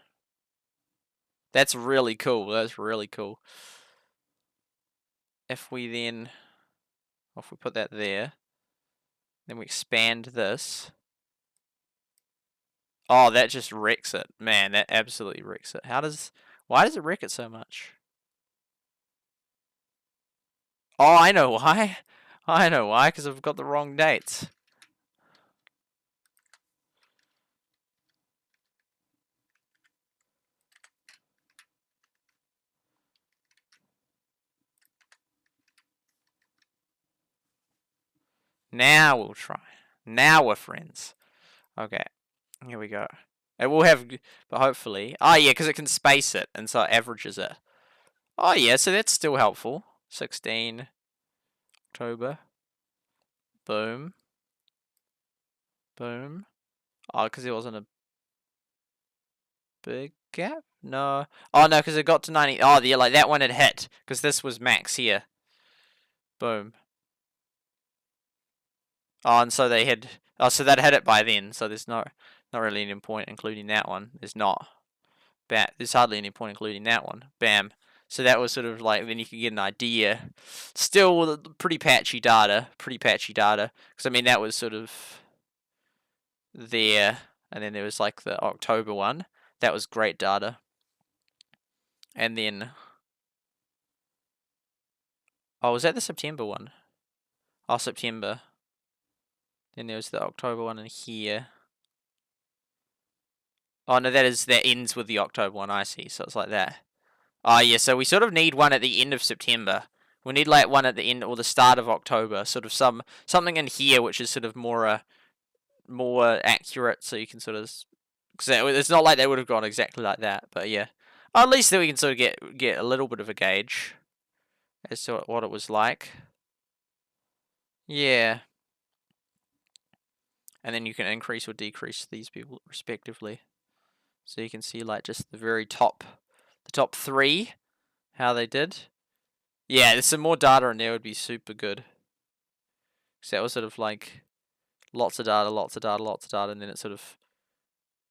that's really cool. That's really cool. If we then, if we put that there, then we expand this. Oh, that just wrecks it. Man, that absolutely wrecks it. Why does it wreck it so much? Oh, I know why. I know why, because I've got the wrong dates. Now we'll try. Now we're friends. Okay, here we go. It will have, but hopefully... Oh, yeah, because it can space it, and so it averages it. Oh, yeah, so that's still helpful. 16 October. Boom. Boom. Oh, because there wasn't a big gap? No. Oh, no, because it got to 90. Oh, yeah, like that one had hit, because this was max here. Boom. Oh, and so they had... Oh, so that hit it by then, so there's not really any point including that one. There's not. There's hardly any point including that one. Bam. So that was sort of like, then you can get an idea. Still pretty patchy data. Because, I mean, that was sort of there. And then there was like the October one. That was great data. And then... Oh, was that the September one? Oh, September. Then there was the October one in here. Oh, no, that ends with the October one, I see. So it's like that. Oh, yeah, so we sort of need one at the end of September. We need like one at the end or the start of October. Sort of something in here which is sort of more accurate, so you can sort of... Because it's not like they would have gone exactly like that, but yeah. At least that we can sort of get a little bit of a gauge as to what it was like. Yeah. And then you can increase or decrease these people respectively. So you can see like just the very top, the top three, how they did. Yeah, there's some more data in there would be super good. So that was sort of like lots of data, and then it sort of,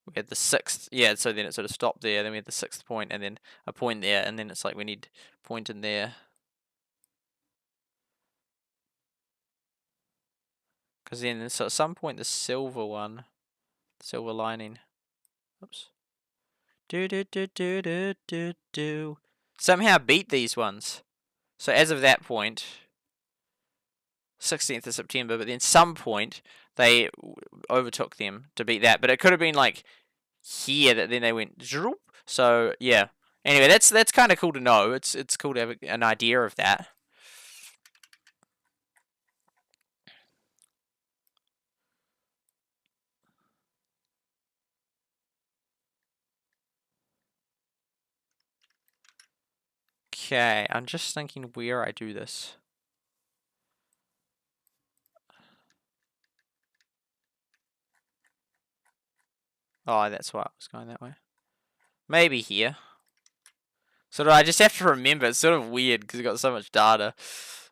we had the sixth, yeah, so then it sort of stopped there, then we had the sixth point, and then a point there, and then it's like we need a point in there. Because then, so at some point, the silver one, silver lining, oops, somehow beat these ones. So as of that point, 16th of September, but then some point, they overtook them to beat that. But it could have been like here that then they went, so yeah, Anyway, that's kind of cool to know. It's cool to have an idea of that. Okay, I'm just thinking where I do this. Oh, that's why I was going that way. Maybe here. So I just have to remember. It's sort of weird because I've got so much data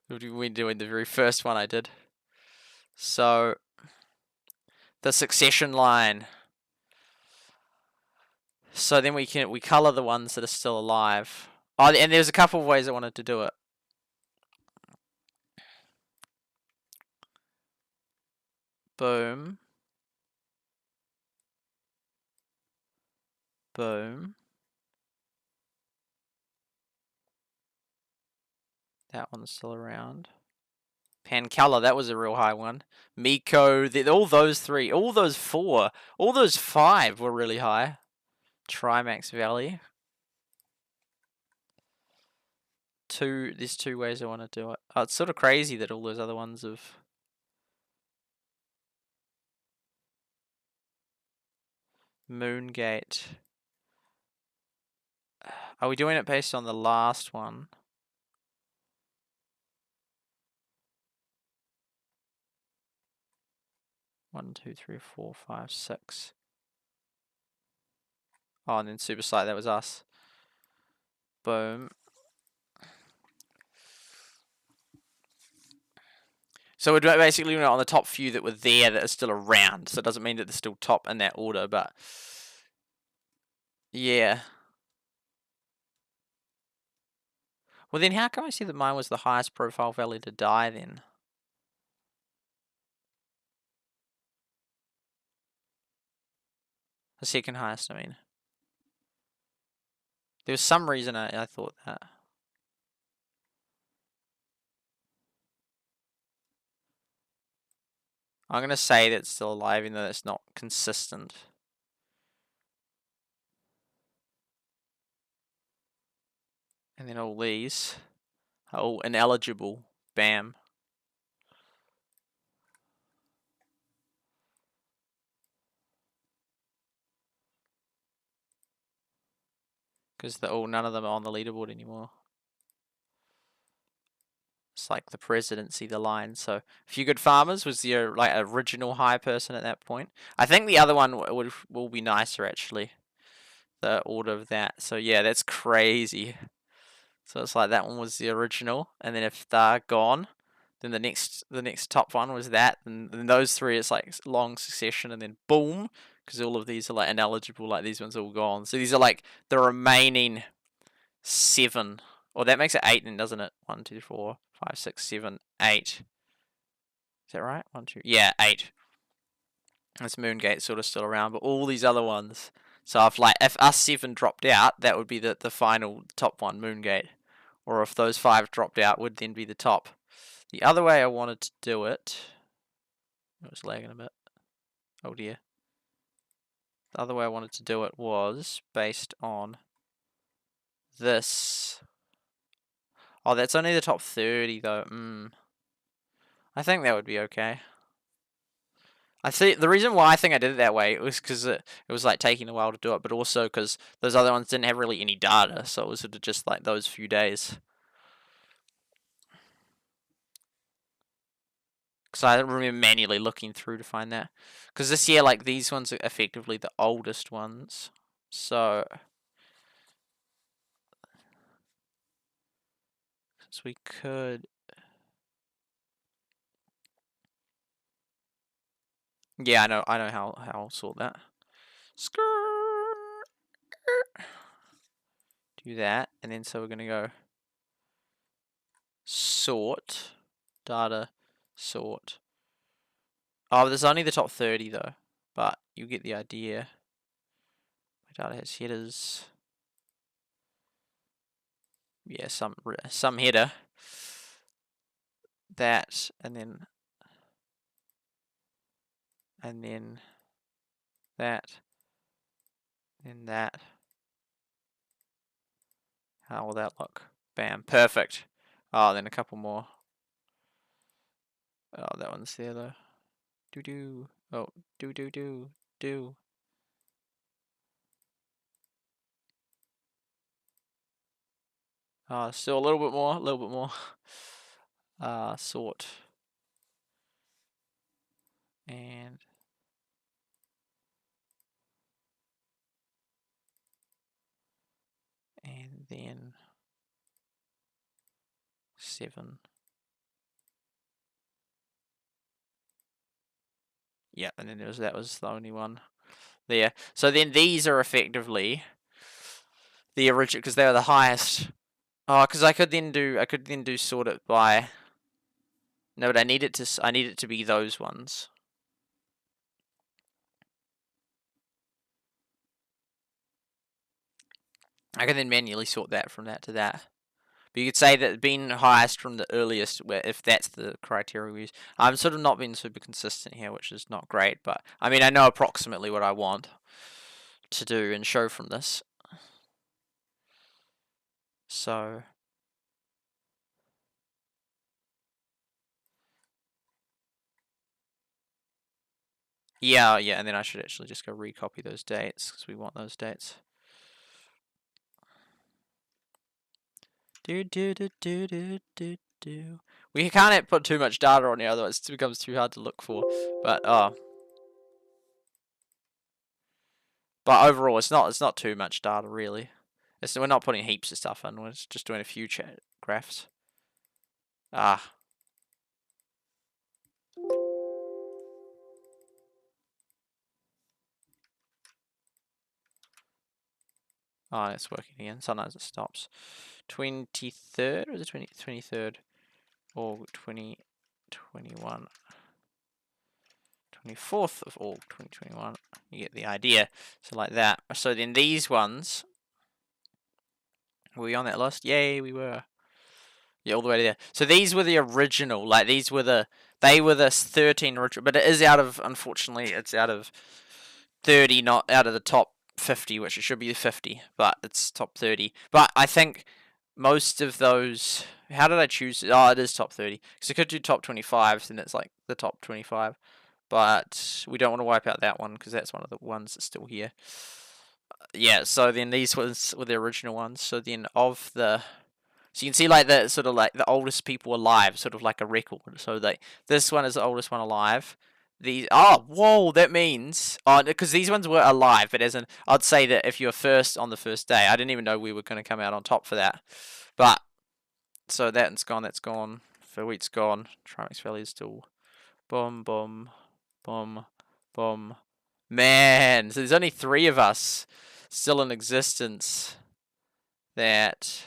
when doing the very first one I did. So the succession line. So then we color the ones that are still alive. Oh, and there's a couple of ways I wanted to do it. Boom. Boom. That one's still around. Pancala, that was a real high one. Miko, all those three, all those four, all those five were really high. Trimax Valley. There's two ways I want to do it. Oh, it's sort of crazy that all those other ones have... Moongate. Are we doing it based on the last one? One, two, three, four, five, six. Oh, and then SuperSight, that was us. Boom. So we're basically on the top few that were there that are still around. So it doesn't mean that they're still top in that order, but... Yeah. Well, then how come I see that mine was the highest profile valley to die then? The second highest, I mean. There was some reason I thought that. I'm going to say that it's still alive, even though it's not consistent. And then all these are all ineligible. Bam. Because none of them are on the leaderboard anymore. It's like the presidency, the line. So aFewGoodFarmers was the like original high person at that point. I think the other one will be nicer actually. The order of that. So yeah, that's crazy. So it's like that one was the original, and then if they're gone, then the next top one was that, and those three it's like long succession, and then boom, because all of these are like ineligible, like these ones are all gone. So these are like the remaining 7. Or that makes it 8 then, doesn't it? 1, 2, 4, 5, 6, 7, 8. Is that right? 1, 2. Yeah, 8. This Moongate's sort of still around, but all these other ones. So if us 7 dropped out, that would be the final top one, Moongate. Or if those 5 dropped out, would then be the top. The other way I wanted to do it... It was lagging a bit. Oh dear. The other way I wanted to do it was based on this. Oh, that's only the top 30 though. I think that would be okay. I think the reason why I think I did it that way was because it was like taking a while to do it, but also because those other ones didn't have really any data, so it was sort of just like those few days. Because I remember manually looking through to find that. Because this year, like, these ones are effectively the oldest ones. So... we could... Yeah, I know how I'll sort that. Do that, and then so we're going to go... Sort. Data. Sort. Oh, there's only the top 30 though. But you get the idea. My data has headers. Yeah, some header. That, and then that, and that, How will that look? Bam, perfect. Oh, then a couple more. Oh, that one's there though. Do. Oh, do. Still a little bit more. Sort. And then 7. Yeah, and then that was the only one there. So then these are effectively the original, because they are the highest. Oh, because I could then do sort it by. No, but I need it to be those ones. I can then manually sort that from that to that. But you could say that being highest from the earliest, where if that's the criteria we use. I'm sort of not being super consistent here, which is not great, but I mean I know approximately what I want to do and show from this. So yeah, and then I should actually just go recopy those dates because we want those dates. We can't put too much data on here, otherwise it becomes too hard to look for. But overall, it's not too much data really. We're not putting heaps of stuff in. We're just doing a few graphs. Oh, it's working again. Sometimes it stops. 23rd, or is it 23rd? Or 2021. 24th of August 2021. You get the idea. So like that. So then these ones, were we on that list? Yay, we were. Yeah, all the way there. So these were the original. Like they were the 13 original. But it is out of, unfortunately, it's out of 30, not out of the top 50, which it should be 50, but it's top 30. But I think most of those. How did I choose? Oh, it is top 30. Because I could do top 25, then it's like the top 25. But we don't want to wipe out that one because that's one of the ones that's still here. Yeah, so then these ones were the original ones. So then of the. So you can see like the sort of like the oldest people alive, sort of like a record. So like this one is the oldest one alive. These whoa, that means because these ones were alive, but as in I'd say that if you're first on the first day, I didn't even know we were going to come out on top for that. But so that's gone. Verwitt's gone. Trimax Valley is still boom. Man, so there's only 3 of us still in existence. That.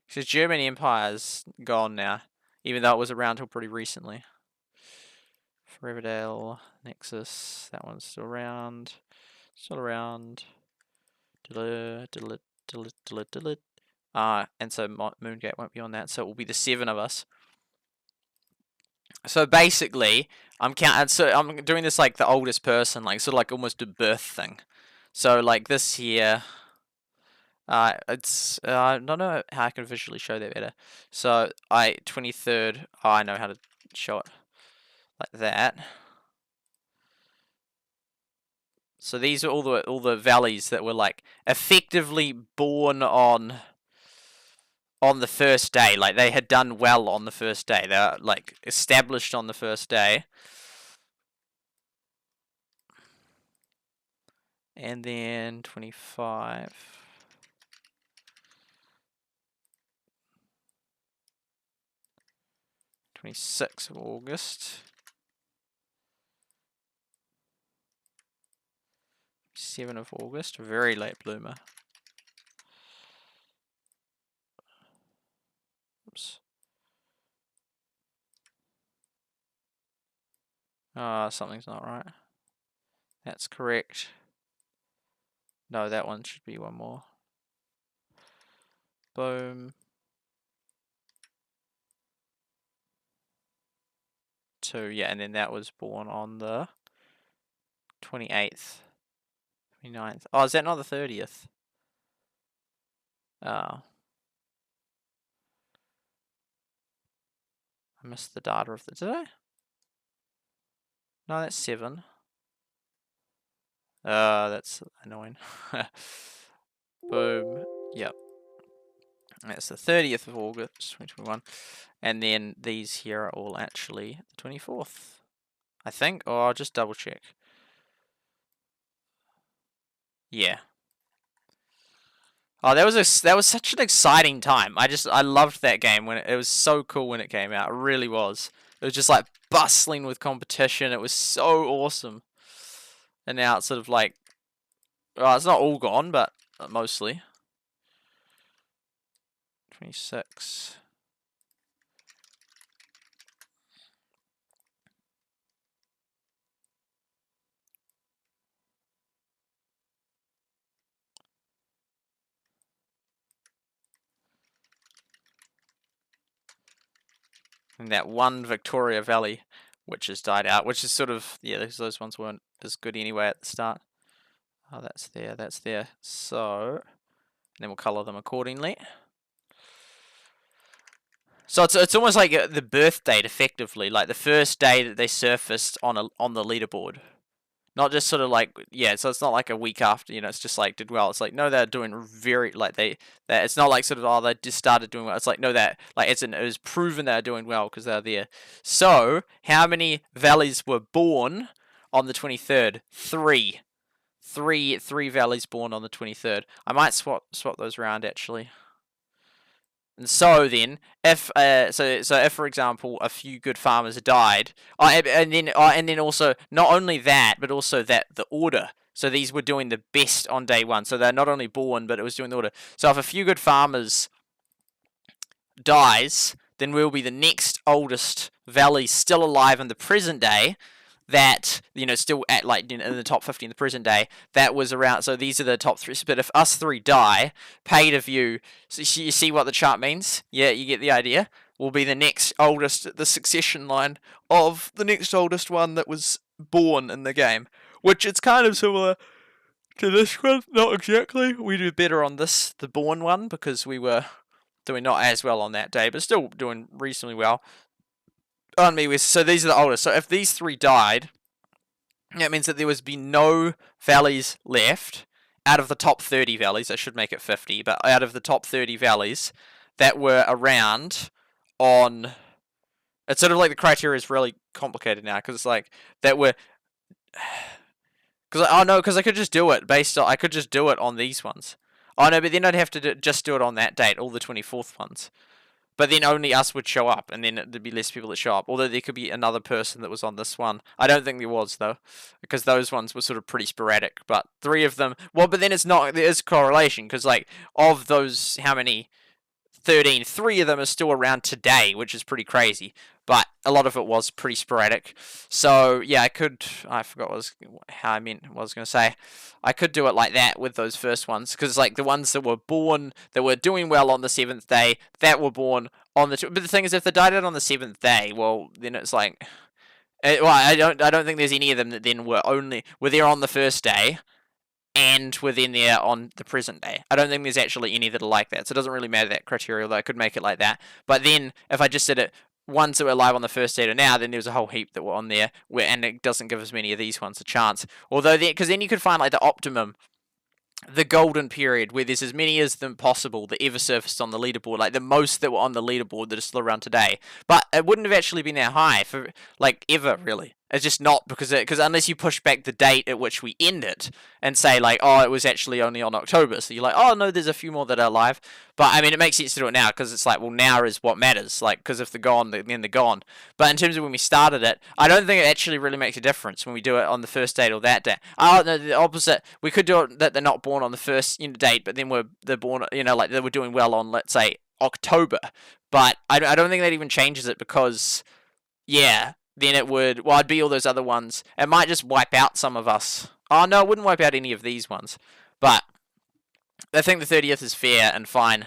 So German Empire's gone now, even though it was around till pretty recently. Everdale, Nexus, that one's still around. And so Moongate won't be on that, so it will be the 7 of us. So basically, I'm doing this like the oldest person, like sort of like almost a birth thing. So like this here, it's I don't know how I can visually show that better. So 23rd, I know how to show it like that. So these are all the valleys that were like effectively born on the first day. Like they had done well on the first day. They were like established on the first day. And then 25. 26th of August. 7th of August, very late bloomer. Oops. Something's not right. That's correct. No, that one should be one more. Boom. 2, yeah, and then that was born on the 28th. 29th. Oh, is that not the 30th? I missed the data of the... Did I? No, that's 7. That's annoying. Boom. Yep. That's the 30th of August, 2021. And then these here are all actually the 24th. I think. Or I'll just double check. Yeah. Oh, that was such an exciting time. I loved that game when it was so cool when it came out. It really was. It was just like bustling with competition. It was so awesome. And now it's sort of like, well, it's not all gone, but mostly. 26. And that one Victoria Valley, which has died out, which is sort of, yeah, those ones weren't as good anyway at the start. Oh, that's there. So, and then we'll color them accordingly. So it's almost like the birth date, effectively, like the first day that they surfaced on the leaderboard. Not just sort of like, yeah, so it's not like a week after, you know, it's just like did well. It's like, no, they're doing very, like it's not like sort of, oh, they just started doing well. It's like, no, that, like, it was proven they're doing well because they're there. So, how many valleys were born on the 23rd? 3. Three valleys born on the 23rd. I might swap those around, actually. And so then, if so if for example a few good farmers died, and then also not only that, but also that the order. So these were doing the best on day 1. So they're not only born, but it was doing the order. So if a few good farmers dies, then we'll be the next oldest valley still alive in the present day. That, you know, still at like in the top 50 in the present day, that was around. So these are the top 3. But if us 3 die, pay to view. So you see what the chart means? Yeah, you get the idea. Will be the next oldest, the succession line of the next oldest one that was born in the game. Which it's kind of similar to this one, not exactly. We do better on this, the born one, because we were doing not as well on that day, but still doing reasonably well. On me, so these are the oldest. So if these 3 died, that means that there would be no valleys left out of the top 30 valleys. I should make it 50, but out of the top 30 valleys that were around on... It's sort of like the criteria is really complicated now, because it's like that were... Because I could just do it based on... I could just do it on these ones. Oh no, but then I'd have to just do it on that date, all the 24th ones. But then only us would show up, and then there'd be less people that show up. Although there could be another person that was on this one. I don't think there was, though, because those ones were sort of pretty sporadic. But 3 of them... Well, but then it's not... There is correlation, because, like, of those... How many? 13. 3 of them are still around today, which is pretty crazy. But a lot of it was pretty sporadic. So, yeah, I could... I forgot what I was going to say. I could do it like that with those first ones. Because, like, the ones that were born, that were doing well on the 7th day, that were born on the... But the thing is, if they died out on the 7th day, well, then it's like... Well, I don't think there's any of them that then were there on the first day, and within there on the present day. I don't think there's actually any that are like that, so it doesn't really matter that criteria, although I could make it like that. But then, if I just did it, ones that were live on the first day to now, then there's a whole heap that were on there, and it doesn't give as many of these ones a chance. Although, because then you could find like the optimum, the golden period, where there's as many as them possible that ever surfaced on the leaderboard, like the most that were on the leaderboard that are still around today. But it wouldn't have actually been that high for, like, ever, really. It's just not, because unless you push back the date at which we end it, and say, like, oh, it was actually only on October, so you're like, oh, no, there's a few more that are live. But, I mean, it makes sense to do it now, because it's like, well, now is what matters, like, because if they're gone, then they're gone. But in terms of when we started it, I don't think it actually really makes a difference when we do it on the first date or that day. Oh, no, the opposite. We could do it that they're not born on the first date, but then they're born, like, they were doing well on, let's say, October. But I don't think that even changes it, because, yeah, then it would... Well, it'd be all those other ones. It might just wipe out some of us. Oh, no, it wouldn't wipe out any of these ones. But I think the 30th is fair and fine.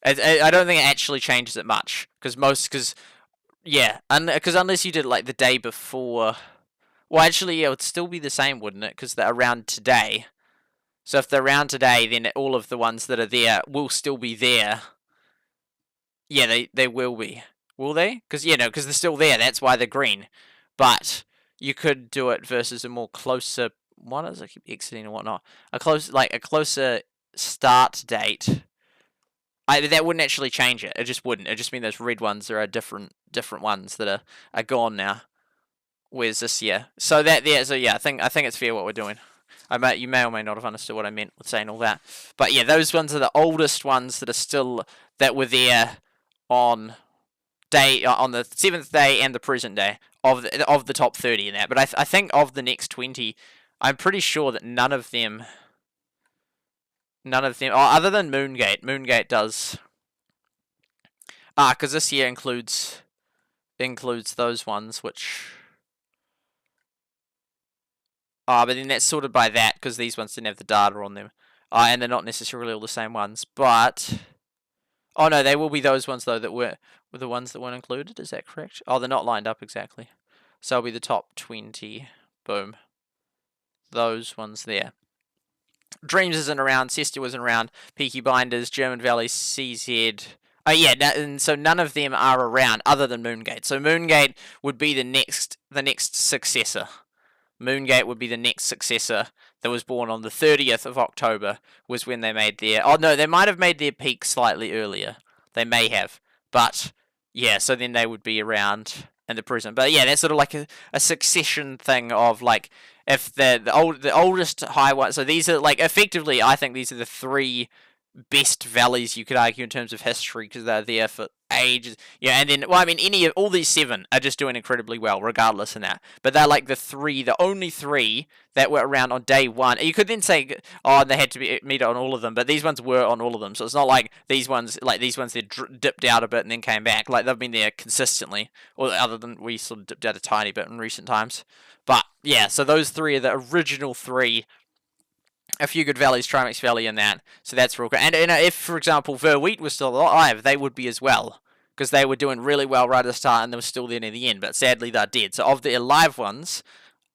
I don't think it actually changes it much. Because yeah, because unless you did, like, the day before... Well, actually, yeah, it would still be the same, wouldn't it? Because they're around today. So if they're around today, then all of the ones that are there will still be there. Yeah, they will be. Will they? Because because they're still there. That's why they're green. But you could do it versus a more closer. What is I keep exiting and whatnot? A closer start date. That wouldn't actually change it. It just wouldn't. It just mean those red ones are different ones that are gone now. Where's this year? So yeah, I think it's fair what we're doing. You may or may not have understood what I meant with saying all that. But yeah, those ones are the oldest ones that were there on the 7th day and the present day of the top 30 in that. But I think of the next 20, I'm pretty sure that none of them, other than Moongate does. Because this year includes those ones which. But then that's sorted by that because these ones didn't have the data on them. And they're not necessarily all the same ones, but. Oh no, they will be those ones though that were the ones that weren't included. Is that correct? Oh, they're not lined up exactly. So it'll be the top 20. Boom. Those ones there. Dreams isn't around. Cester isn't around. Peaky Binders, German Valley, CZ. Oh yeah, and so none of them are around other than Moongate. So Moongate would be the next successor. Moongate would be the next successor that was born on the 30th of October was when they made their... Oh, no, they might have made their peak slightly earlier. They may have. But, yeah, so then they would be around in the present. But, yeah, that's sort of like a succession thing of, like, if the oldest high one... So these are, like, effectively, I think these are the 3 best valleys you could argue in terms of history because they're there for ages. Yeah, and then, well, I mean, all these 7 are just doing incredibly well, regardless of that. But they're like the only 3 that were around on day 1. You could then say, oh, they had to meet on all of them, but these ones were on all of them. So it's not like these ones they dipped out a bit and then came back. Like they've been there consistently, or other than we sort of dipped out a tiny bit in recent times. But yeah, so those 3 are the original 3. A few good valleys, Trimax Valley and that. So that's real good. And if, for example, verwitt was still alive, they would be as well. Because they were doing really well right at the start and they were still there near the end. But sadly, they're dead. So of the alive ones,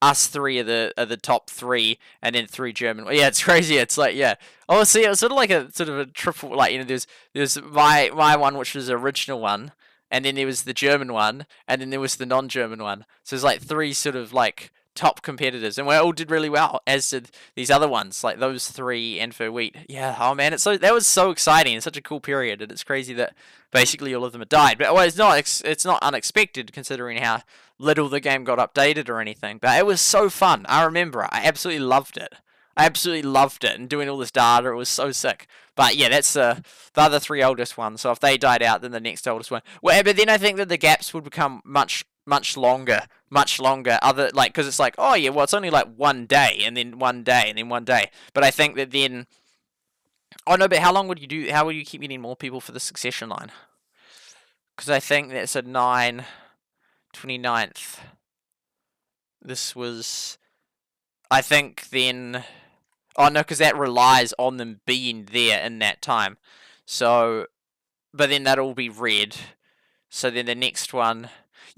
us 3 are the top 3, and then 3 German. Yeah, it's crazy. It's like, yeah. Oh, see, it was sort of like a triple, like, there's my one, which was the original one, and then there was the German one, and then there was the non-German one. So there's like 3 sort of like top competitors, and we all did really well, as did these other ones, like those 3 and verwitt. Yeah, oh man, that was so exciting. It's such a cool period, and it's crazy that basically all of them have died. But well, it's not unexpected considering how little the game got updated or anything. But it was so fun. I remember I absolutely loved it. And doing all this data, it was so sick. But yeah, that's the other 3 oldest ones. So if they died out, then the next oldest one. Well, but then I think that the gaps would become much longer. Because it's like, oh yeah, well, it's only like 1 day, and then 1 day, and then 1 day. But I think that then, oh no, but how would you keep getting more people for the succession line? Because I think that's a 29th. This was, I think then, oh no, because that relies on them being there in that time. So, but then that'll be red. So then the next one,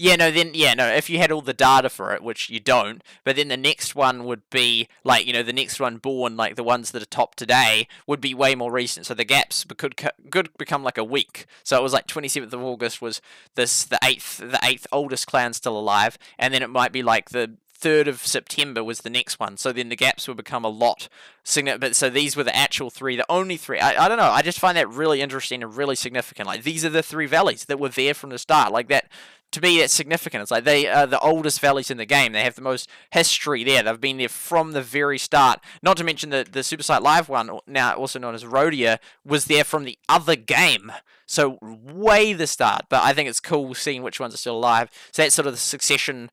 if you had all the data for it, which you don't, but then the next one would be, like, the next one born, like the ones that are top today, would be way more recent. So the gaps could become like a week. So it was like 27th of August was the 8th oldest clan still alive, and then it might be like the 3rd of September was the next one. So then the gaps would become a lot significant. But so these were the actual 3, the only 3. I don't know. I just find that really interesting and really significant. Like, these are the 3 valleys that were there from the start. Like, that, to me, that's significant. It's like they are the oldest valleys in the game. They have the most history there. They've been there from the very start. Not to mention the SuperSightLIVE one, now also known as Eroda, was there from the other game. So way the start. But I think it's cool seeing which ones are still alive. So that's sort of the succession,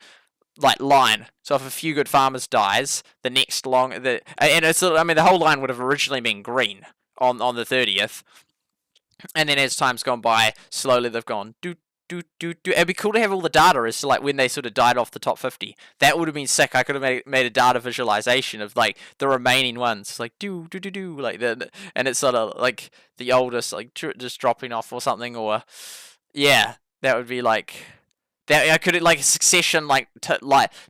like, line. So if aFewGoodFarmers dies, the next and it's, I mean, the whole line would have originally been green on the 30th, and then as time's gone by, slowly they've gone do. It'd be cool to have all the data as to, like, when they sort of died off the top 50. That would have been sick. I could have made a data visualization of, like, the remaining ones, like like and it's sort of like the oldest, like, just dropping off or something, or yeah, that would be like That I could like a succession like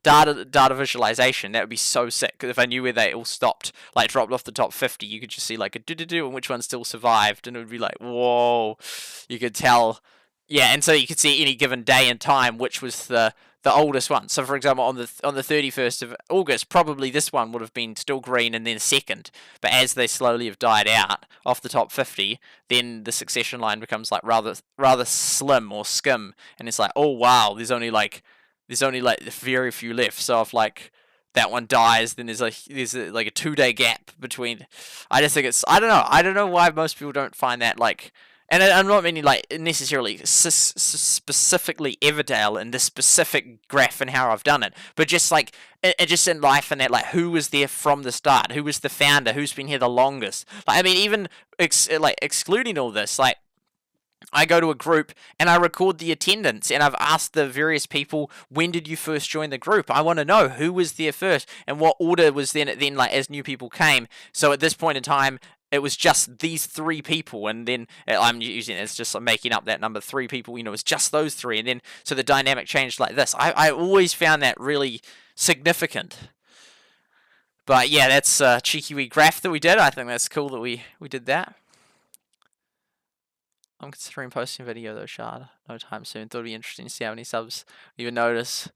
data visualization. That would be so sick. Because if I knew where they all stopped, like dropped off the top 50, you could just see like a do and which one still survived, and it would be like whoa. You could tell, yeah, and so you could see any given day and time which was the oldest one. So for example, on the 31st of August, probably this one would have been still green and then second. But as they slowly have died out off the top 50, then the succession line becomes like rather slim or skim, and it's like, oh wow, there's only like very few left. So if like that one dies, then there's like a 2-day gap between. I just think it's, I don't know why most people don't find that like. And I'm not meaning like necessarily specifically Everdale in this specific graph and how I've done it, but just like just in life and that, like who was there from the start, who was the founder, who's been here the longest. Like I mean, even excluding all this, like I go to a group and I record the attendance, and I've asked the various people, when did you first join the group? I want to know who was there first and what order was then like as new people came. So at this point in time, it was just these 3 people, and then I'm using it, it's just I'm making up that number, 3 people, you know, it's just those 3, and then so the dynamic changed like this. I always found that really significant. But yeah, that's a cheeky wee graph that we did. I think that's cool that we did that. I'm considering posting a video though, Shard, no time soon. Thought it'd be interesting to see how many subs even notice.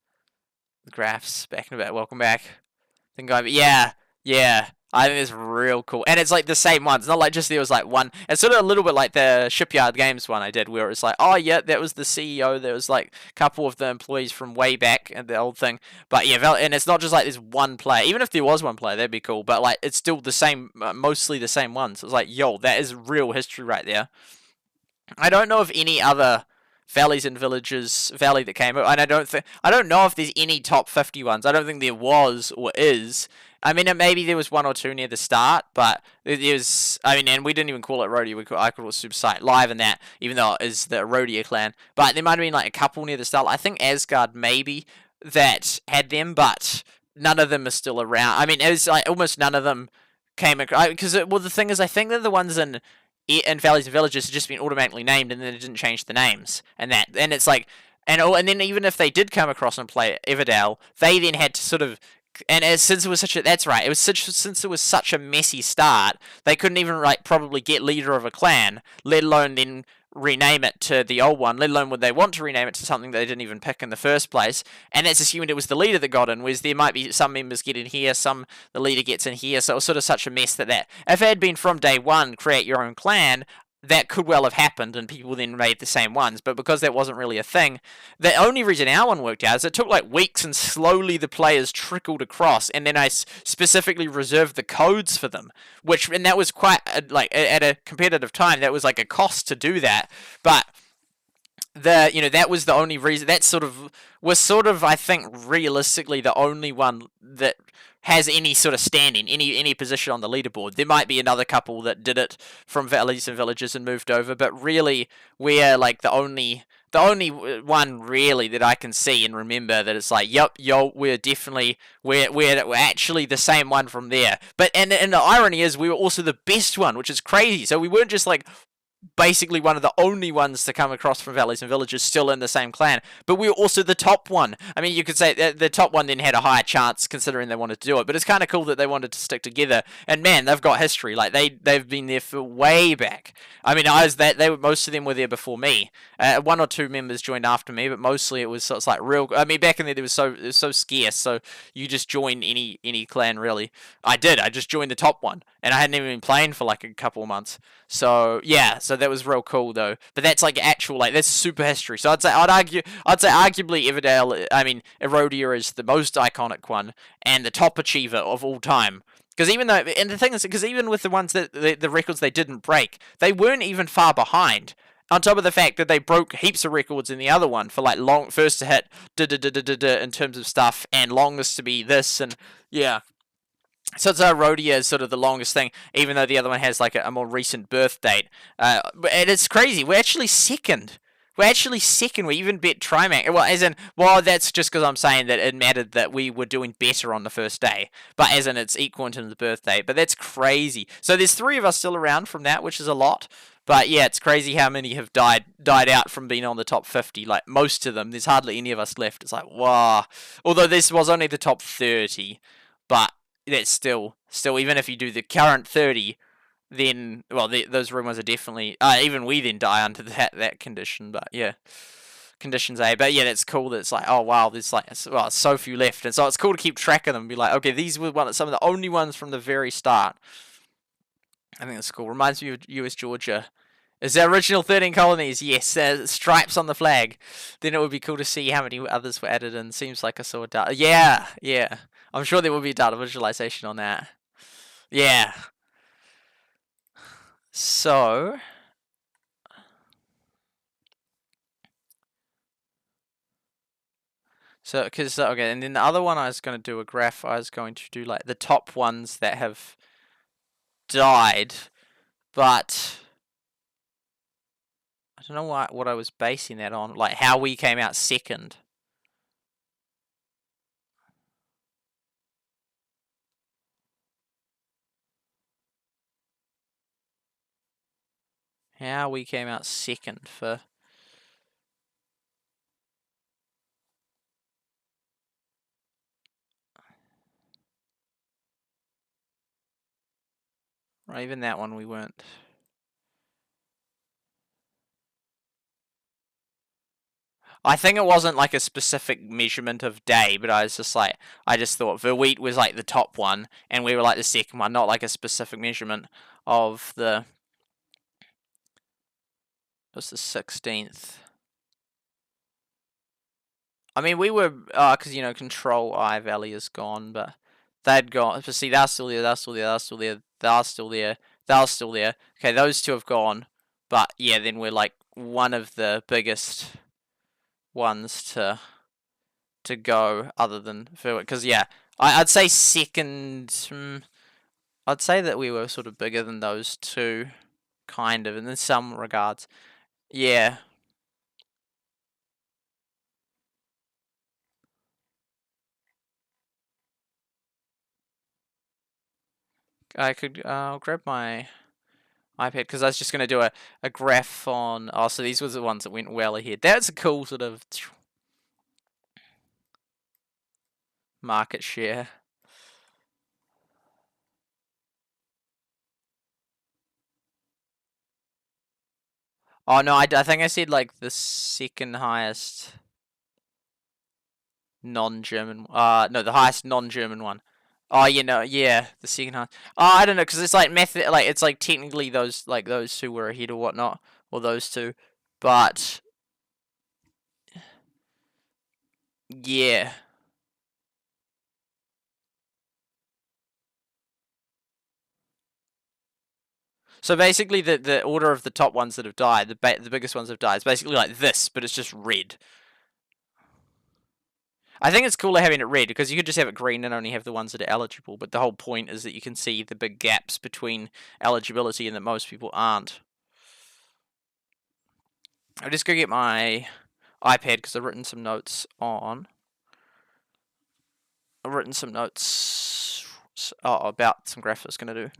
The graphs back in a bit. Welcome back. Yeah. I think it's real cool. And it's like the same ones. Not like just there was like one. It's sort of a little bit like the Shipyard Games one I did, where it's like, oh yeah, that was the CEO. There was like a couple of the employees from way back and the old thing. But yeah, and it's not just like there's one player. Even if there was one player, that'd be cool. But like it's still the same, mostly the same ones. It's like, yo, that is real history right there. I don't know of any other valleys and villages valley that came out, and I don't know if there's any top 50 ones. I don't think there was or is. I mean, maybe there was 1 or 2 near the start, but there's, I mean, and we didn't even call it Eroda, I called it SuperSightLIVE and that, even though it is the Eroda clan. But there might have been like a couple near the start. I think Asgard maybe that had them, but none of them are still around. I mean, it was like almost none of them came across, because well, the thing is, I think they're the ones in valleys and villages have just been automatically named, and then it didn't change the names, and it's like, and then even if they did come across and play Everdale, they then had to sort of, and since it was such a, that's right, since it was such a messy start, they couldn't even like probably get leader of a clan, let alone then rename it to the old one, let alone would they want to rename it to something they didn't even pick in the first place. And that's assuming it was the leader that got in, whereas there might be some members get in here, the leader gets in here, so it was sort of such a mess that if it had been from day one, create your own clan, that could well have happened, and people then made the same ones. But because that wasn't really a thing, the only reason our one worked out is it took like weeks, and slowly the players trickled across, and then I specifically reserved the codes for them, and that was quite like at a competitive time, that was like a cost to do that. But that was the only reason. That was I think realistically the only one that has any sort of standing, any position on the leaderboard. There might be another couple that did it from valleys and villages and moved over, but really we're like the only one really that I can see and remember that it's like, yep, we're actually the same one from there. But and the irony is we were also the best one, which is crazy. So we weren't just like basically one of the only ones to come across from valleys and villages still in the same clan, but we were also the top one. I mean, you could say that the top one then had a higher chance considering they wanted to do it, but it's kind of cool that they wanted to stick together. And man, they've got history. Like they've been there for way back. I mean, most of them were there before me. 1 or 2 members joined after me, but mostly it's like real. I mean, back in there, it was so scarce. So you just join any clan really. I just joined the top one, and I hadn't even been playing for like a couple of months. So yeah, so that was real cool though. But that's like actual, like that's super history. So I'd say arguably Everdale, I mean Eroda is the most iconic one and the top achiever of all time. Because and the thing is, because even with the ones that the records they didn't break, they weren't even far behind. On top of the fact that they broke heaps of records in the other one for like first to hit in terms of stuff, and longest to be this, and yeah. So Eroda is sort of the longest thing, even though the other one has like a more recent birth date. And it's crazy. We're actually second. We even beat Trimac. Well, that's just because I'm saying that it mattered that we were doing better on the first day. But as in, it's equal in terms of the birth date. But that's crazy. So there's 3 of us still around from that, which is a lot. But yeah, it's crazy how many have died out from being on the top 50. Like most of them, there's hardly any of us left. It's like wow. Although this was only the top 30, but that's still even if you do the current 30, then well those rumors are definitely even we then die under that condition. But yeah, conditions A. But yeah, that's cool. That it's like oh wow, there's like so few left, and so it's cool to keep track of them. And be like okay, these were some of the only ones from the very start. I think that's cool. Reminds me of US Georgia. Is the original 13 colonies? Yes, stripes on the flag. Then it would be cool to see how many others were added in. Seems like I saw a data. Yeah, yeah. I'm sure there will be data visualization on that. Yeah. So. Because, okay, and then the other one I was going to do a graph, I was going to do like the top ones that have died, but I don't know what I was basing that on, like how we came out second. How we came out second for... Right, even that one we weren't... I think it wasn't like a specific measurement of day, but I was just like, I just thought verwitt was like the top one, and we were like the second one, not like a specific measurement of the... It was the 16th. I mean, we were, because, you know, Control I Valley is gone, but they'd gone, but see, they're still there, they're still there, they're still there, they're still there, they're still there. Okay, those two have gone, but yeah, then we're like one of the biggest ones to go, other than Verwitt, because yeah, I'd say second, I'd say that we were sort of bigger than those two, kind of, in some regards. Yeah. I could, I'll grab my iPad because I was just going to do a graph on. Oh, so these were the ones that went well ahead. That's a cool sort of market share. Oh no, I think I said like the second highest non-German. No, the highest non-German one. Oh, you know, yeah, the second highest. Oh, I don't know, because it's like method, like it's like technically those two were ahead or whatnot, or those two, but yeah. So basically, the order of the top ones that have died, the biggest ones that have died, is basically like this, but it's just red. I think it's cooler having it red because you could just have it green and only have the ones that are eligible. But the whole point is that you can see the big gaps between eligibility and that most people aren't. I'll just go get my iPad because I've written some notes on. I've written some notes about some graphs I was going to do.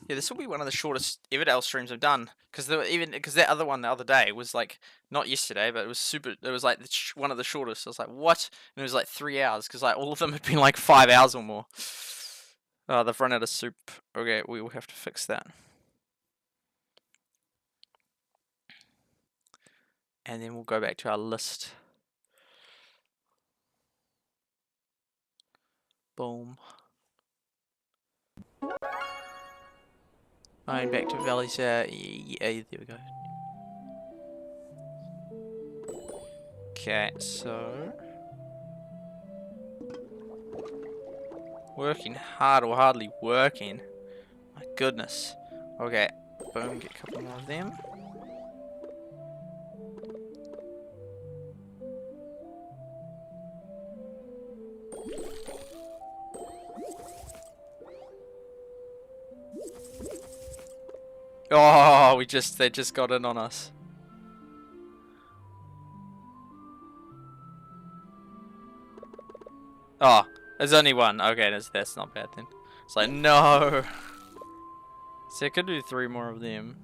Yeah, this will be one of the shortest Everdale streams I've done because that other one the other day was like not yesterday, but it was super. It was like one of the shortest. I was like, what? And it was like 3 hours because like all of them had been like 5 hours or more. Oh, they've run out of soup. Okay, we will have to fix that. And then we'll go back to our list. Boom. Going back to valleys. Yeah, there we go. Okay, so working hard or hardly working. My goodness. Okay, boom, get a couple more of them. Oh, they just got in on us. Oh, there's only one. Okay, that's not bad then. It's like, no. So I could do 3 more of them.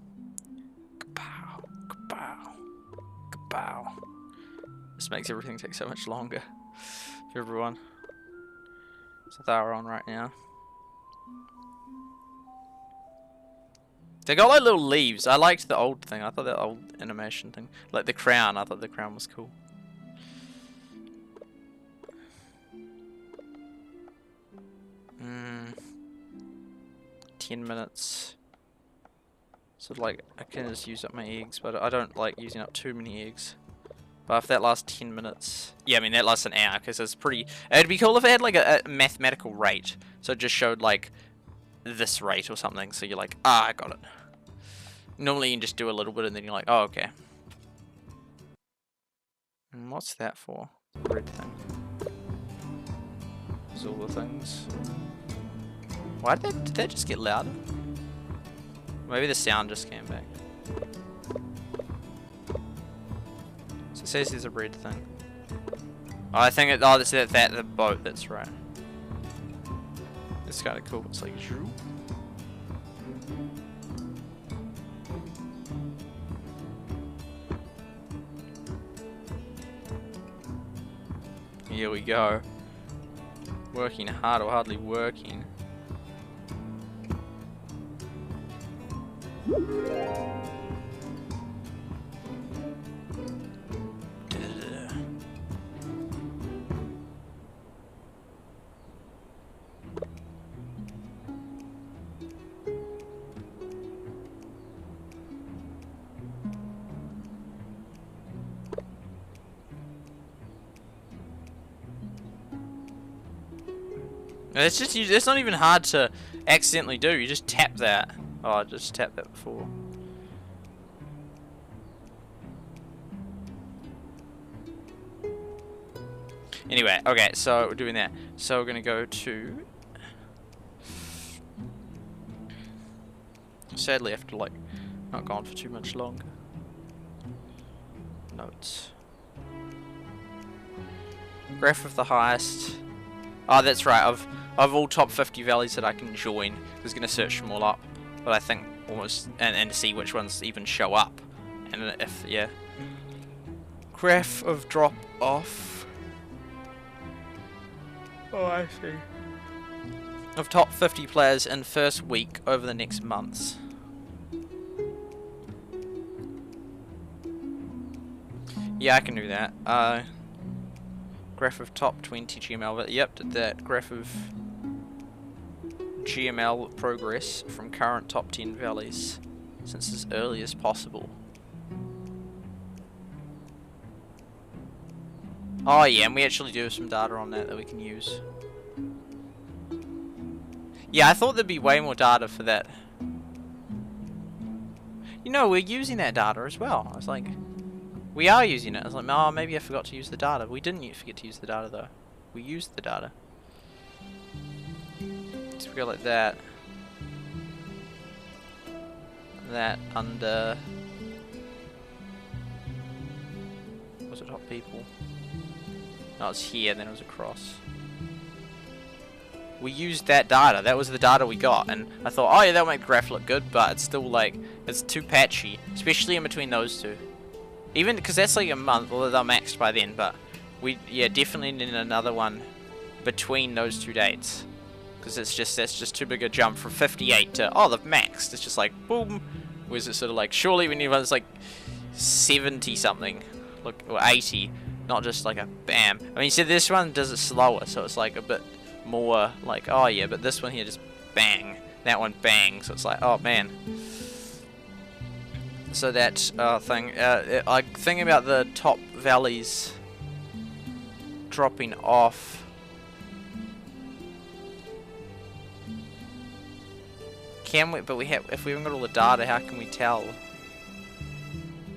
Kapow, kapow, kapow. This makes everything take so much longer for everyone. So they're on right now. They got like little leaves. I liked the old thing. I thought that old animation thing. Like the crown. I thought the crown was cool. Hmm. 10 minutes. So like, I can just use up my eggs, but I don't like using up too many eggs. But if that lasts 10 minutes... Yeah, I mean, that lasts an hour, because it's pretty... It'd be cool if it had like a mathematical rate. So it just showed like this rate or something. So you're like, ah, I got it. Normally you can just do a little bit and then you're like, oh, okay. And what's that for? The red thing. There's all the things. Why did that just get louder? Maybe the sound just came back. So it says there's a red thing. Oh, I think oh, that's the boat, that's right. It's kind of cool. It's like, shoo. Here we go. Working hard or hardly working. It's just, it's not even hard to accidentally do. You just tap that. Oh, I just tapped that before. Anyway, okay, so we're doing that. So we're gonna go to... Sadly, I have to, like, not go on for too much longer. Notes. Graph of the highest. Oh, that's right. Of all top 50 valleys that I can join, I was gonna search them all up, but I think almost and see which ones even show up, and if yeah. Graph of drop off. Oh, I see. Of top 50 players in first week over the next months. Yeah, I can do that. Graph of top 20 GML, but yep, did that. Graph of GML progress from current top 10 valleys since as early as possible. Oh yeah, and we actually do have some data on that we can use. Yeah, I thought there'd be way more data for that. You know, we're using that data as well. I was like, we are using it. I was like, oh, maybe I forgot to use the data. We didn't forget to use the data though. We used the data. So we go like that. That under... Was it hot people? No, it's here, then it was across. We used that data. That was the data we got, and I thought, oh yeah, that'll make the graph look good, but it's still like, it's too patchy, especially in between those two. Even because that's like a month, although they're maxed by then, but we definitely need another one between those two dates, because that's just too big a jump from 58 to oh they've maxed. It's just like boom. Whereas it's sort of like surely we need one that's like 70 something, look, or 80, not just like a bam. I mean, you see this one does it slower, so it's like a bit more like, oh yeah, but this one here just bang, that one bang, so it's like, oh man. So that thing, I think about the top valleys dropping off. Can we? But we have. If we haven't got all the data, how can we tell?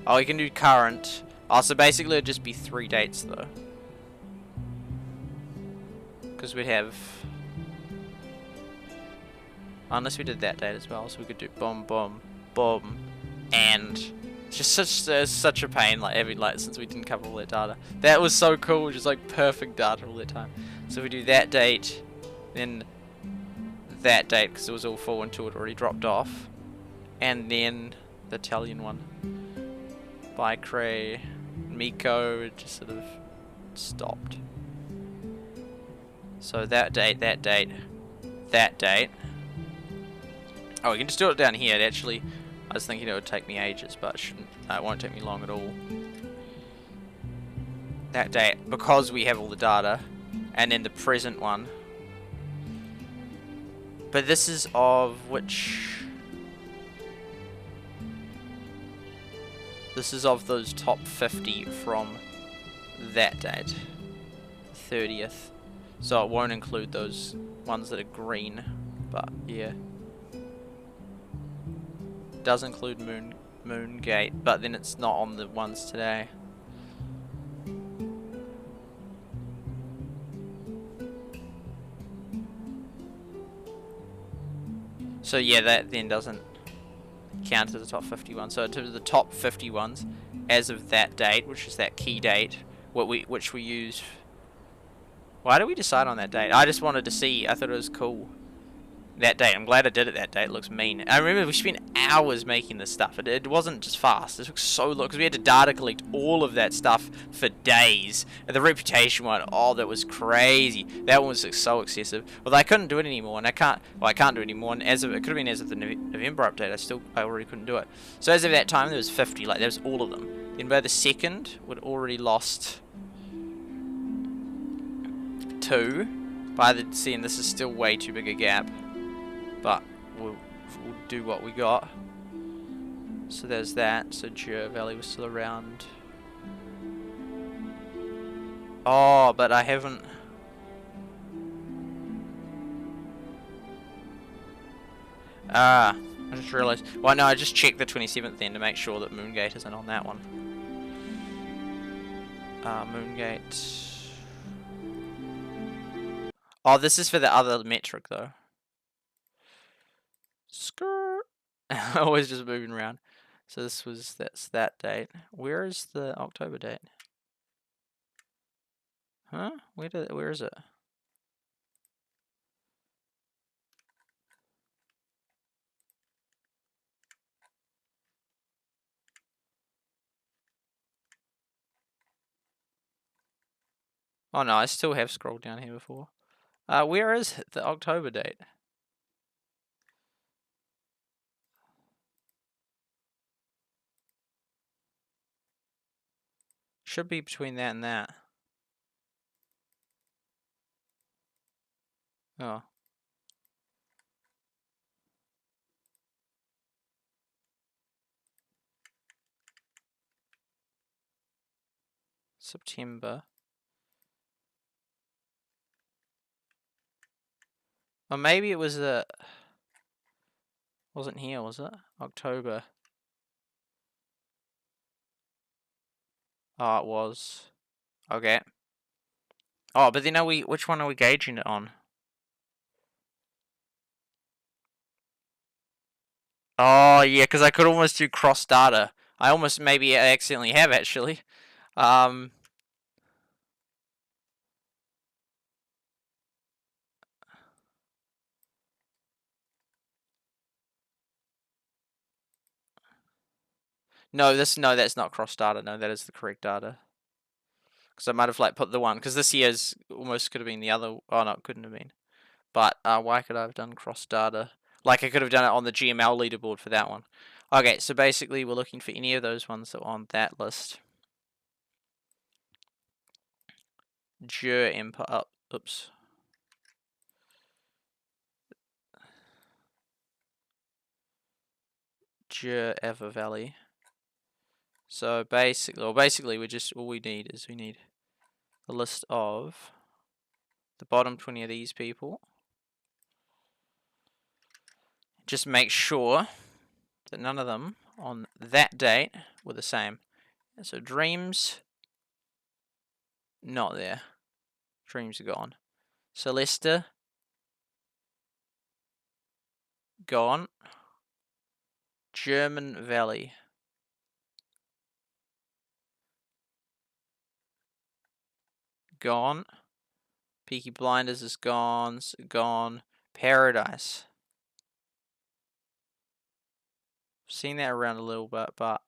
Oh, we can do current. Oh, so basically it'd just be 3 dates though, because we'd have. Unless we did that date as well, so we could do boom, boom, boom, and it's just such a pain. Like since we didn't cover all that data, that was so cool. Just like perfect data all the time. So we do that date, then that date because it was all full until it already dropped off, and then the Italian one by Cray, Miko, it just sort of stopped. So that date, that date, that date. Oh, we can just do it down here. Actually, I was thinking it would take me ages, but it shouldn't. It won't take me long at all. That date, because we have all the data, and then the present one. But this is of which? This is of those top 50 from that date, 30th. So it won't include those ones that are green, but yeah. It does include Moongate, but then it's not on the ones today. So yeah, that then doesn't count as the top 51. So in terms of the top 50 ones, as of that date, which is that key date, which we use. Why did we decide on that date? I just wanted to see. I thought it was cool. That date. I'm glad I did it that date. It looks mean. I remember we spent hours making this stuff. It wasn't just fast. It took so long because we had to data collect all of that stuff for days. And the reputation one, oh, that was crazy. That one was so excessive. Although I couldn't do it anymore, and I can't do it anymore. And as of it could have been as of the November update, I already couldn't do it. So as of that time, there was 50. Like there was all of them. Then by the second, we'd already lost 2. By the seeing this is still way too big a gap. But we'll do what we got. So there's that. So Jur Valley was still around. Oh, but I haven't. I just realised. Well, no, I just checked the 27th then to make sure that Moongate isn't on that one. Moongate. Oh, this is for the other metric though. Skirt. Always just moving around. So that's that date. Where is the October date? Huh? Where is it? Oh no, I still have scrolled down here before. Where is the October date? Should be between that and that. Oh. September. Or maybe it was the. Wasn't here, was it? October. Oh, it was. Okay. Oh, but then which one are we gauging it on? Oh, yeah, because I could almost do cross data. Maybe I accidentally have actually. No, that's not cross data. No, that is the correct data. Because I might have put the one, because this year's almost could have been the other. Oh no, it couldn't have been. But why could I have done cross data? Like I could have done it on the GML leaderboard for that one. Okay, so basically we're looking for any of those ones that are on that list. Jur Empire. Oops. Ever Valley. So basically we just, all we need is we need a list of the bottom 20 of these people. Just make sure that none of them on that date were the same. And so Dreams, not there. Dreams are gone. Celesta, gone. German Valley, gone. Peaky Blinders is gone. Gone. Paradise. Seen that around a little bit, but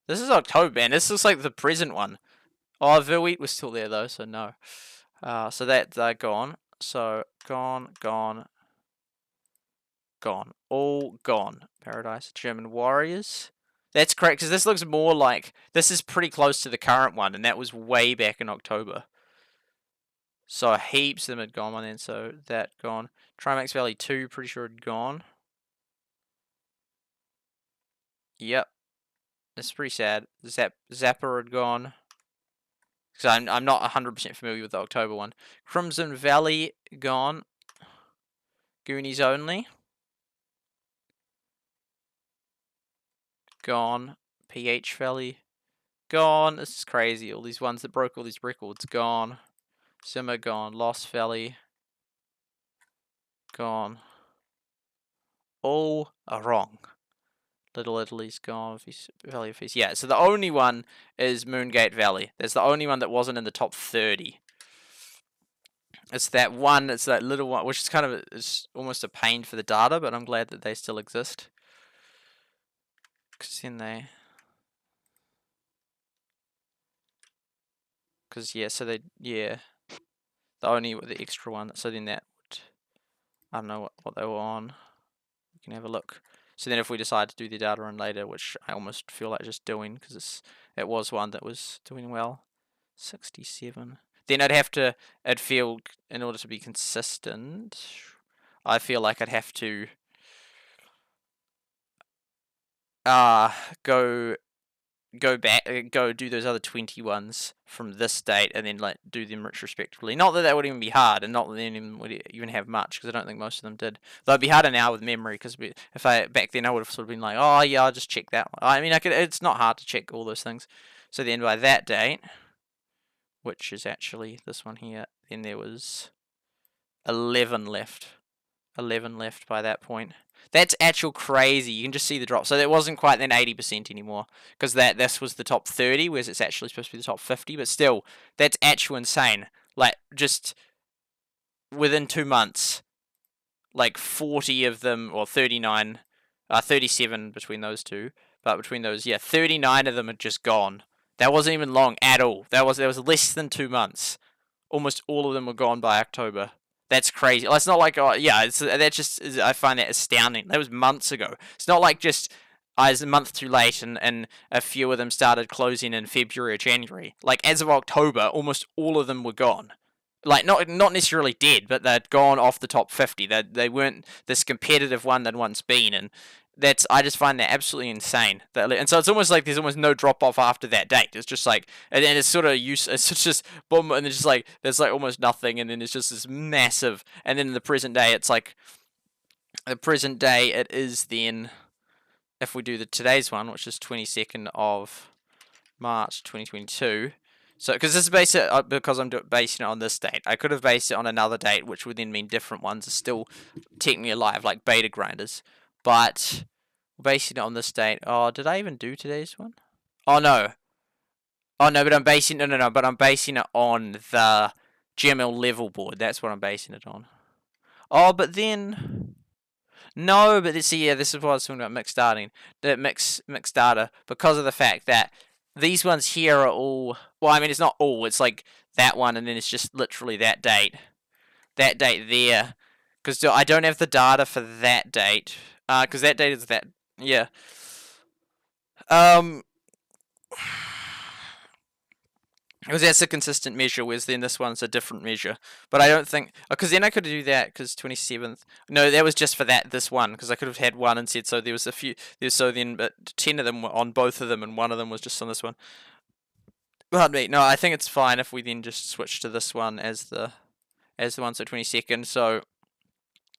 this is October, man. This looks like the present one. Oh, verwitt was still there though, so no. So that's gone. So gone, gone, gone. All gone. Paradise. German Warriors. That's correct, because this looks more like, this is pretty close to the current one, and that was way back in October. So heaps of them had gone by then, so that gone. Trimax Valley 2, pretty sure had gone. Yep. That's pretty sad. Zapper had gone. Because I'm not 100% familiar with the October one. Crimson Valley, gone. Goonies Only. Gone. PH Valley. Gone. This is crazy. All these ones that broke all these records, gone. Simmer, gone. Lost Valley. Gone. All are wrong. Little Italy's gone. Valley of Feast. Yeah, so the only one is Moongate Valley. That's the only one that wasn't in the top 30. It's that one, it's that little one, which is kind of, it's almost a pain for the data, but I'm glad that they still exist. Because then they... Because, yeah, so they, yeah. The extra one, so then that would, I don't know what they were on. We can have a look. So then if we decide to do the data run later, which I almost feel like just doing, because it was one that was doing well. 67. Then I'd feel, in order to be consistent, I feel like I'd have to go back, go do those other 20 ones from this date, and then like do them retrospectively. Not that would even be hard, and not that any of them would even have much, because I don't think most of them did. Though it'd be harder now with memory, because if back then I would have sort of been like, oh yeah, I'll just check that one. I mean, it's not hard to check all those things. So then by that date, which is actually this one here, then there was 11 left. 11 left by that point. That's actual crazy. You can just see the drop. So that wasn't quite then 80% anymore, because this was the top 30, whereas it's actually supposed to be the top 50. But still, that's actual insane. Like, just within 2 months, like 40 of them, or 39, 37 between those two. But between those, yeah, 39 of them had just gone. That wasn't even long at all. That was less than 2 months. Almost all of them were gone by October. That's crazy. It's not like, oh, yeah, I find that astounding. That was months ago. It's not like just, I was a month too late and a few of them started closing in February or January. Like, as of October, almost all of them were gone. Like, not necessarily dead, but they'd gone off the top 50. They weren't this competitive one they'd once been, and I just find that absolutely insane. And so it's almost like there's almost no drop off after that date. It's just like, and then it's sort of it's just boom, and it's just like there's like almost nothing, and then it's just this massive. And then in the present day, it's like the present day. It is then, if we do today's one, which is 22nd of March 2022. So, because this is based because I'm basing it on this date. I could have based it on another date, which would then mean different ones are still technically alive, like beta grinders. But basing it on this date. Oh, did I even do today's one? Oh no. Oh no, but I'm basing but I'm basing it on the GML level board. That's what I'm basing it on. Oh, but then no, but this is what I was talking about mixed starting. The mixed data, because of the fact that these ones here are all, well, I mean, it's not all, it's like that one, and then it's just literally that date there, because I don't have the data for that date, because that date is that, yeah. Because that's a consistent measure, whereas then this one's a different measure. But I don't think, because then I could do that, because 27th. No, that was just for this one, because I could have had one and said, so there was a few, so then, but 10 of them were on both of them, and one of them was just on this one. Pardon me, no, I think it's fine if we then just switch to this one as the one, so 22nd, so,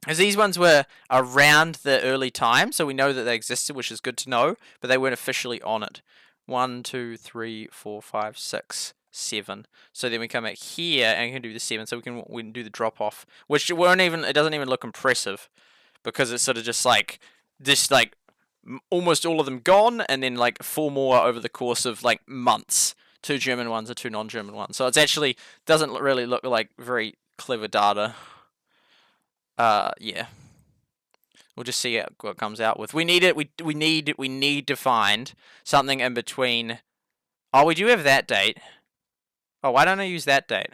because these ones were around the early time, so we know that they existed, which is good to know, but they weren't officially on it. 1, 2, 3, 4, 5, 6, 7. So then we come back here and we can do the 7. So we can do the drop off, which it doesn't even look impressive, because it's sort of just like almost all of them gone, and then like 4 more over the course of like months. 2 German ones and 2 non-German ones. So it's actually doesn't really look like very clever data. Yeah. We'll just see what it comes out with. We need it. We need to find something in between. Oh, we do have that date. Oh, why don't I use that date?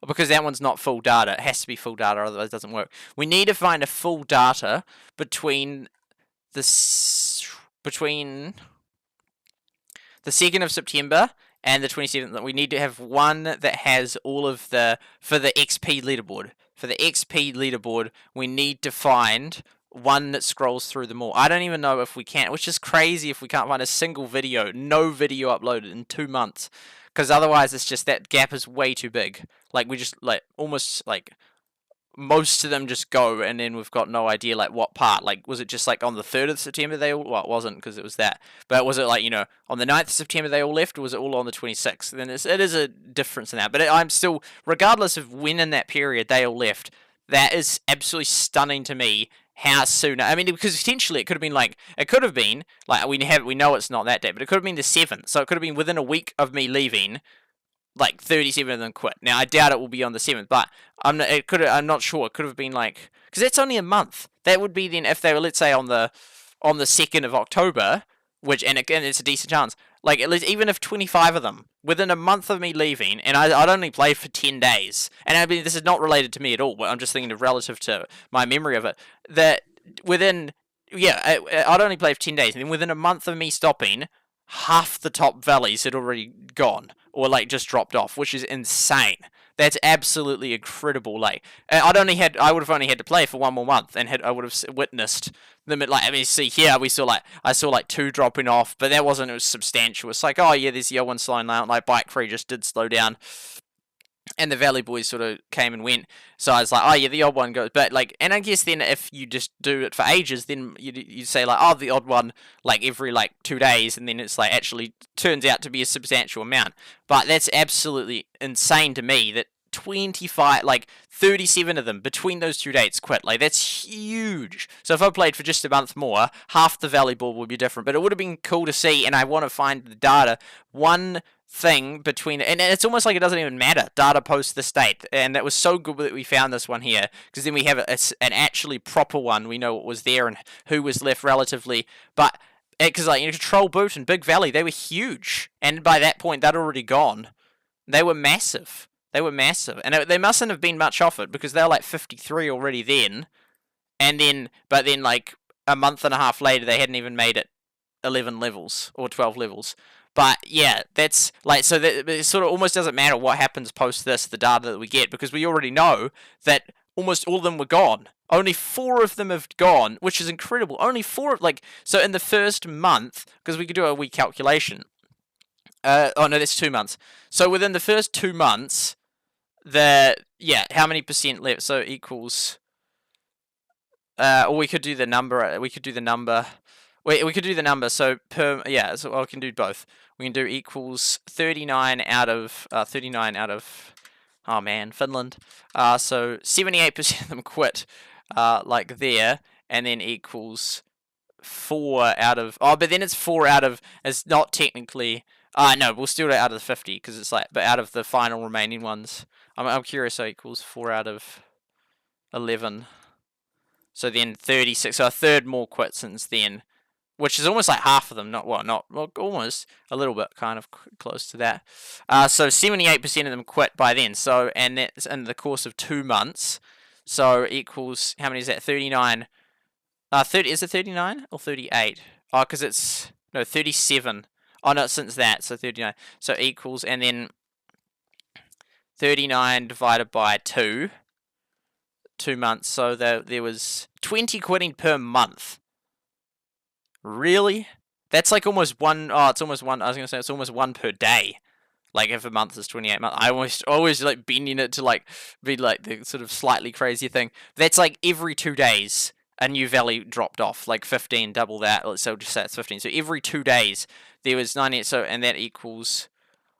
Oh, because that one's not full data. It has to be full data, otherwise it doesn't work. We need to find a full data between the 2nd of September and the 27th. We need to have one that has all of for the XP leaderboard. For the XP leaderboard, we need to find one that scrolls through them all. I don't even know if we can, which is crazy if we can't find a single video, no video uploaded in 2 months, because otherwise it's just that gap is way too big. Like we just almost like most of them just go, and then we've got no idea like what part. Like was it just like on the 3rd of September they all? Well, it wasn't because it was that. But was it like on the 9th of September they all left, or was it all on the 26th? Then it is a difference in that. But I'm still, regardless of when in that period they all left, that is absolutely stunning to me. How soon? I mean, because potentially it could have been like we know it's not that day, but it could have been the 7th. So it could have been within a week of me leaving. Like 37 of them quit. Now I doubt it will be on the 7th, but I'm not sure. It could have been like, because that's only a month. That would be then if they were, let's say, on the 2nd of October, which and again it's a decent chance. Like at least even if 25 of them within a month of me leaving, and I'd only played for 10 days, and I mean this is not related to me at all. But I'm just thinking of relative to my memory of it. That within I'd only played for 10 days, and then within a month of me stopping, half the top valleys had already gone or like just dropped off, which is insane. That's absolutely incredible. Like I would have only had to play for 1 more month, and I would have witnessed them. See here I saw like 2 dropping off, but it was substantial. It's like, oh yeah, there's the old one slowing down. Like Bike Free just did slow down, and the Valley Boys sort of came and went. So I was like, oh yeah, the odd one goes. But and I guess then if you just do it for ages, then you say like, oh, the odd one like every 2 days, and then it's like actually turns out to be a substantial amount. But that's absolutely insane to me that 37 of them between those 2 dates quit. Like that's huge. So if I played for just a month more, half the Valley Ball would be different. But it would have been cool to see, and I want to find the data. One thing between, and it's almost like it doesn't even matter, data post this date, and that was so good that we found this one here, because then we have an actually proper one. We know what was there and who was left relatively, but because Control Boot and Big Valley, they were huge, and by that point they'd already gone. They were massive, and they mustn't have been much off it, because they were like 53 already then, but then like a month and a half later they hadn't even made it 11 levels or 12 levels. But yeah, that's so that it sort of almost doesn't matter what happens post this, the data that we get, because we already know that almost all of them were gone. Only 4 of them have gone, which is incredible. Only 4 so in the first month, because we could do a wee calculation. Oh no, that's 2 months. So within the first 2 months, how many percent left? So equals. Or we could do the number. We could do the number. We could do the number. So so I can do both. We can do equals 39 out of oh man, Finland. So 78% of them quit, like there, and then equals 4 out of. Oh, but then it's 4 out of. It's not technically. No, we'll still do it out of the 50 because it's but out of the final remaining ones. I'm curious. So equals 4 out of 11. So then 36. So a third more quit since then. Which is almost like half of them, almost a little bit, kind of close to that. So 78% of them quit by then. So, and that's in the course of 2 months. So equals, how many is that? 39. 30, is it 39 or 38? Oh, because no, 37. Oh no, since that, so 39. So equals, and then 39 divided by 2 months, so there was 20 quitting per month. Really? That's like almost one. Oh, it's almost one. I was gonna say it's almost one per day. Like if a month is 28 months, I always like bending it to like be like the sort of slightly crazy thing. That's like every 2 days a new valley dropped off, like 15, double that. So just say it's 15. So every 2 days there was 98. So and that equals.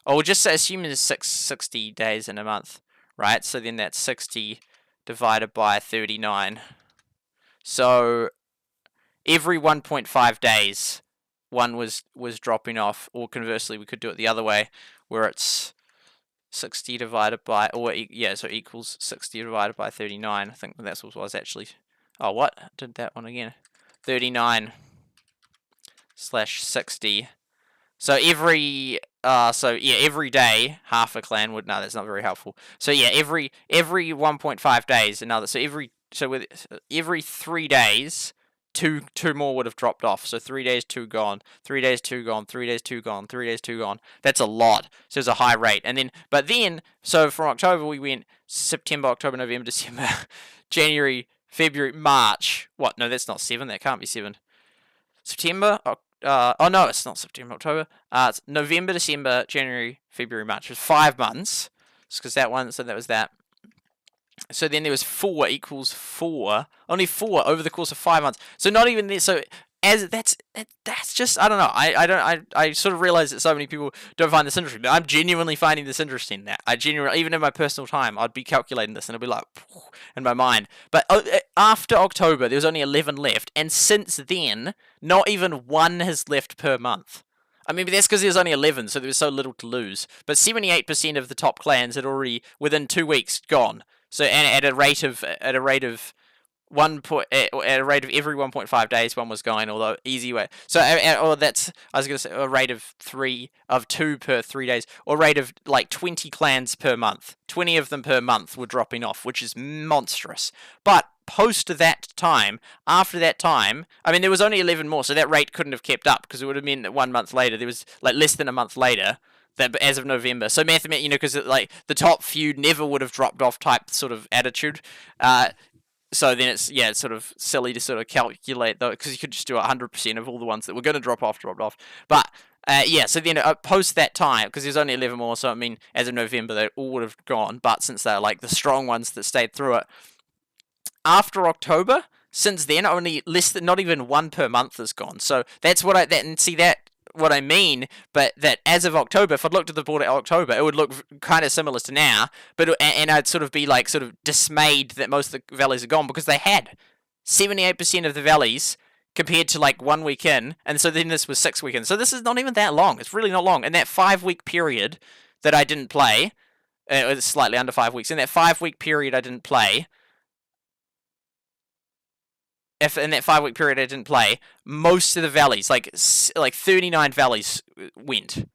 Oh, we'll just assume there's 60 days in a month, right? So then that's 60 divided by 39. So every 1.5 days, one was dropping off, or conversely, we could do it the other way, where it's 60 divided by, or yeah, so equals 60 divided by 39. I think that's what was actually. Oh, what? I did that one again. 39 slash 60. So every every day half a clan would. No, that's not very helpful. So yeah, every 1.5 days another. So every 3 days, two more would have dropped off. So 3 days, 2 gone. 3 days, 2 gone. 3 days, 2 gone. 3 days, 2 gone. That's a lot. So it's a high rate. And then, so from October we went September, October, November, December, January, February, March. What? No, that's not 7. That can't be 7. September. Oh no, it's not September, October. It's November, December, January, February, March. It was 5 months. Just because that one. So that was that. So then there was 4 equals 4. Only 4 over the course of 5 months. So not even this. So as that's just, I don't know. I sort of realize that so many people don't find this interesting, but I'm genuinely finding this interesting. That I genuinely, even in my personal time, I'd be calculating this and it'd be like in my mind. But after October, there was only 11 left, and since then, not even one has left per month. I mean, but that's because there's only 11, so there was so little to lose. But 78% of the top clans had already, within 2 weeks, gone. So and at a rate of every 1.5 days, one was going, although easy way. So or that's, I was going to say, a rate of 2 per 3 days, or rate of like 20 clans per month. 20 of them per month were dropping off, which is monstrous. But post that time, after that time, I mean, there was only 11 more, so that rate couldn't have kept up, because it would have meant that 1 month later, there was like less than a month later, that as of November. So mathematically, because like the top few never would have dropped off type sort of attitude. So then it's sort of silly to sort of calculate though, because you could just do 100% of all the ones that were going to dropped off. But so then post that time, because there's only 11 more, so I mean, as of November, they all would have gone. But since they're like the strong ones that stayed through it, after October, since then, only less than, not even 1 per month has gone. So that's what what I mean, but that as of October, if I'd looked at the board at October, it would look kind of similar to now, and I'd sort of be like sort of dismayed that most of the valleys are gone, because they had 78% of the valleys compared to like 1 week in, and so then this was 6 weekends. So this is not even that long. It's really not long. And that 5-week period that I didn't play, it was slightly under 5 weeks. In that 5-week period I didn't play, if in that 5-week period I didn't play, most of the valleys, like 39 valleys, went,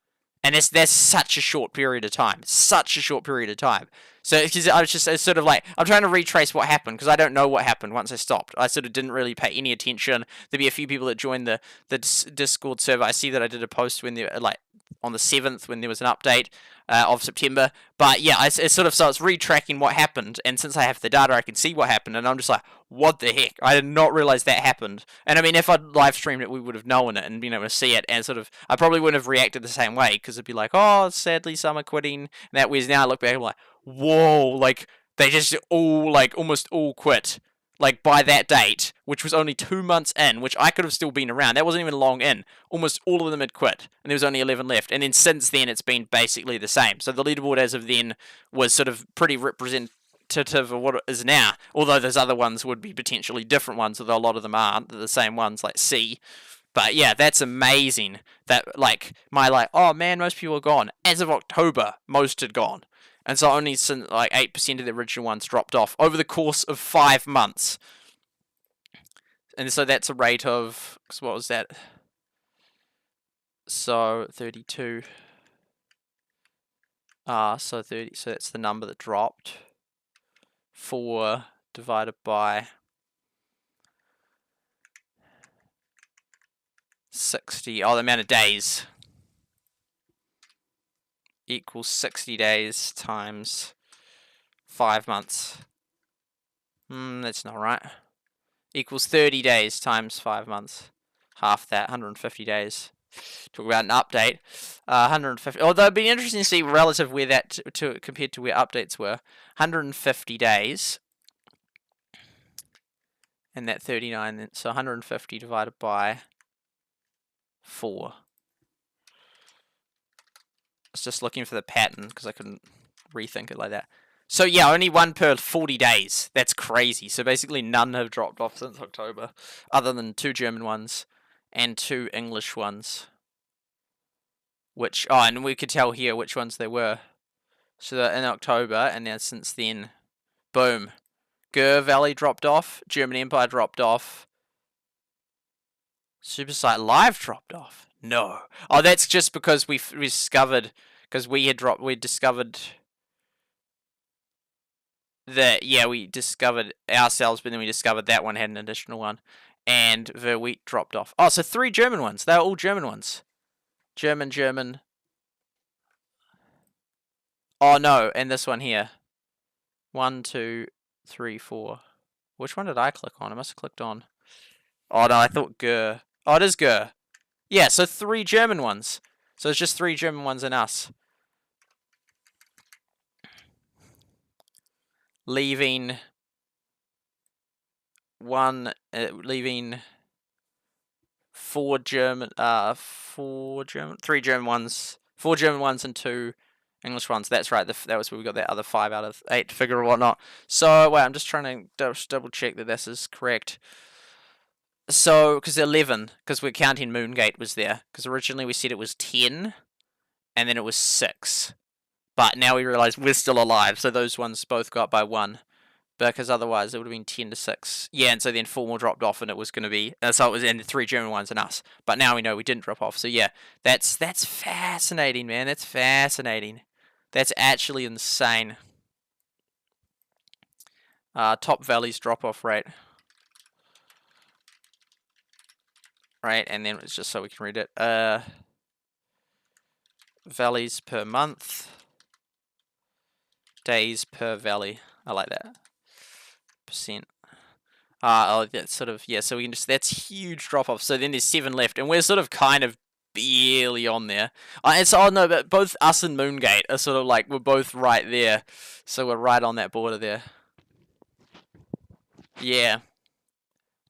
and that's such a short period of time. Such a short period of time. So because I was just sort of like, I'm trying to retrace what happened, because I don't know what happened once I stopped. I sort of didn't really pay any attention. There'd be a few people that joined the Discord server. I see that I did a post when they like on the 7th when there was an update of September. But yeah, it's sort of, so it's retracking what happened, and since I have the data, I can see what happened, and I'm just like, what the heck? I did not realize that happened. And I mean, if I'd live streamed it, we would have known it and been able to see it, and sort of, I probably wouldn't have reacted the same way, because it'd be like, oh, sadly some are quitting, and that. Whereas now I look back, I'm like, whoa, like they just all, like almost all quit. Like by that date, which was only 2 months in, which I could have still been around. That wasn't even long in. Almost all of them had quit, and there was only 11 left. And then since then, it's been basically the same. So the leaderboard as of then was sort of pretty representative of what it is now. Although those other ones would be potentially different ones, although a lot of them aren't. They're the same ones, like C. But yeah, that's amazing. That oh man, most people are gone. As of October, most had gone. And so only since like 8% of the original ones dropped off over the course of 5 months. And so that's a rate of, what was that? So 32. So 30. So that's the number that dropped. 4 divided by 60. Oh, the amount of days. equals 60 days times 5 months. That's not right. Equals 30 days times 5 months. Half that, 150 days. Talk about an update. 150. Although it'd be interesting to see relative where that to compared to where updates were. 150 days. And that 39, so 150 divided by 4. I was just looking for the pattern because I couldn't rethink it like that. So yeah, only one per 40 days. That's crazy. So basically none have dropped off since October, other than 2 German ones and 2 English ones. Which, and we could tell here which ones they were. So in October, and now since then, boom. Gur Valley dropped off, German Empire dropped off, SuperSightLIVE dropped off. No. Oh, that's just because we discovered, because we discovered that, yeah, we discovered ourselves, but then we discovered that one had an additional one. And verwitt dropped off. Oh, so 3 German ones. They're all German ones. German. Oh, no, and this one here. 1, 2, 3, 4. Which one did I click on? I must have clicked on. Oh, no, I thought Gur. Oh, it is Gur. Yeah, so 3 German ones. So it's just 3 German ones and us. Leaving 3 German ones, 4 German ones and 2 English ones. That's right. That was where we got that other 5 out of 8 figure or whatnot. So wait, I'm just trying to double check that this is correct. So because 11, because we're counting Moongate was there. Because originally we said it was 10, and then it was 6. But now we realise we're still alive, so those ones both got by 1. Because otherwise it would have been 10 to 6. Yeah, and so then 4 more dropped off, and it was going to be... so it was in 3 German ones and us. But now we know we didn't drop off. So yeah, that's fascinating, man. That's fascinating. That's actually insane. Top Valley's drop-off rate. Right, and then it's just so we can read it. Valleys per month. Days per valley. I like that. Percent. Oh, that's sort of, yeah, so we can just, that's huge drop off. So then there's 7 left, and we're sort of kind of barely on there. And so, no, but both us and Moongate are sort of like, we're both right there. So we're right on that border there. Yeah.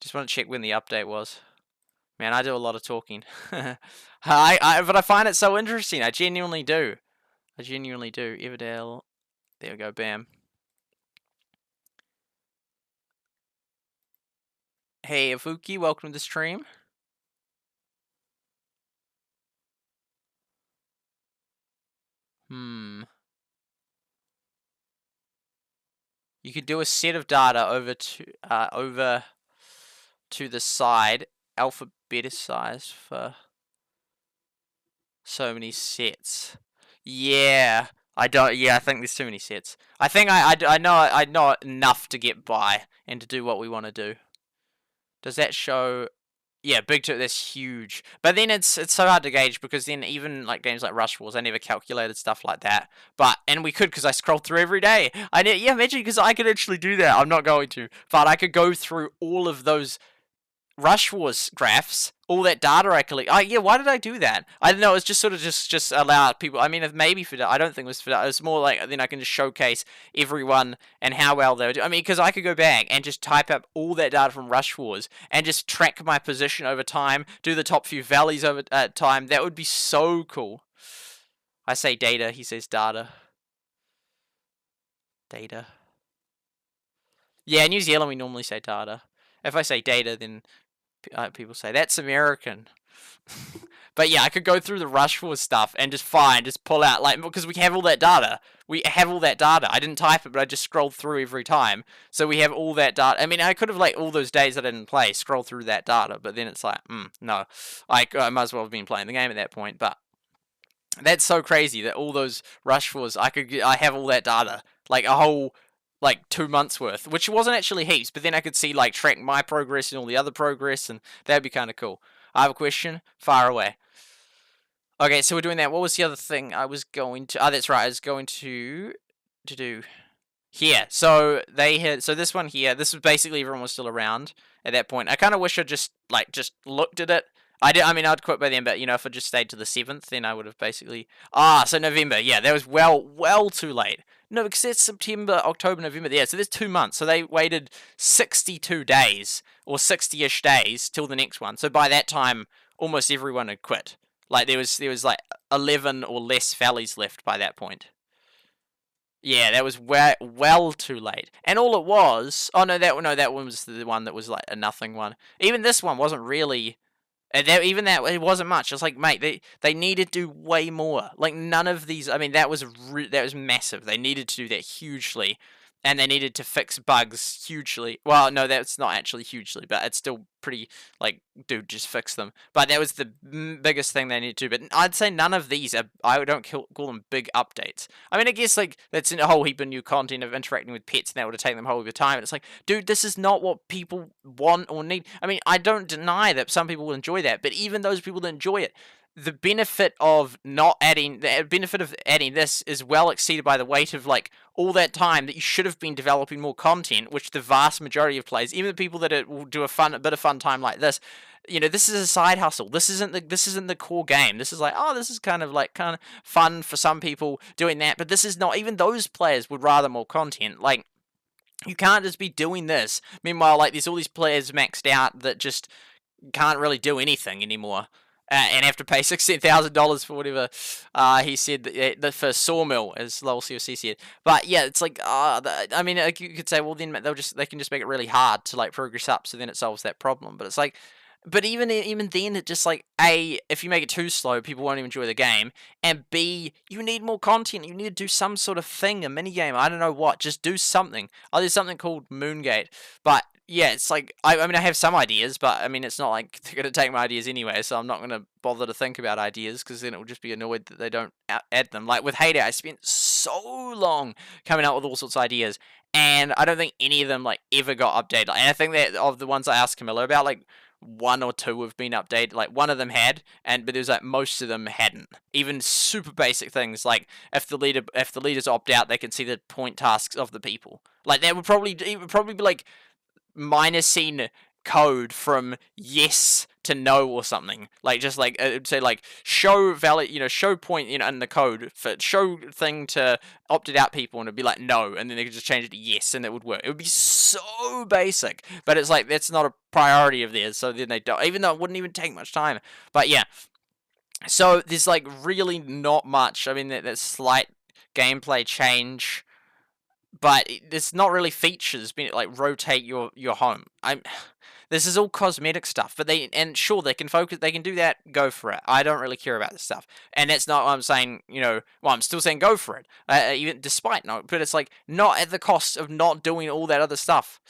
Just want to check when the update was. Man, I do a lot of talking. But I find it so interesting. I genuinely do. Everdale. There we go, bam. Hey, Afuki, welcome to the stream. You could do a set of data over to the side, alphabetized for so many sets. Yeah. I think there's too many sets. I think I know enough to get by and to do what we want to do. Does that show? Yeah, that's huge. But then it's so hard to gauge because then even like games like Rush Wars, I never calculated stuff like that. And we could because I scrolled through every day. Yeah, imagine because I could actually do that. I'm not going to, but I could go through all of those Rush Wars graphs, all that data I collect. Yeah, why did I do that? I don't know. It's just sort of just allow people. I mean, if maybe for that, I don't think it was for that. It's more like then I can just showcase everyone and how well they're doing. I mean, because I could go back and just type up all that data from Rush Wars and just track my position over time, do the top few valleys over time. That would be so cool. I say data. He says data. Data. Yeah, New Zealand we normally say data. If I say data, then people say that's American. But yeah, I could go through the Rush Wars stuff and just pull out, like, because we have all that data. I didn't type it, but I just scrolled through every time. So we have all that data. I mean, I could have, like, all those days I didn't play, scroll through that data, but then it's like, no. I might as well have been playing the game at that point, but that's so crazy that all those Rush Wars, I have all that data. Like, a whole... like 2 months worth, which wasn't actually heaps, but then I could see, like, track my progress and all the other progress, and that'd be kind of cool. I have a question. Fire away. Okay, so we're doing that. What was the other thing I was going to? Oh, that's right. I was going to do here. So they had. So this one here. This was basically everyone was still around at that point. I kind of wish I just looked at it. I did. I mean, I'd quit by then, but you know, if I just stayed to the 7th, then I would have basically. So November. Yeah, that was well too late. No, because it's September, October, November. Yeah, so there's 2 months. So they waited 62 days or 60-ish days till the next one. So by that time, almost everyone had quit. Like there was like 11 or less valleys left by that point. Yeah, that was well too late. And all it was, oh no, that one was the one that was like a nothing one. Even this one wasn't really. Even that, it wasn't much. It's like, mate, they needed to do way more. Like none of these. I mean, that was massive. They needed to do that hugely, and they needed to fix bugs hugely. Well, no, that's not actually hugely, but it's still pretty. Like, dude, just fix them. But that was the biggest thing they needed to do. But I'd say none of these are. I don't call them big updates. I mean, I guess like that's a whole heap of new content of interacting with pets, and that would have taken them a whole heap of time. And it's like, dude, this is not what people want or need. I mean, I don't deny that some people will enjoy that, but even those people that enjoy it, the benefit of adding this is well exceeded by the weight of like all that time that you should have been developing more content, which the vast majority of players, even the people that will do a bit of fun time like this, you know, this is a side hustle. This isn't the core game. This is like, oh, this is kind of fun for some people doing that, but this is not. Even those players would rather more content. Like, you can't just be doing this. Meanwhile, like, there's all these players maxed out that just can't really do anything anymore. And have to pay $16,000 for whatever he said the first sawmill, as Lowell COC said. But yeah, it's like, I mean, like, you could say, well, then they can just make it really hard to like progress up, so then it solves that problem. But it's like, but even then, it just like, A, if you make it too slow, people won't even enjoy the game, and B, you need more content. You need to do some sort of thing, a mini game. I don't know what. Just do something. Oh, there's something called Moongate, but yeah, it's like, I mean, I have some ideas, but I mean, it's not like they're going to take my ideas anyway, so I'm not going to bother to think about ideas, because then it will just be annoyed that they don't add them. Like with Heyday, I spent so long coming up with all sorts of ideas, and I don't think any of them like ever got updated. And I think that of the ones I asked Camilla about, like 1 or 2 have been updated. Like one of them had, but there's like most of them hadn't. Even super basic things like if the leaders opt out, they can see the point tasks of the people. Like that would probably be like minusing code from yes to no or something. Like just like it'd say like show valid, show point, in the code for show thing to opted out people, and it'd be like no, and then they could just change it to yes, and it would work. It would be so basic, but it's like that's not a priority of theirs, so then they don't, even though it wouldn't even take much time. But yeah, so there's like really not much. I mean, that slight gameplay change, but it's not really features. Like rotate your home. This is all cosmetic stuff, but sure, they can focus. They can do that. Go for it. I don't really care about this stuff, and that's not what I'm saying. Well, I'm still saying go for it, even despite not. But it's like not at the cost of not doing all that other stuff.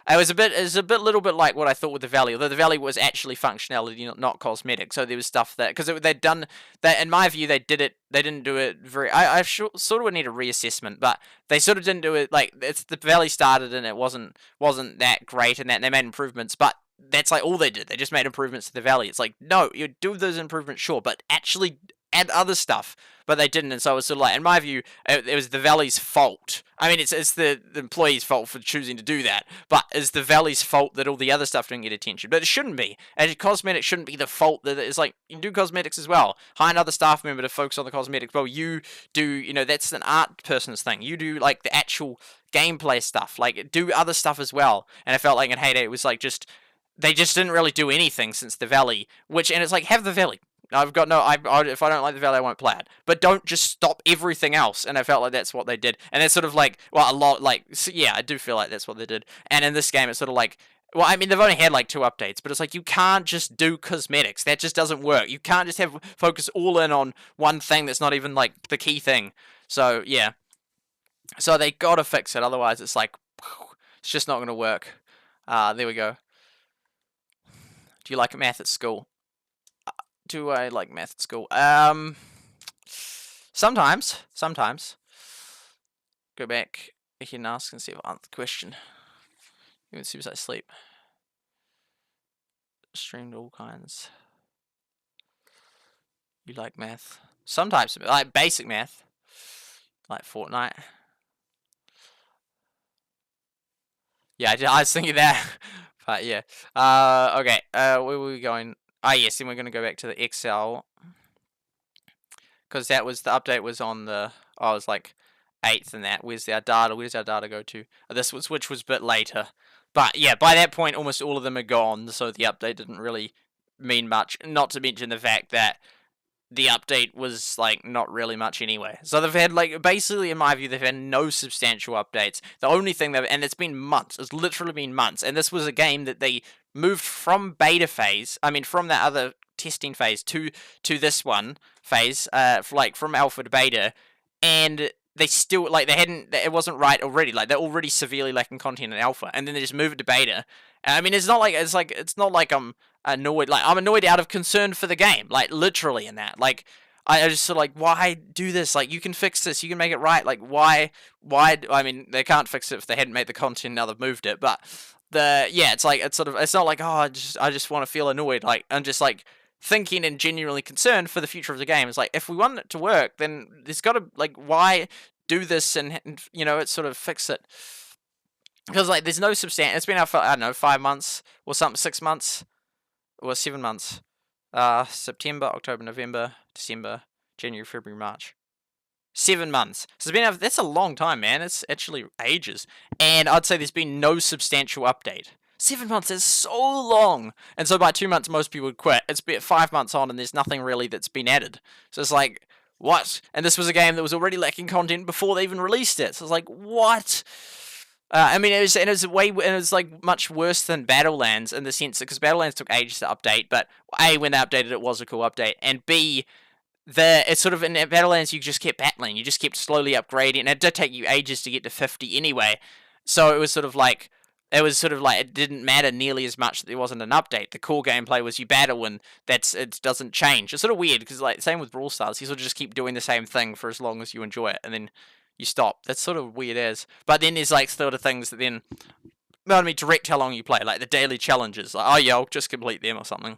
It was a little bit like what I thought with the Valley, although the Valley was actually functionality, not cosmetic. So there was stuff that, because they'd done that, in my view, they didn't do it very. I sort of would need a reassessment, but they sort of didn't do it like the Valley started and it wasn't that great, and they made improvements, but that's like all they did. They just made improvements to the Valley. It's like, no, you do those improvements, sure, but actually add other stuff. But they didn't, and so it was sort of like, in my view, it was the Valley's fault. I mean, it's the employee's fault for choosing to do that, but it's the Valley's fault that all the other stuff didn't get attention. But it shouldn't be. And cosmetics shouldn't be the fault. That it's like, you can do cosmetics as well. Hire another staff member to focus on the cosmetics. Well, you do, that's an art person's thing. You do like the actual gameplay stuff. Like, do other stuff as well. And I felt like in Heyday, it was like they just didn't really do anything since the Valley, and it's like, have the Valley. If I don't like the Valley, I won't play it. But don't just stop everything else. And I felt like that's what they did. And it's sort of like, well, a lot, like, so yeah, I do feel like that's what they did. And in this game, it's sort of like, well, I mean, they've only had like 2 updates, but it's like, you can't just do cosmetics. That just doesn't work. You can't just focus all in on one thing that's not even like the key thing. So yeah. So they gotta fix it. Otherwise, it's like, it's just not gonna work. There we go. Do you like math at school? Do I like math at school? Sometimes. Go back here and ask and see if I answered the question. Even SuperSight sleep. Streamed all kinds. You like math? Some types of like basic math, like Fortnite. Yeah, I was thinking that, but yeah. Okay. Where were we going? Ah, yes. Then we're gonna go back to the Excel because that was the update was on the. Oh, it was like 8th and that. Where's our data? Where's our data go to? This was which was a bit later, but yeah. By that point, almost all of them are gone, so the update didn't really mean much. Not to mention the fact that the update was like not really much anyway. So they've had like basically in my view they've had no substantial updates. The only thing they've and it's been months. It's literally been months. And this was a game that they moved from beta phase. I mean from that other testing phase to this one phase. Like from alpha to beta, and they still like they hadn't. It wasn't right already. Like they're already severely lacking content in alpha, and then they just move it to beta. I mean it's not like I'm annoyed. Like I'm annoyed out of concern for the game. Like literally in that. Like I just sort of like why do this? Like you can fix this. You can make it right. Like why? I mean they can't fix it if they hadn't made the content. Now they've moved it. But it's like it's not like oh I just want to feel annoyed. Like I'm just like thinking and genuinely concerned for the future of the game. It's like if we want it to work, then there's got to like why do this and it's sort of fix it because like there's no substantial. It's been out for I don't know 5 months or something, 6 months or 7 months. September, October, November, December, January, February, March. 7 months. So it's been out. That's a long time, man. It's actually ages. And I'd say there's been no substantial update. 7 months is so long. And so by 2 months, most people would quit. It's been 5 months on, and there's nothing really that's been added. So it's like, what? And this was a game that was already lacking content before they even released it. So it's like, what? I mean, it was like much worse than Battlelands in the sense because Battlelands took ages to update. But A, when they updated, it was a cool update, and B, it's sort of in Battlelands you just kept battling, you just kept slowly upgrading, and it did take you ages to get to 50 anyway. So it was sort of like it didn't matter nearly as much that there wasn't an update. The core gameplay was you battle, and it doesn't change. It's sort of weird because like same with Brawl Stars, you sort of just keep doing the same thing for as long as you enjoy it, and then you stop. That's sort of weird as. But then there's like sort of things that then direct how long you play, like the daily challenges. Like, oh yeah, I'll just complete them or something.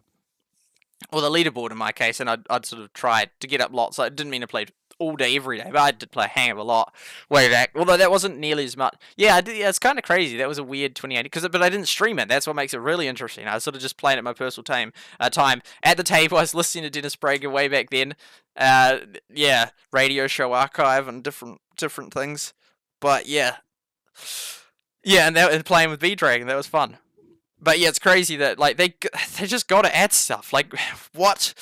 Or the leaderboard in my case, and I'd sort of try to get up lots. I didn't mean to play all day, every day, but I did play a hang of a lot way back. Although that wasn't nearly as much. Yeah, I did. Yeah, it's kind of crazy. That was a weird 2080, but I didn't stream it. That's what makes it really interesting. I was sort of just playing at my personal time. At the table, I was listening to Dennis Prager way back then. Yeah, radio show archive and different things. But yeah, and playing with V-Dragon, that was fun. But yeah, it's crazy that like they just got to add stuff. Like what?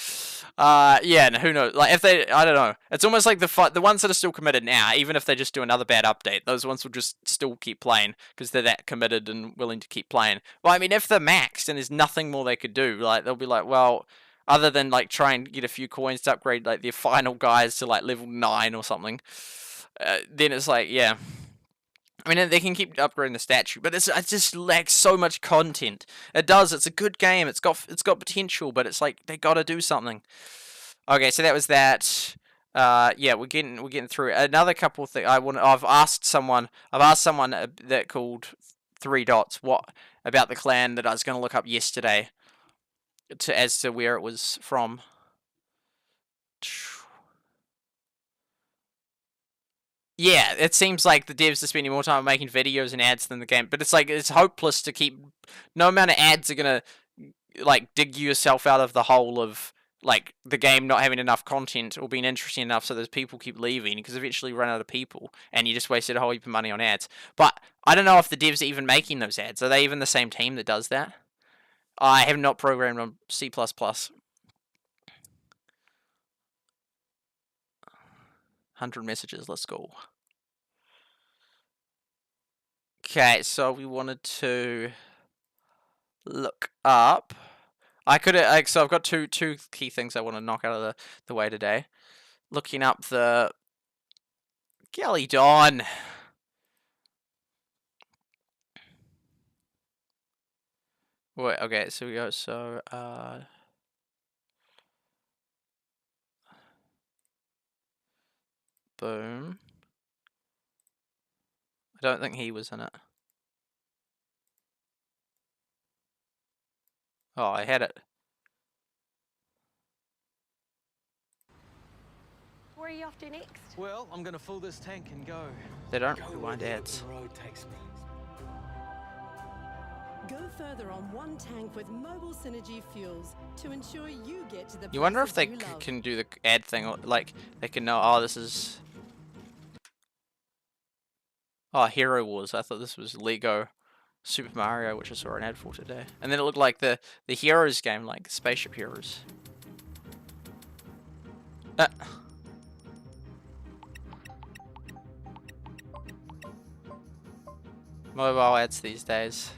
Yeah, and who knows? Like if they, I don't know. It's almost like the ones that are still committed now, even if they just do another bad update, those ones will just still keep playing because they're that committed and willing to keep playing. Well, I mean, if they're maxed and there's nothing more they could do, like they'll be like, well, other than like try and get a few coins to upgrade like their final guys to like level 9 or something, then it's like, yeah. I mean, they can keep upgrading the statue, but it just lacks so much content. It does. It's a good game. It's got potential, but it's like they got to do something. Okay, so that was that. Yeah, we're getting through another couple of things. I've asked someone that called 3 Dots what about the clan that I was going to look up yesterday as to where it was from. Yeah, it seems like the devs are spending more time making videos and ads than the game, but it's like it's hopeless to keep. No amount of ads are gonna like dig yourself out of the hole of like the game not having enough content or being interesting enough, so those people keep leaving because eventually you run out of people and you just wasted a whole heap of money on ads. But I don't know if the devs are even making those ads. Are they even the same team that does that? I have not programmed on C++. 100 messages, let's go. Okay, so we wanted to look up. So I've got two key things I want to knock out of the way today. Looking up the Gelly Dawn. Wait, okay, so we go, boom. I don't think he was in it. Oh, I had it. where are you off to next? Well, I'm gonna fill this tank and go. They don't rewind ads. The road takes me. Go further on one tank with mobile synergy fuels to ensure you get to the You wonder if they places you love. can do the ad thing, or, like they can know. Oh, this is. Oh, Hero Wars. I thought this was Lego Super Mario, which I saw an ad for today. And then it looked like the Heroes game, like Spaceship Heroes. Mobile ads these days.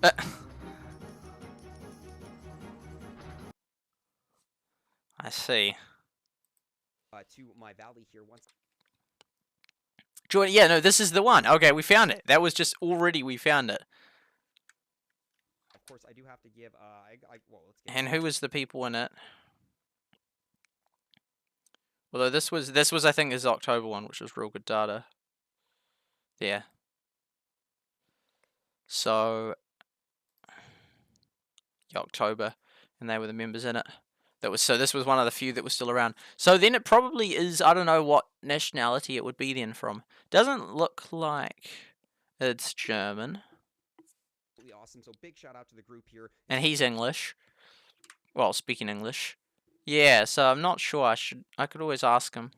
I see. To my valley here once. Join. Yeah, no, this is the one. Okay, we found it. That was just already we found it. Of course, I do have to give. Well, let's get. And who was the people in it? Although this was I think his October one, which was real good data. Yeah. So October, and they were the members in it. This was one of the few that was still around. So then it probably is, I don't know what nationality it would be then from. Doesn't look like it's German. Awesome. So big shout out to the group here. And he's English. Well, speaking English. Yeah, so I'm not sure. I could always ask him.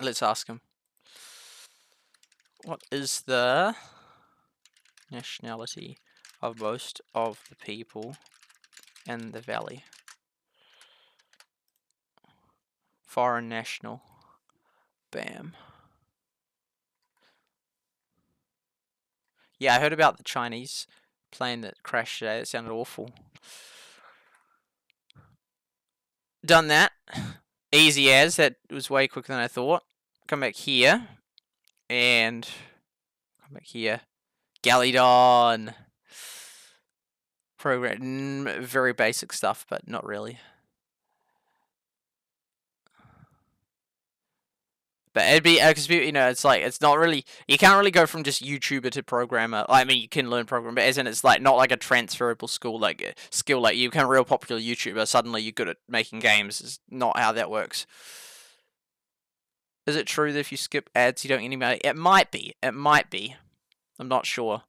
Let's ask him. What is the nationality of most of the people in the valley? Foreign national. Bam. Yeah, I heard about the Chinese plane that crashed today. It sounded awful. Done that. Easy as. That was way quicker than I thought. Come back here. And come back here. Galidon. Program. Very basic stuff, but not really. But it'd be, because, you know, it's like, it's not really, you can't really go from just YouTuber to programmer. I mean, you can learn programming, but as in, it's like, not like a transferable skill, like you become a real popular YouTuber, suddenly you're good at making games. It's not how that works. Is it true that if you skip ads, you don't get any money? It might be. It might be. I'm not sure.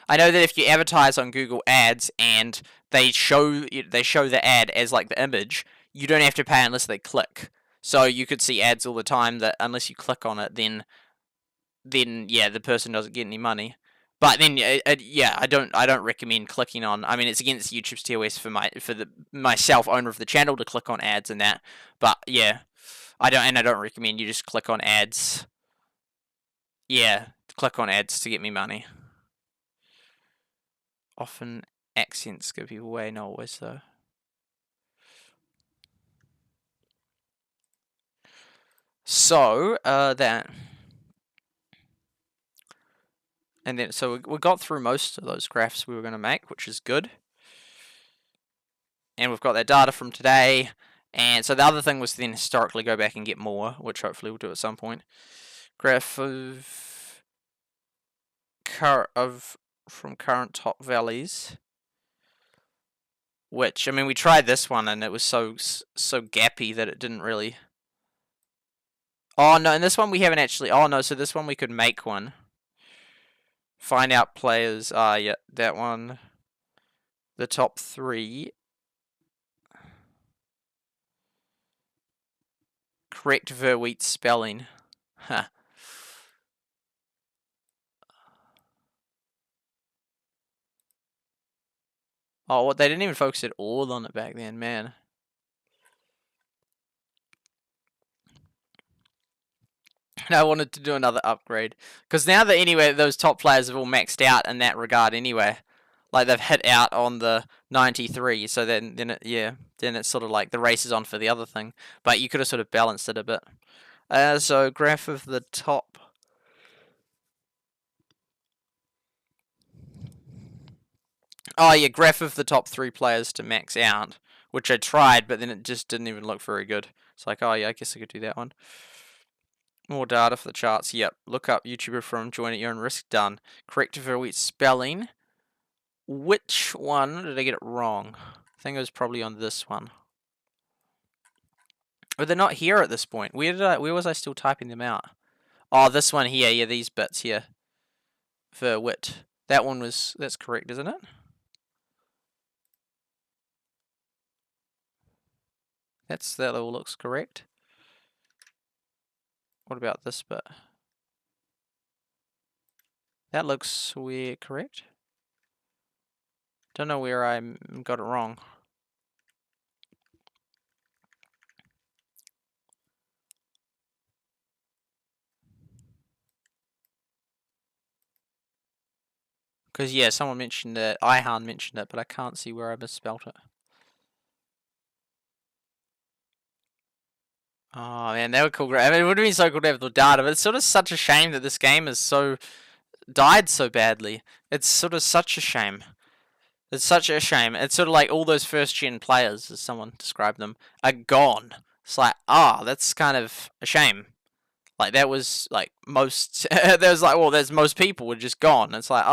I know that if you advertise on Google Ads and they show the ad as like the image, you don't have to pay unless they click. So you could see ads all the time that unless you click on it, then yeah, the person doesn't get any money. But then yeah, I don't recommend clicking on. I mean, it's against YouTube's TOS for myself, owner of the channel, to click on ads and that. But yeah, I don't recommend you just click on ads. Yeah, click on ads to get me money. Often accents give people away, not always though. So, that. And then, so we got through most of those graphs we were going to make, which is good. And we've got that data from today. And so the other thing was to then historically go back and get more, which hopefully we'll do at some point. Graph from current top valleys. Which, I mean, we tried this one and it was so gappy that it didn't really... Oh, no, and this one we haven't actually... Oh, no, so this one we could make one. Find out players. Yeah, that one. The top 3. Correct verwitt spelling. Huh. Oh, what? They didn't even focus at all on it back then, man. And I wanted to do another upgrade. Because now that, anyway, those top players have all maxed out in that regard anyway. Like, they've hit out on the 93, so then it's sort of like the race is on for the other thing. But you could have sort of balanced it a bit. So, graph of the top. Oh, yeah, graph of the top 3 players to max out. Which I tried, but then it just didn't even look very good. It's like, oh, yeah, I guess I could do that one. More data for the charts. Yep. Look up YouTuber from join at your own risk. Done. Correct verwitt spelling. Which one did I get it wrong? I think it was probably on this one. But they're not here at this point. Where was I still typing them out? Oh, this one here. Yeah, these bits here. Verwitt. That's correct, isn't it? That all looks correct. What about this bit? That looks correct. Don't know where I got it wrong. Because, yeah, someone mentioned it. Ihan mentioned it, but I can't see where I misspelt it. Oh, man, that would cool. I mean, it would have been so cool to have the data, but it's sort of such a shame that this game is died so badly. It's sort of such a shame. It's such a shame. It's sort of like all those first-gen players, as someone described them, are gone. It's like, that's kind of a shame. Like, that was, like, most... there's most people were just gone. It's like,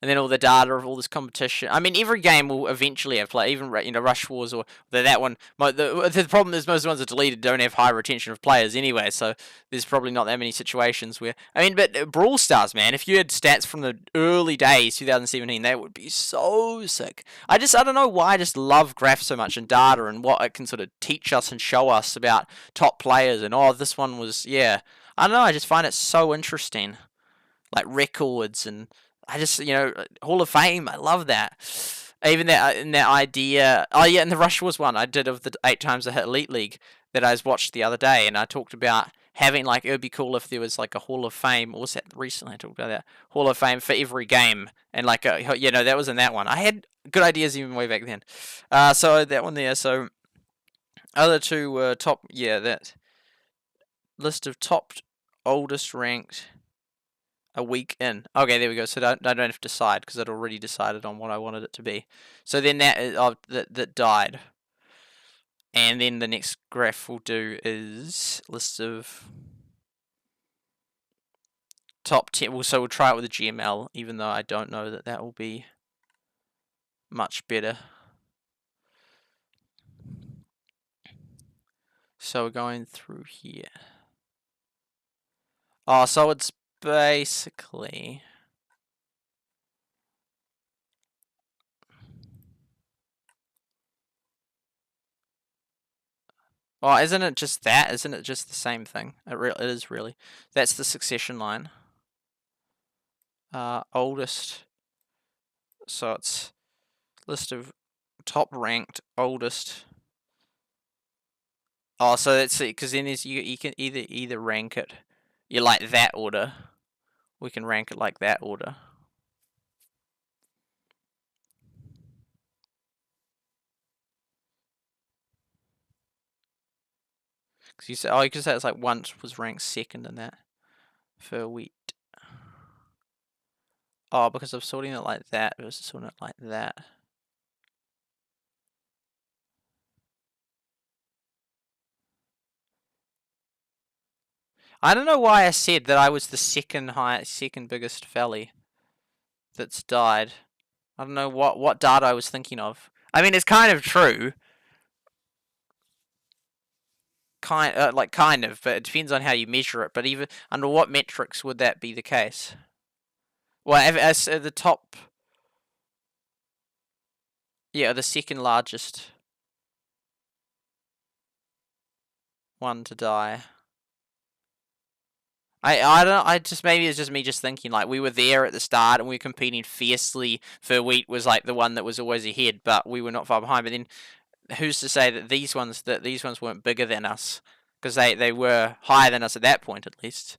And then all the data of all this competition. I mean, every game will eventually have play. Even, Rush Wars or that one. The problem is most ones that are deleted don't have high retention of players anyway, so there's probably not that many situations where... I mean, but Brawl Stars, man, if you had stats from the early days, 2017, that would be so sick. I don't know why I just love graphs so much and data and what it can sort of teach us and show us about top players and, this one was, yeah. I don't know, I just find it so interesting. Like records and... I just, Hall of Fame, I love that. Even that idea, and the Rush Wars one I did of the 8 times I hit Elite League that I watched the other day, and I talked about having, like, it would be cool if there was, like, a Hall of Fame, or was that recently I talked about that? Hall of Fame for every game, and, like, that was in that one. I had good ideas even way back then. So that one there, so other two top, that list of top oldest ranked... a week in. Okay, there we go. So I don't have to decide because I'd already decided on what I wanted it to be. So then that died. And then the next graph we'll do is list of top 10. So we'll try it with a GML, even though I don't know that will be much better. So we're going through here. So it's basically... isn't it just that? Isn't it just the same thing? It is really. That's the succession line. Oldest. So it's list of top ranked oldest. So that's it. Because then you can either rank it, like that order. We can rank it like that order. Because you can say it's like once was ranked second in that for wheat. Because I'm sorting it like that versus sorting it like that. I don't know why I said that I was the second biggest valley that's died. I don't know what data I was thinking of. I mean, it's kind of true. Kind of, but it depends on how you measure it. But even under what metrics would that be the case? Well, as the top, the second largest one to die. I don't. Maybe it's just me just thinking like we were there at the start and we were competing fiercely for wheat was like the one that was always ahead, but we were not far behind. But then, who's to say that these ones weren't bigger than us? Because they were higher than us at that point, at least.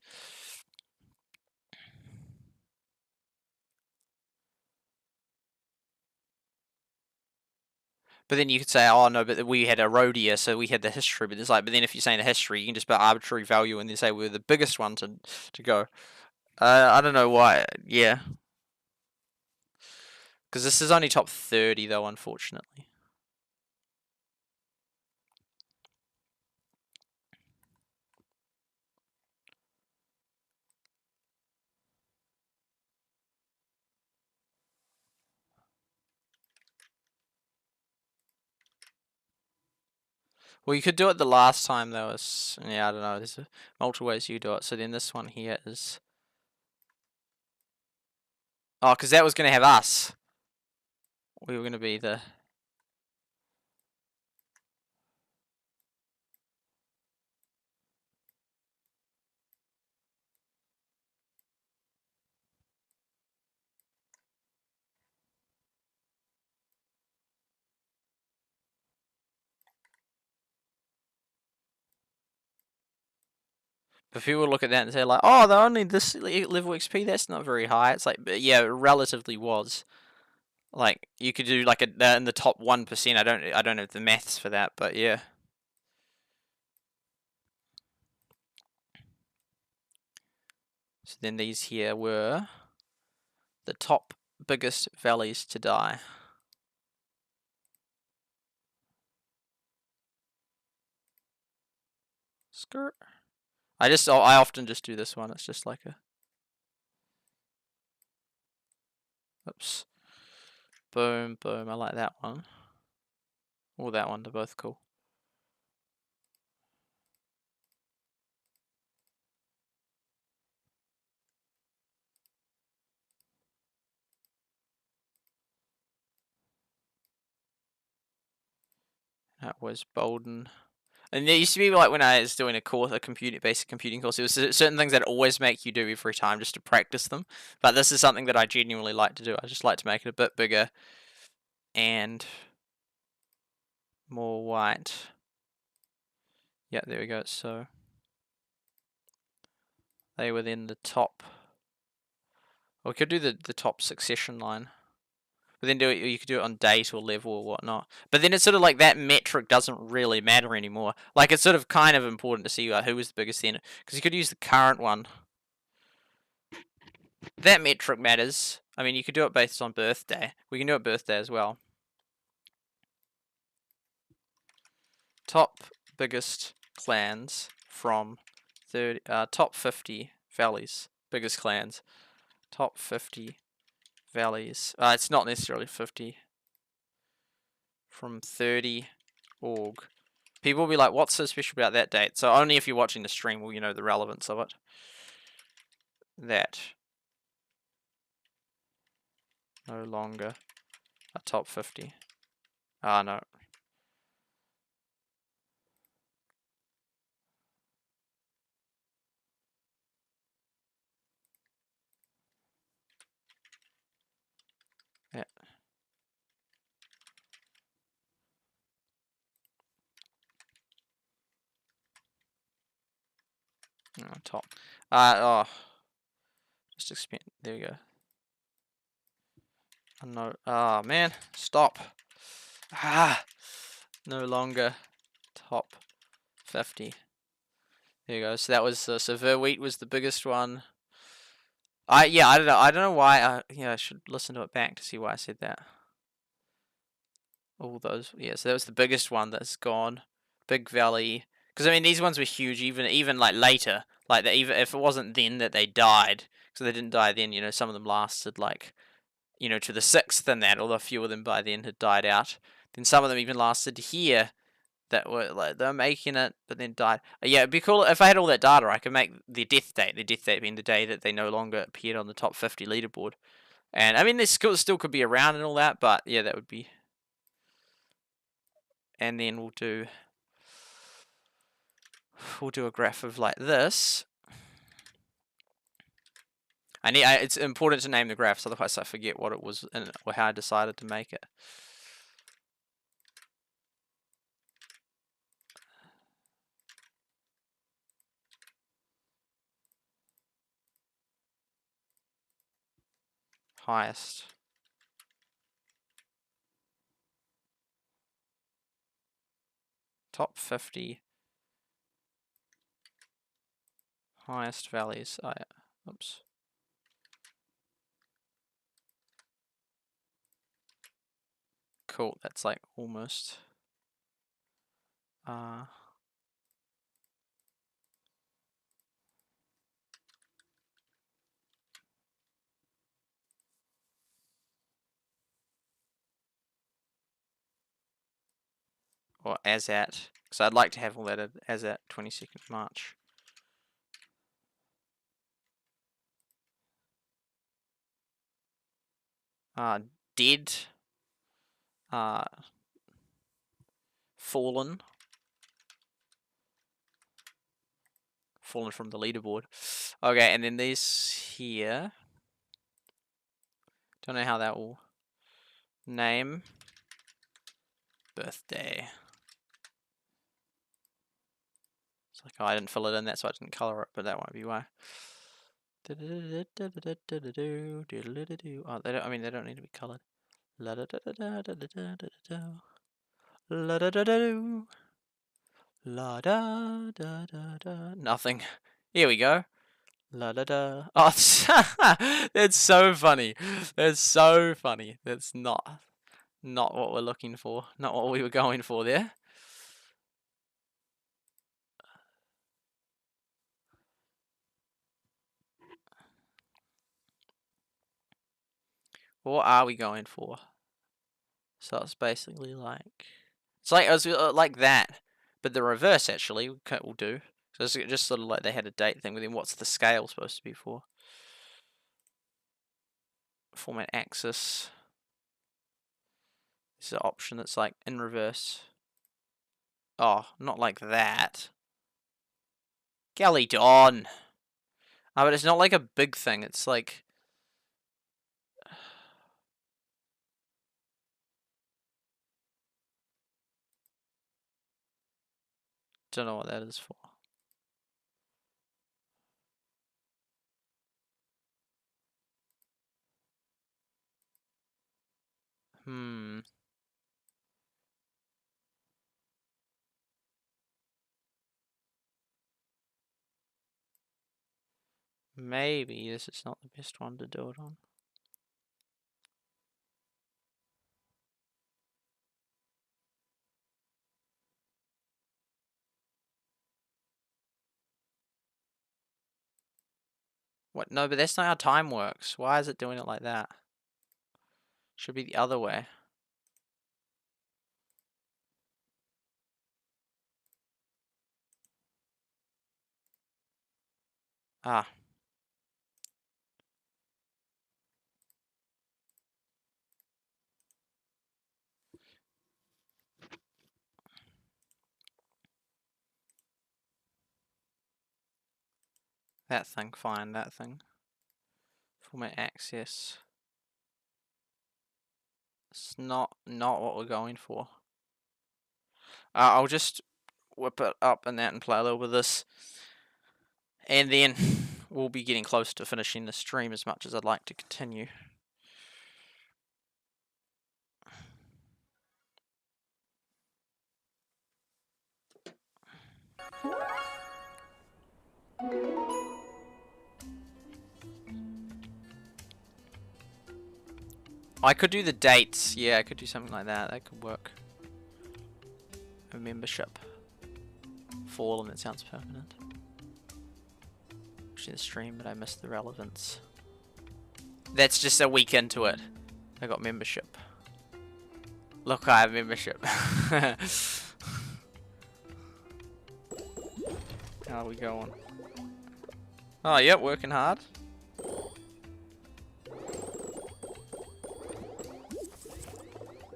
But then you could say, oh no, but we had Eroda, so we had the history. But it's like, but then if you're saying the history, you can just put arbitrary value and then say we were the biggest one to go. I don't know why. Yeah. Because this is only top 30 though, unfortunately. Well, you could do it the last time though. Yeah, I don't know. There's multiple ways you do it. So then this one here is. Oh, because that was going to have us. We were going to be the. But people look at that and say like, oh, they're only this level XP. That's not very high. It's like, yeah, it relatively was. Like you could do like in the top 1%. I don't have the maths for that, but yeah. So then these here were the top biggest valleys to die. Skirt. I often just do this one. It's just like a. Oops. Boom, boom. I like that one. Or that one. They're both cool. That was Bolden. And there used to be like when I was doing a course, basic computing course, there was certain things that always make you do every time just to practice them. But this is something that I genuinely like to do. I just like to make it a bit bigger and more white. Yeah, there we go. So they were then the top. Or we could do the top succession line. But then you could do it on date or level or whatnot. But then it's sort of like that metric doesn't really matter anymore. Like it's sort of kind of important to see who was the biggest then, because you could use the current one. That metric matters. I mean, you could do it based on birthday. We can do it birthday as well. Top biggest clans from top 50 valleys. Biggest clans. Top 50 valleys. It's not necessarily 50. From 30 org. People will be like, what's so special about that date? So only if you're watching the stream will you know the relevance of it. That. No longer a top 50. Ah, no. Yeah. Oh, top. Oh. Just expand. There we go. No. Ah, man. Stop. Ah. No longer top 50. There you go. So that was so verwitt was the biggest one. Yeah, I don't know. I don't know why. Yeah, I should listen to it back to see why I said that. All those. Yeah, so that was the biggest one that's gone. Big Valley. Because I mean, these ones were huge. Even like later, like even if it wasn't then that they died, because they didn't die then. You know, some of them lasted like, you know, to the 6th and that. Although a few of them by then had died out. Then some of them even lasted here. That were like they're making it, but then died. Yeah, it'd be cool if I had all that data. I could make their death date. Their death date being the day that they no longer appeared on the top 50 leaderboard. And I mean, they still could be around and all that, but yeah, that would be. And then we'll do a graph of like this. It's important to name the graphs, otherwise I forget what it was or how I decided to make it. Highest. Top 50 highest valleys. Oh, yeah. Oops. Cool. That's like almost. or as at, because I'd like to have all that as at 22nd March. Dead. Fallen. Fallen from the leaderboard. Okay, and then these here. Don't know how that will. Name. Birthday. It's like, oh, I didn't fill it in, that's why I didn't color it, but that won't be why. Oh, they don't. I mean, they don't need to be colored. La da da da da. Nothing. Here we go. La da da. Oh, that's so funny. That's so funny. That's not what we're looking for. Not what we were going for there. What are we going for? So it's basically like it was like that, but the reverse actually will do. So it's just sort of like they had a date thing with him. What's the scale supposed to be for? Format axis. This is an option that's like in reverse. Oh, not like that. Golly dawn. Oh, but it's not like a big thing. It's like. Don't know what that is for. Maybe this is not the best one to do it on. What? No, but that's not how time works. Why is it doing it like that? Should be the other way. Ah. That thing, fine, that thing. Format access. It's not what we're going for. I'll just whip it up and that and play a little with this. And then we'll be getting close to finishing the stream as much as I'd like to continue. I could do the dates. Yeah, I could do something like that. That could work. A membership. Fallen, that sounds permanent. Watching the stream, but I missed the relevance. That's just a week into it. I got membership. Look, I have membership. How are we going? Oh, yep, working hard.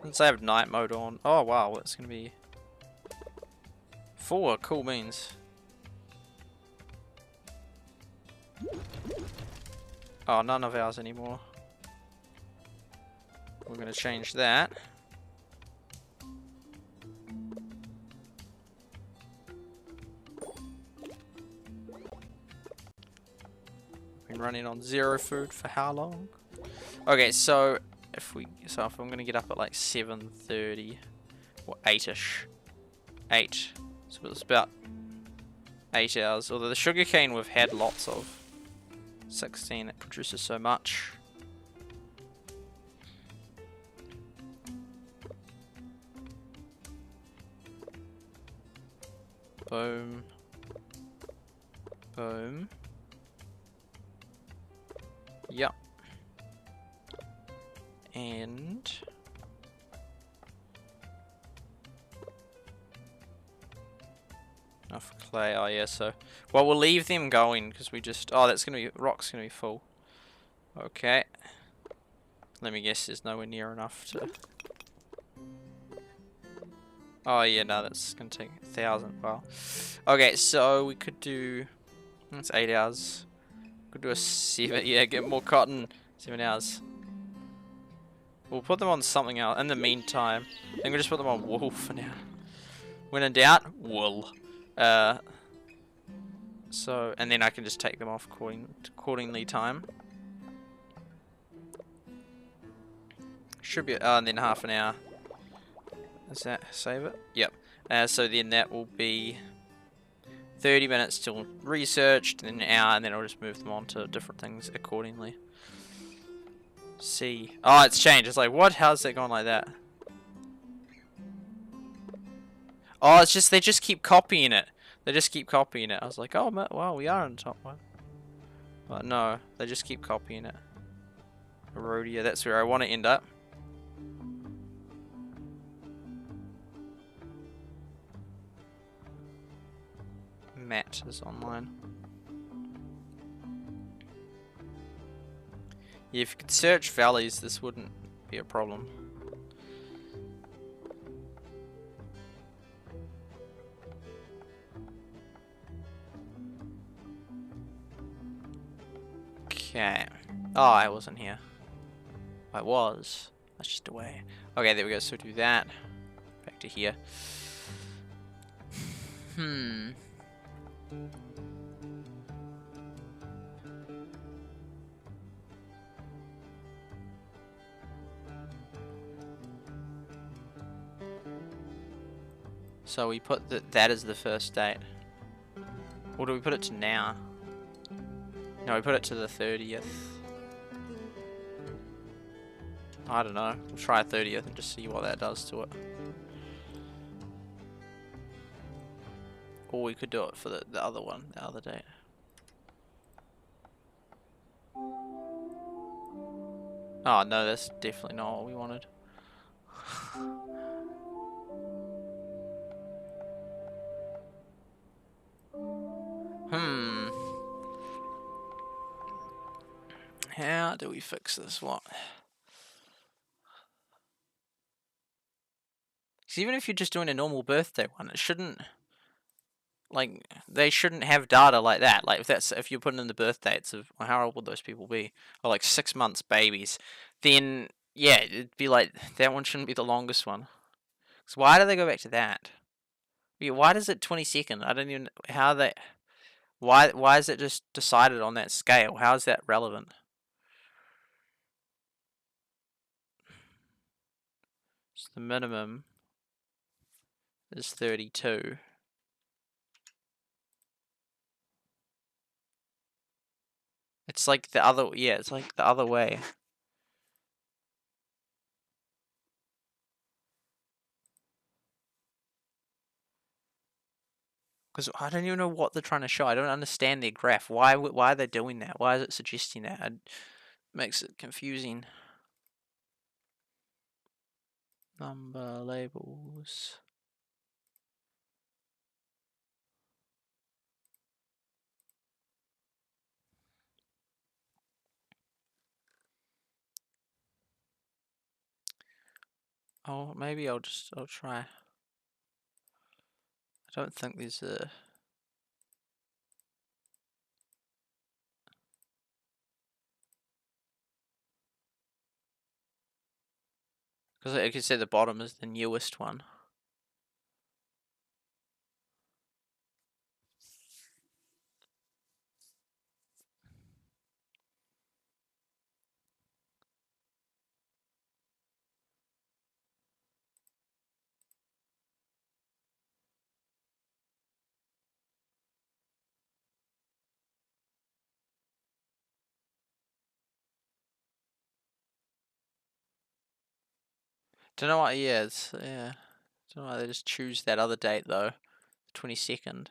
Since I have night mode on. Oh, wow, it's going to be 4 cool beans. Oh, none of ours anymore. We're going to change that. Been running on 0 food for how long? Okay, so if I'm going to get up at like 7:30 or 8ish. 8. So it's about 8 hours. Although the sugarcane we've had lots of. 16, it produces so much. Boom. Boom. Yep. And Enough clay. Oh yeah. So, well, we'll leave them going because we just. Oh, that's gonna be rock's gonna be full. Okay. Let me guess. There's nowhere near enough to. Oh yeah, no, that's gonna take 1,000. Wow. Okay, so we could do. That's 8 hours. Could do a 7. Yeah, get more cotton. 7 hours. We'll put them on something else. In the meantime, I think we'll just put them on wool for now. When in doubt, wool. So, and then I can just take them off accordingly time. Should be, and then half an hour. Does that save it? Yep. So then that will be 30 minutes till researched, then an hour, and then I'll just move them on to different things accordingly. See. Oh, it's changed. It's like, what? How's that gone like that? Oh, it's just, they just keep copying it. They just keep copying it. I was like, oh, wow, we are on the top one. But no, they just keep copying it. Eroda, that's where I want to end up. Matt is online. Yeah, if you could search valleys, this wouldn't be a problem. Okay. Oh, I wasn't here. I was. That's just away. Okay, there we go. So do that. Back to here. So we put that as the first date. Or do we put it to now? No, we put it to the 30th. I don't know. We'll try 30th and just see what that does to it. Or we could do it for the other one, the other date. Oh no, that's definitely not what we wanted. How do we fix this one? Because even if you're just doing a normal birthday one, it shouldn't, like, they shouldn't have data like that. Like, if you're putting in the birth dates of, well, how old would those people be? Or like 6 months babies, then yeah, it'd be like that one shouldn't be the longest one. So why do they go back to that? Yeah, why does it 22nd? I don't even how they. Why is it just decided on that scale? How is that relevant? So the minimum is 32. It's like the other, yeah, it's like the other way. Because I don't even know what they're trying to show. I don't understand their graph. Why are they doing that? Why is it suggesting that? It makes it confusing. Number labels. Oh, maybe I'll try. I don't think there's a. Because like I could say the bottom is the newest one. Don't know what. Yeah, it's yeah. Don't know why they just choose that other date though, the 22nd.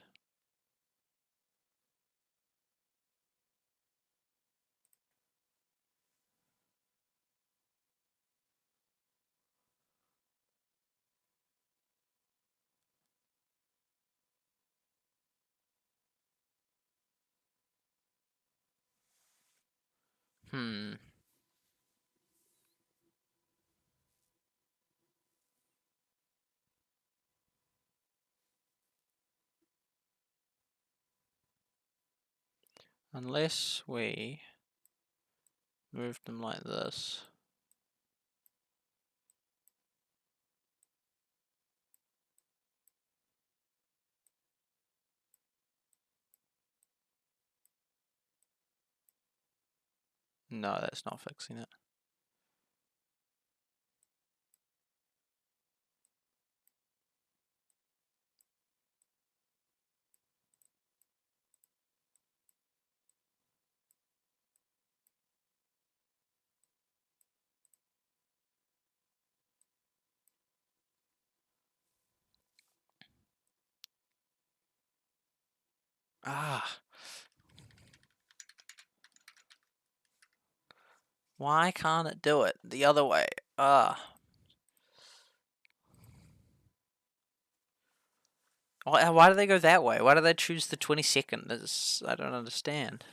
Unless we move them like this. No, that's not fixing it. Ah. Why can't it do it the other way? Ah. Why do they go that way? Why do they choose the 22nd? I don't understand.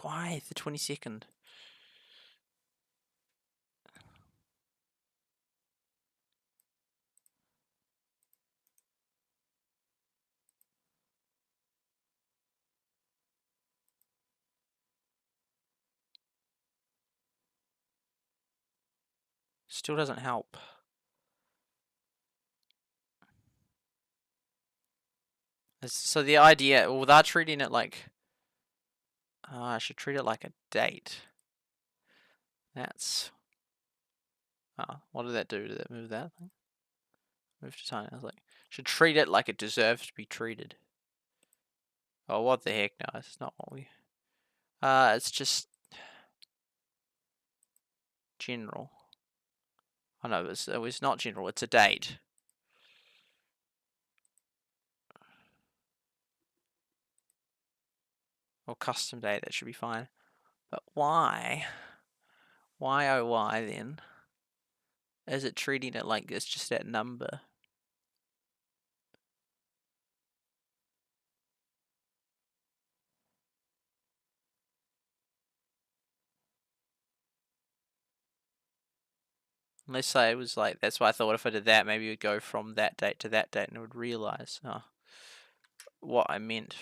Why the 22nd? Still doesn't help. So the idea, well, they're treating it like, I should treat it like a date. That's, what did that do? Did that move that thing? Move to tiny. I was like, should treat it like it deserves to be treated. Oh, what the heck? No, it's not what we, it's just general. Oh no, it was not general, it's a date. Or custom date, that should be fine. But why? Why oh why then? Is it treating it like it's just that number? Unless I was like, that's why I thought if I did that, maybe it would go from that date to that date and it would realize what I meant.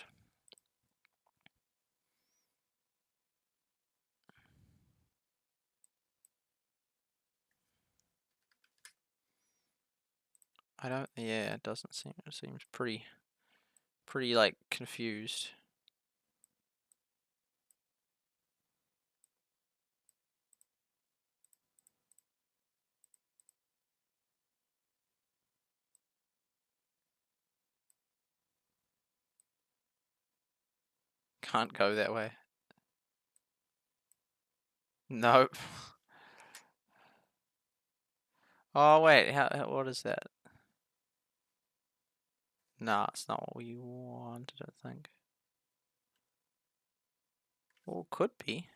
I don't, yeah, it doesn't seem, it seems pretty like confused. Can't go that way. Nope. Oh wait, what is that? Nah, it's not what we wanted, I think. Well, could be.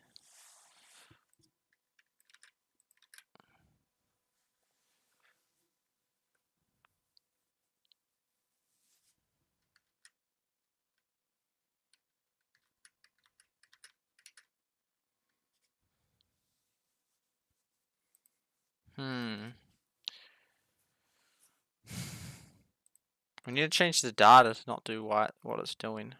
We need to change the data to not do what it's doing.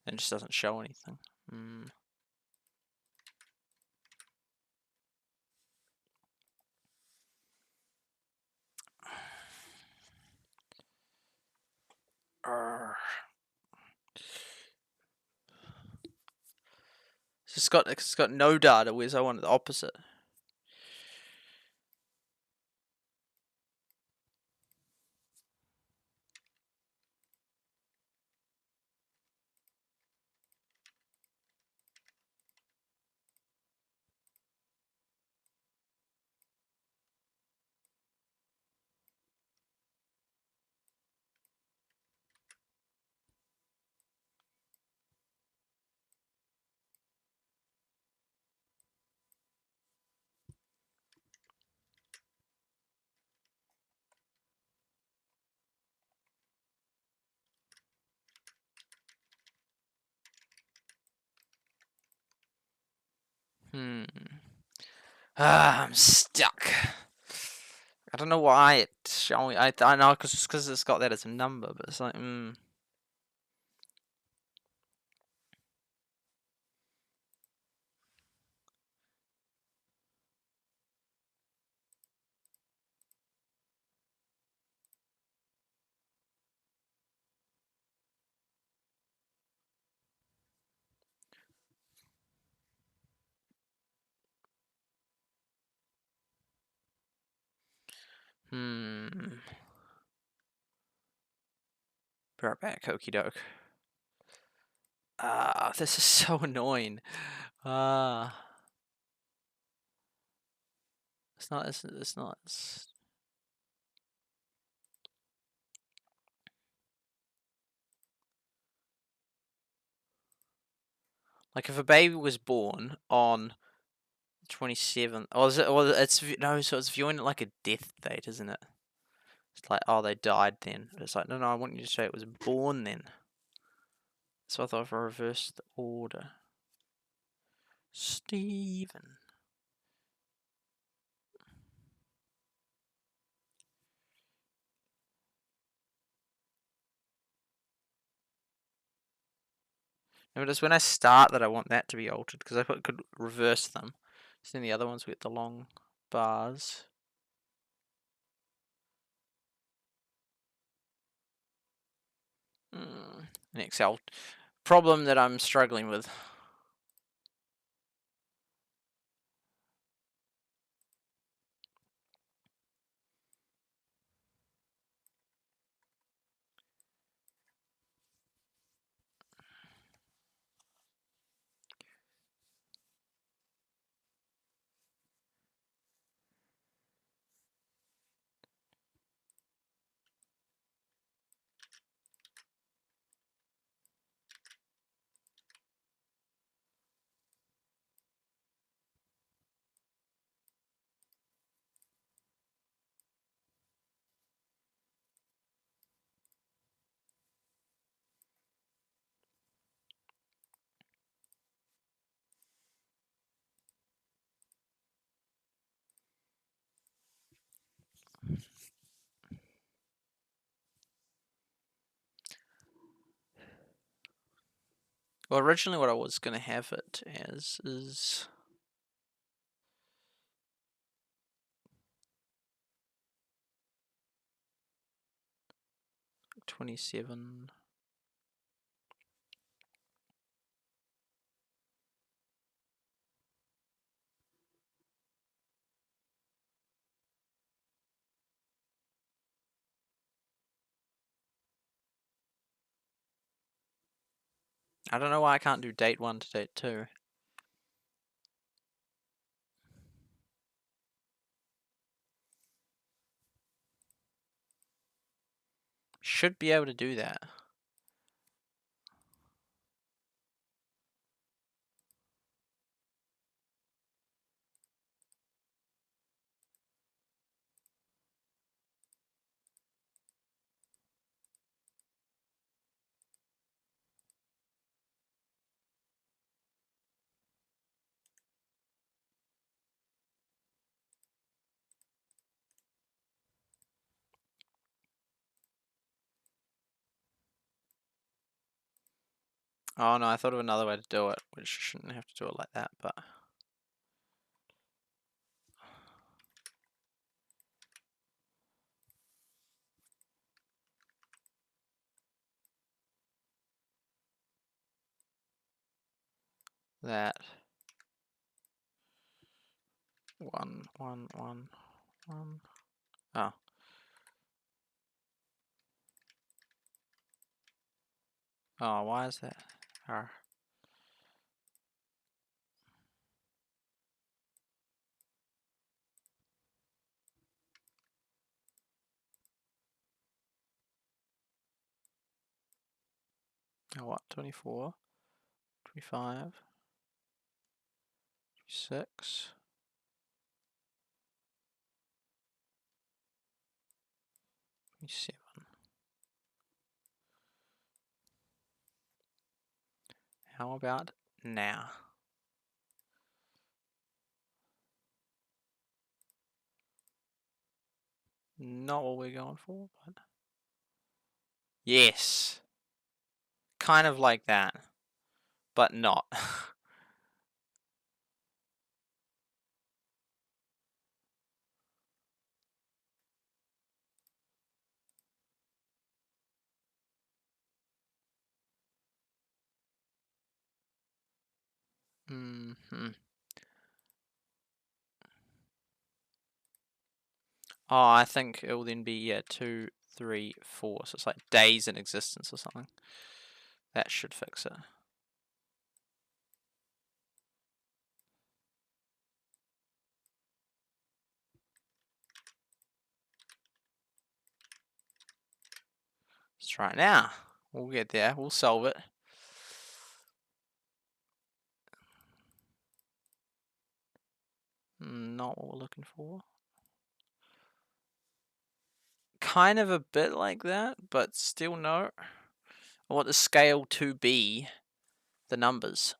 It just doesn't show anything. This is got no data, whereas I wanted the opposite. I'm stuck. I don't know why it's showing. I know because it's got that as a number, but it's like Be right back, okie doke. This is so annoying. It's not. It's not. Like if a baby was born on 27th, or is it? Or it's no. So it's viewing it like a death date, isn't it? It's like, oh, they died then. But it's like, no, I want you to say it was born then. So I thought if I reversed the order. Stephen. No, but it's when I start that I want that to be altered, because I could reverse them. So then the other ones we get the long bars. An Excel problem that I'm struggling with. Well, originally what I was going to have it as is 27. I don't know why I can't do date 1 to date 2. Should be able to do that. Oh no, I thought of another way to do it, which shouldn't have to do it like that, but that. 1, 1, 1, 1. Oh. Oh, why is that? Oh, what? 24, 25, 26. 27. How about now? Not what we're going for, but yes. Kind of like that, but not. Oh, I think it will then be, yeah, 2, 3, 4. So it's like days in existence or something. That should fix it. Let's try it now. We'll get there. We'll solve it. Not what we're looking for. Kind of a bit like that, but still no. I want the scale to be the numbers.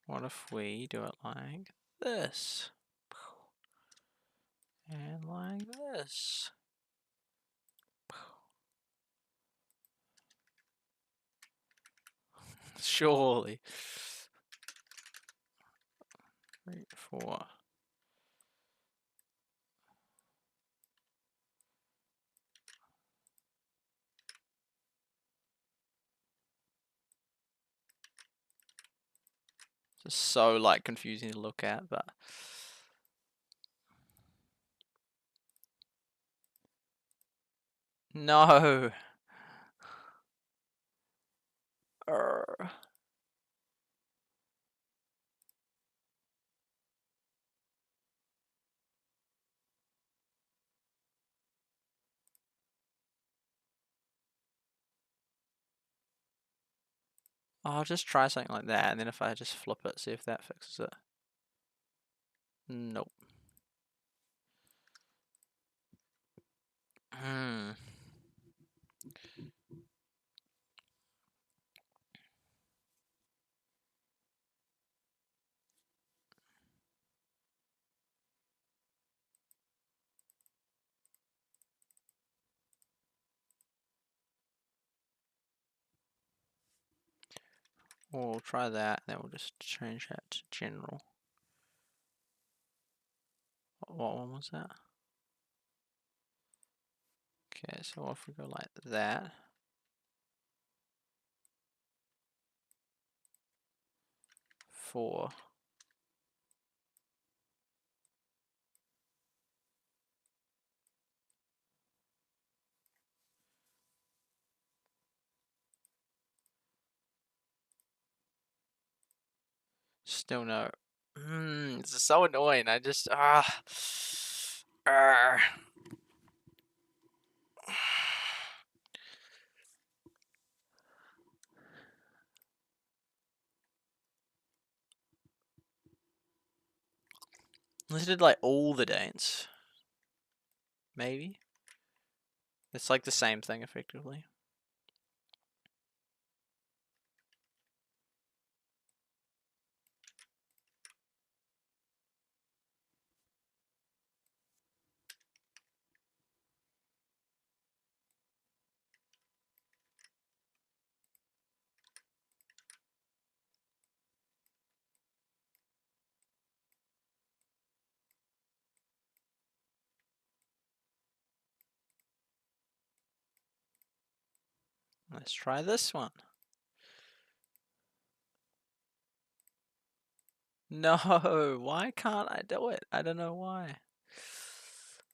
What if we do it like this? And like this. Surely. 3, 4. Just so like confusing to look at, but no. I'll just try something like that, and then if I just flip it, see if that fixes it. Nope. We'll try that, then we'll just change that to general. What one was that? Okay, so if we go like that. 4. Still no. It's so annoying. I just Let's did like all the dates. Maybe. It's like the same thing effectively. Let's try this one. No, why can't I do it? I don't know why.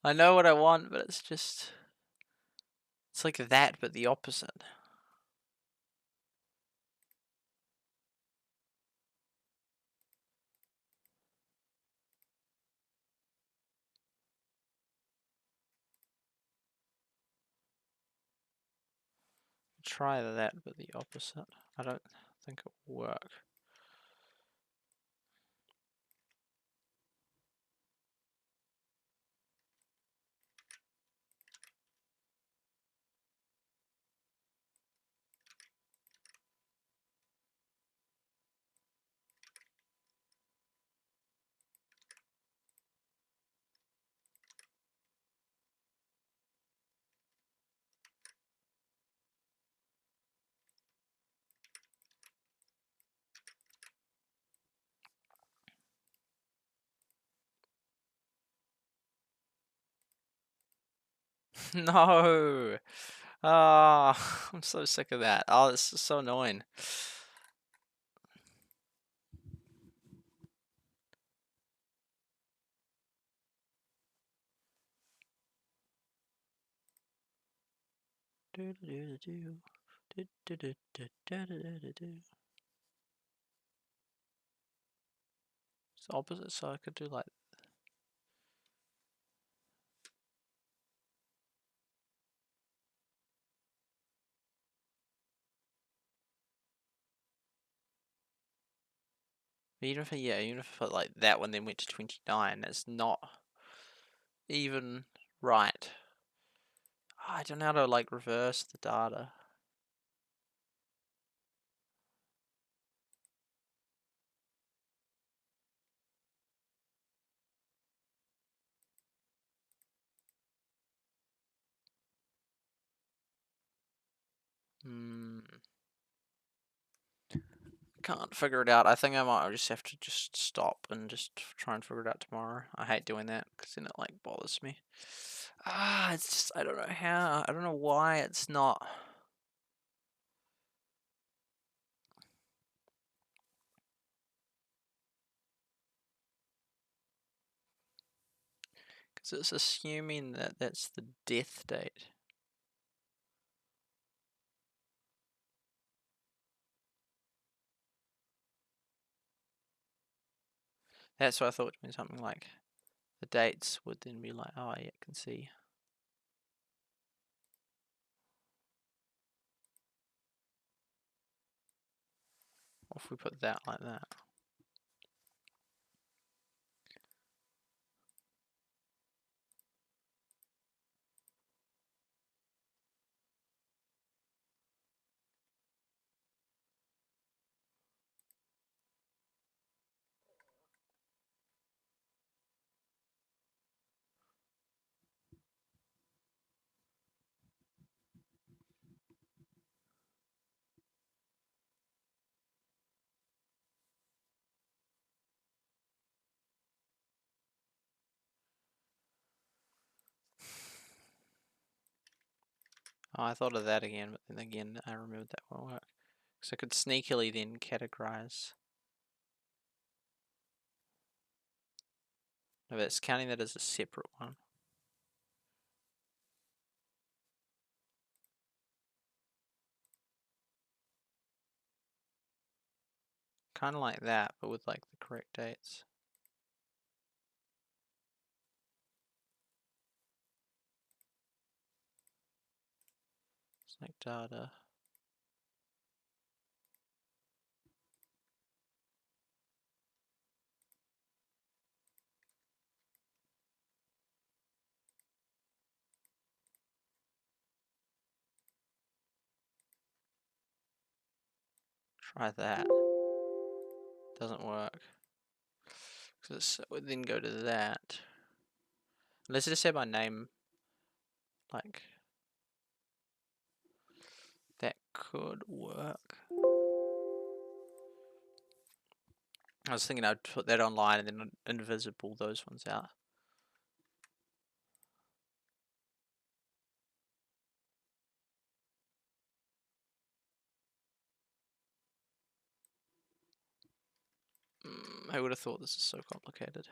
I know what I want, but it's just... It's like that, but the opposite. Try that, but the opposite. I don't think it will work. No! Ah, I'm so sick of that. Oh, this is so annoying. It's the opposite, so I could do like... Even if I put like that one, then went to 29, it's not even right. I don't know how to like reverse the data. Can't figure it out. I think I might just have to just stop and just try and figure it out tomorrow. I hate doing that because then it like bothers me. It's just, I don't know how. I don't know why it's not. Because it's assuming that that's the death date. That's what I thought it would be something like the dates would then be like, oh yeah, I can see. Or if we put that like that. Oh, I thought of that again, but then again, I remembered that won't work. So I could sneakily then categorize. No, but it's counting that as a separate one. Kind of like that, but with like the correct dates. Snake data. Try that. Doesn't work. Because it would then go to that. Let's just say my name, like, that could work. I was thinking I'd put that online and then invisible those ones out. Who would have thought this is so complicated?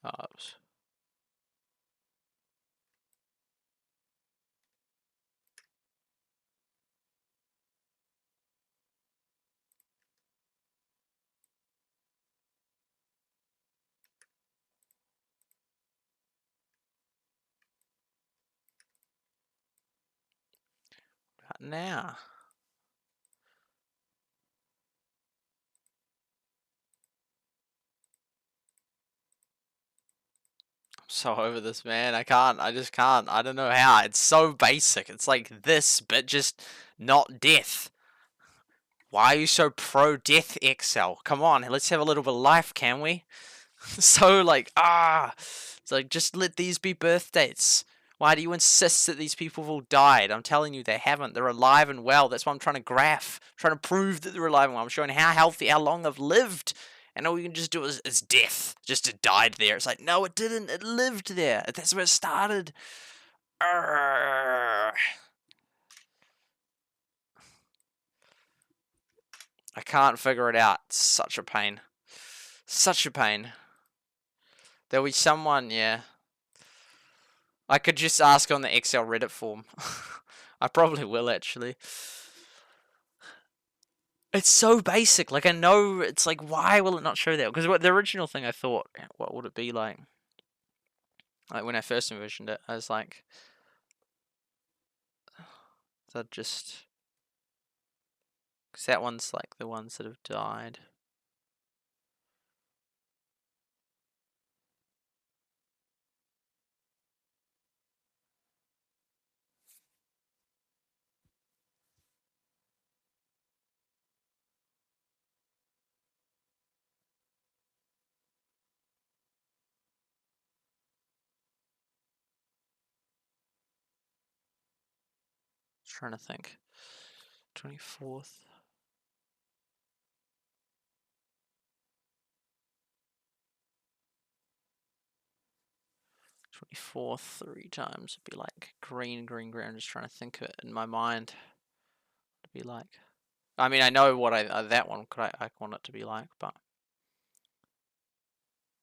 Oh, it was... Now. I'm so over this, man. I can't. I just can't. I don't know how. It's so basic. It's like this, but just not death. Why are you so pro death, Excel? Come on, let's have a little bit of life, can we? So like, it's like, just let these be birth dates. Why do you insist that these people have all died? I'm telling you, they haven't. They're alive and well. That's what I'm trying to graph. I'm trying to prove that they're alive and well. I'm showing how healthy, how long they've lived. And all you can just do is death. Just it died there. It's like, no, it didn't. It lived there. That's where it started. Urgh. I can't figure it out. It's such a pain. Such a pain. There'll be someone, yeah. I could just ask on the Excel Reddit form. I probably will, actually. It's so basic. Like, I know, it's like, why will it not show that? Because the original thing I thought, what would it be like? Like, when I first envisioned it, I was like, so just... Because that one's like the ones that have died. Trying to think. 24th. 24th 3 times would be like green, green, green. I'm just trying to think of it in my mind. To be like. I mean, I know what that one I want it to be like, but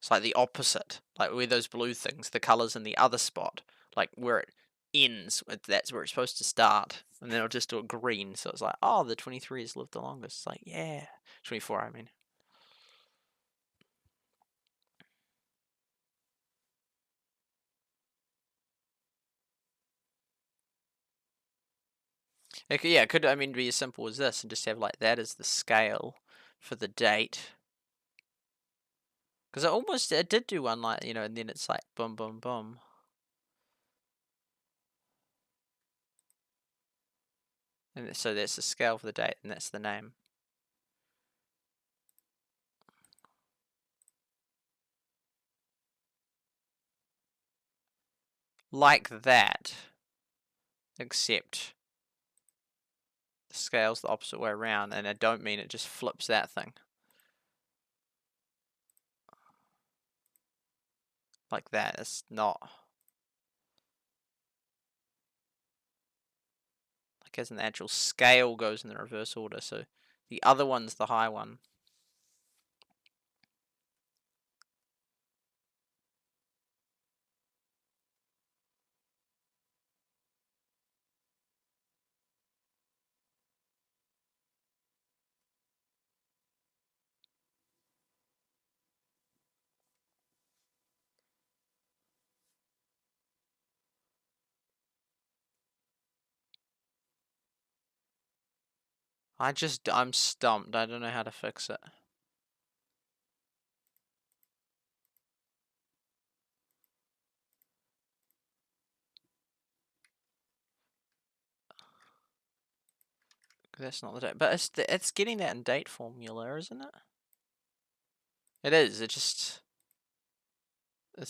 it's like the opposite. Like where those blue things, the colors in the other spot, like where it ends, that's where it's supposed to start, and then I'll just do it green. So it's like, oh, the 23 has lived the longest. It's like, yeah, 24. I mean. It could, I mean, be as simple as this and just have like that as the scale for the date. Because it did do one like, and then it's like boom, boom, boom. And so that's the scale for the date and that's the name. Like that. Except the scale's the opposite way around, and I don't mean it just flips that thing. Like that, it's not. Like as an actual scale goes in the reverse order, so the other one's the high one. I'm stumped. I don't know how to fix it. That's not the date, but it's getting that in date formula, isn't it? It is. It's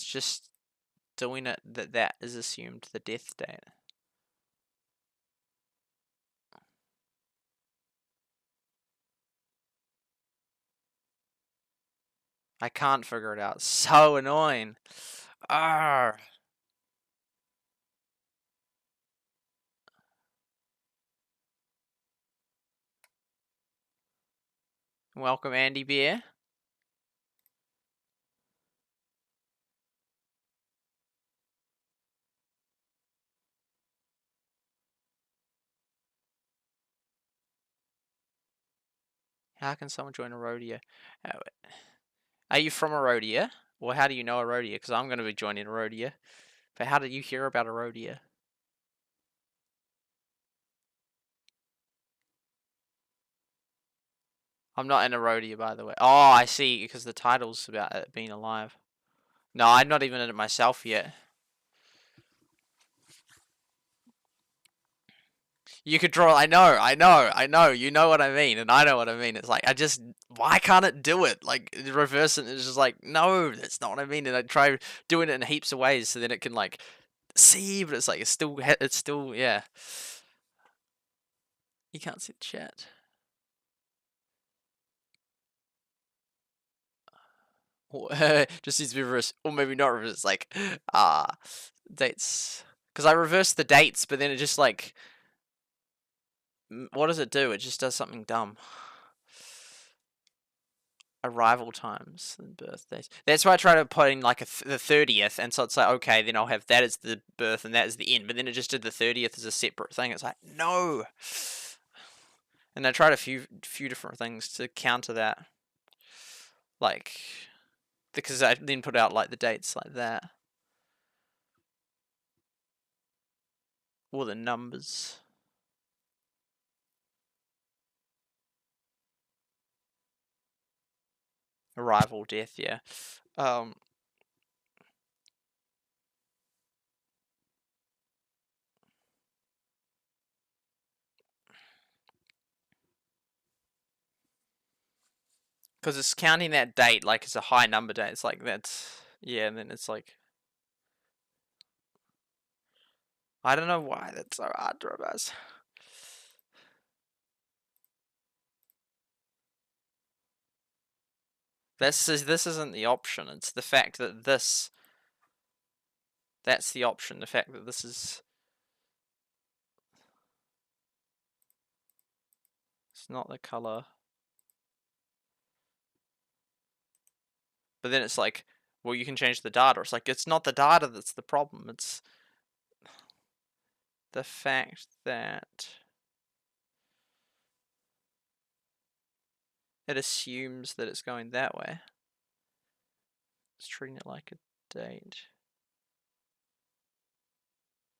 just doing it that is assumed the death date. I can't figure it out. So annoying. Arr. Welcome, Andy Bear. How can someone join Eroda? Are you from Eroda? Or how do you know Eroda? Because I'm going to be joining Eroda. But how did you hear about Eroda? I'm not in Eroda, by the way. Oh, I see, because the title's about it being alive. No, I'm not even in it myself yet. You could draw. I know. You know what I mean, and I know what I mean. It's like why can't it do it? Like reverse it. It's just like no, that's not what I mean. And I try doing it in heaps of ways, so then it can like see, but it's like it's still yeah. You can't see the chat. Just needs to be reversed, or maybe not reversed. Like dates, because I reversed the dates, but then it just like what does it do? It just does something dumb. Arrival times and birthdays. That's why I try to put in like the 30th, and so it's like okay, then I'll have that as the birth and that as the end. But then it just did the 30th as a separate thing. It's like no. And I tried a few different things to counter that, like because I then put out like the dates like that, or the numbers. Arrival, death, yeah. Because it's counting that date like it's a high number date. It's like that's yeah, and then it's like I don't know why that's so hard to reverse. This isn't the option. It's the fact that that's the option. The fact that this is it's not the color. But then it's like, well, you can change the data. It's like it's not the data that's the problem. It's the fact that it assumes that it's going that way. It's treating it like a date.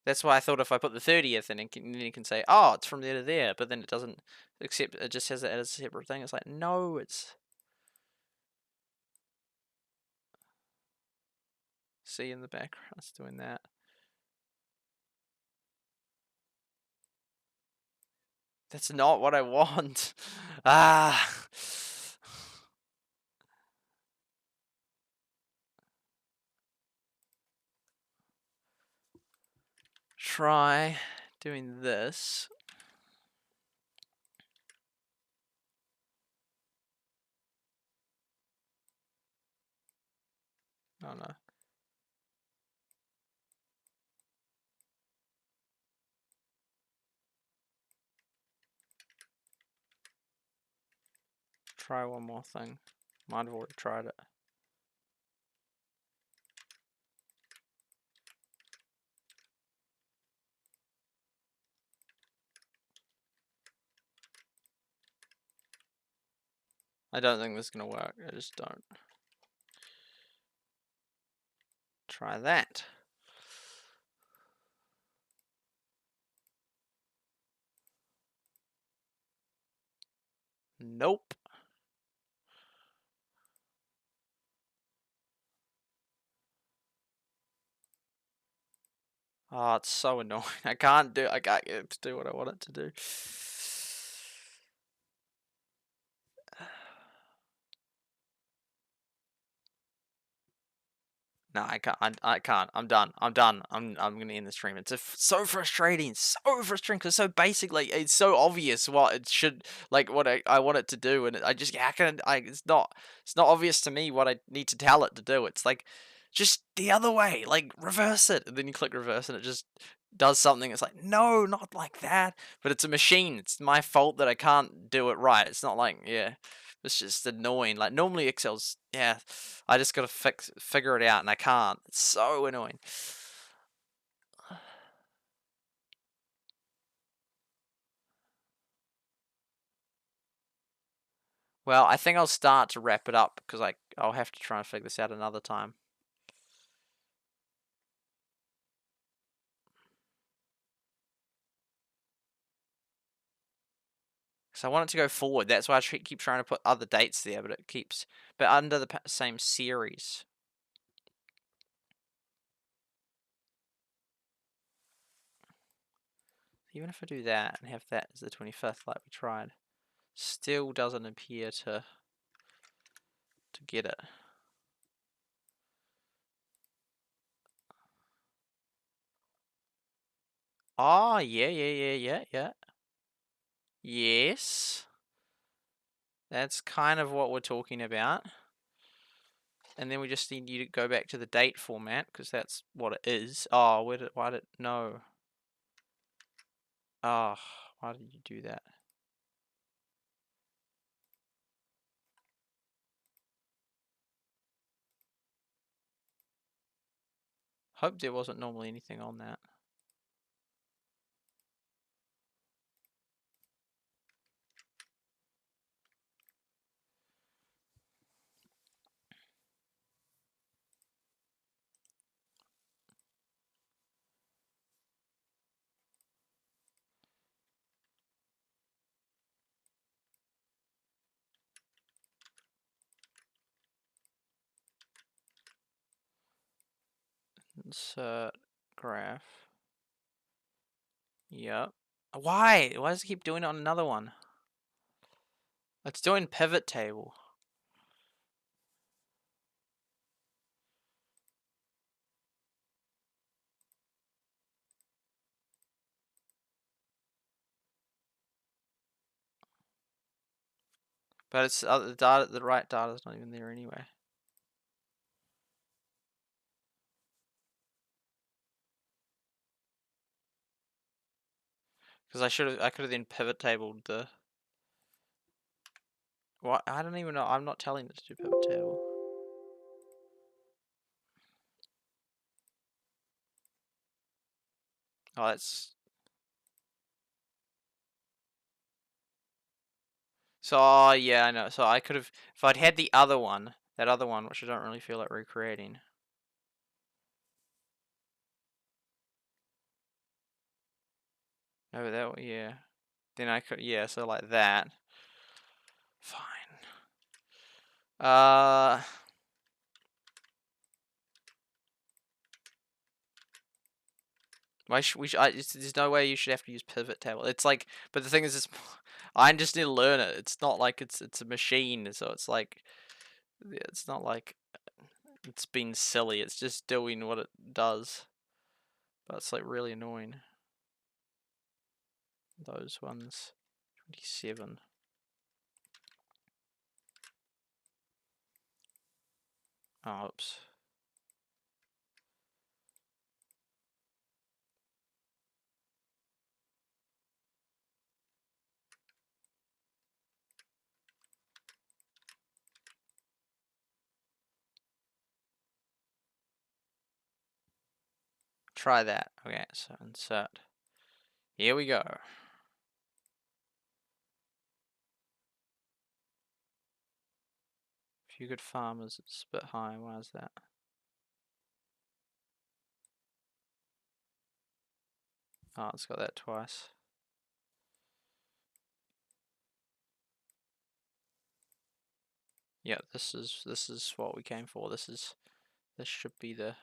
That's why I thought if I put the 30th in, then you can say, oh, it's from there to there, but then it doesn't, except it just has it as a separate thing. It's like, no, it's... See in the background, it's doing that. That's not what I want. Ah. Try doing this. Oh no. Try one more thing. Might have already tried it. I don't think this is gonna work. I just don't. Try that. Nope. Oh, it's so annoying. I can't get it to do what I want it to do. No, I can't. I can't. I'm done. I'm done. I'm gonna end the stream. It's so frustrating. So frustrating because so basically it's so obvious what it should what I want it to do, and I just how can it's not obvious to me what I need to tell it to do. It's like just the other way, like reverse it, and then you click reverse, and it just does something. It's like no, not like that. But it's a machine. It's my fault that I can't do it right. It's not like yeah. It's just annoying. Like normally Excel's yeah, I just gotta figure it out and I can't. It's so annoying. Well, I think I'll start to wrap it up because I'll have to try and figure this out another time. Because I want it to go forward. That's why I keep trying to put other dates there, but it keeps but under the same series. Even if I do that and have that as the 25th like we tried, still doesn't appear to get it. Oh, yeah. Yes. That's kind of what we're talking about. And then we just need you to go back to the date format, because that's what it is. Oh, no. Oh, why did you do that? Hope there wasn't normally anything on that. Insert graph. Yep. Why? Why does it keep doing it on another one? It's doing pivot table. But it's the right data's not even there anyway. Because I could have then pivot tabled the. What? I don't even know. I'm not telling it to do pivot table. Oh, that's. So yeah, I know. So I could have, if I'd had the other one, that other one, which I don't really feel like recreating. No, that yeah. Then I could so like that. Fine. There's no way you should have to use pivot table. It's like, but the thing is, I just need to learn it. It's not like it's a machine, so it's like, it's not like it's been silly. It's just doing what it does. But it's like really annoying. Those ones, 27. Oh, oops. Try that. Okay, so insert. Here we go. aFewGoodFarmers, it's a bit high. Why is that? Oh, it's got that twice. Yeah, this is what we came for. This should be the.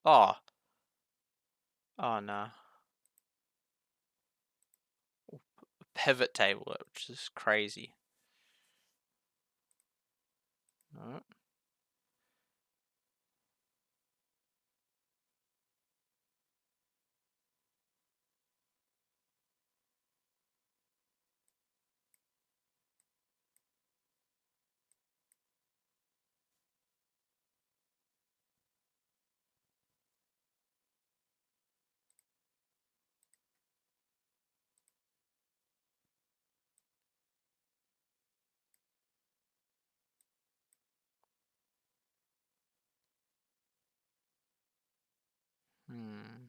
Oh. Oh no. Pivot table, which is crazy. No. Hmm.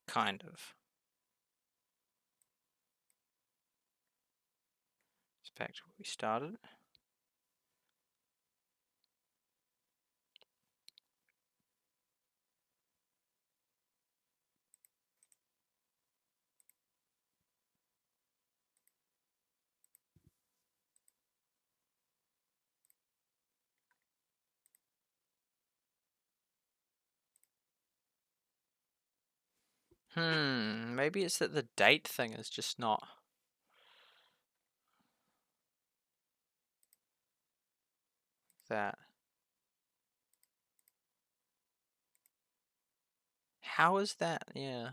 Kind of. It's back to where we started. Maybe it's that the date thing is just not that. How is that? Yeah.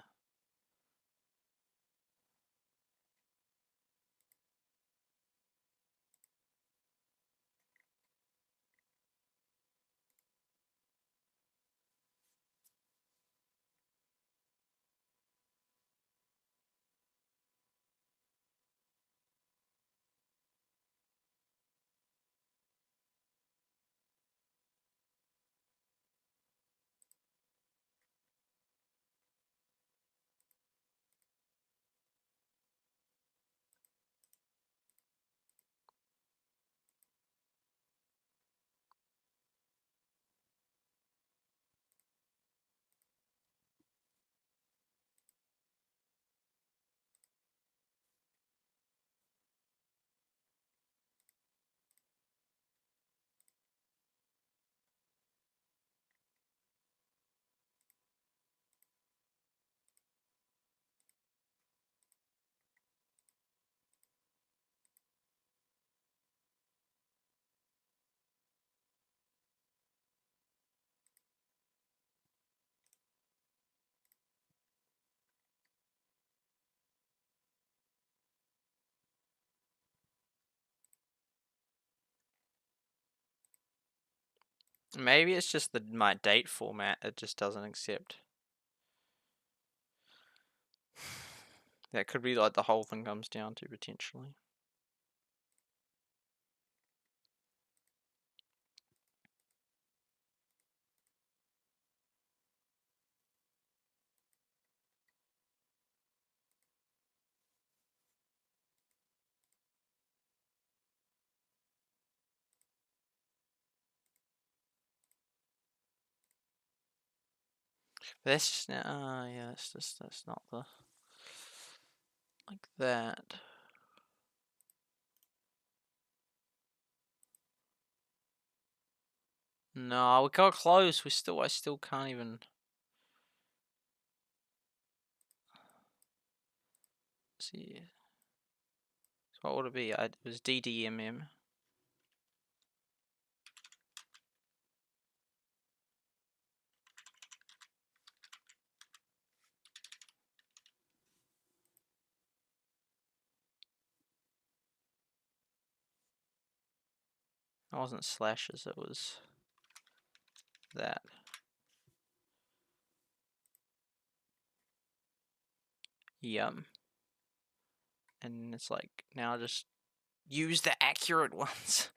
Maybe it's just my date format. It just doesn't accept. That could be like the whole thing comes down to potentially. That's just yeah, that's not the like that. No, we got close. I still can't even see. So what would it be? It was DDMM. It wasn't slashes. It was that. Yum. And it's like now just use the accurate ones.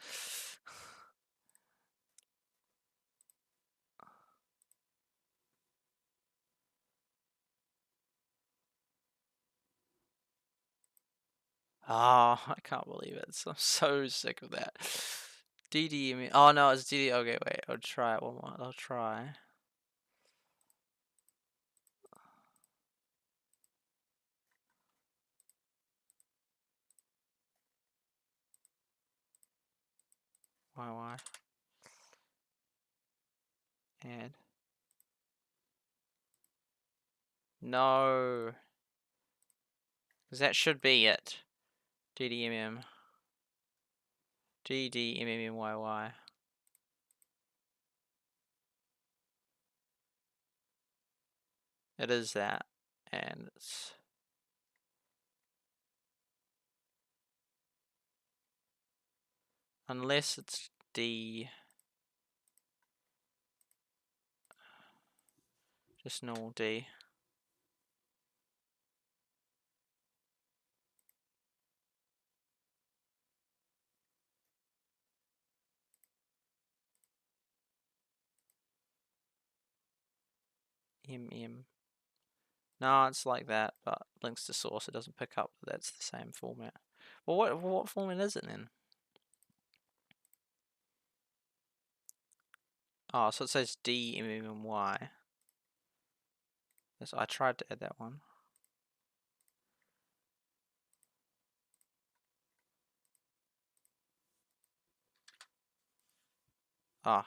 Oh, I can't believe it. I'm so sick of that. DDM. Oh no, it's DD. Okay, wait. I'll try it one more. I'll try. Why? And no, because that should be it. DDMM. DDMMMYY. It is that, and it's unless it's D. Just normal D. MM. No, it's like that, but links to source it doesn't pick up that that's the same format. Well, what format is it then? Oh, so it says DMMY. Yes, I tried to add that one. Ah.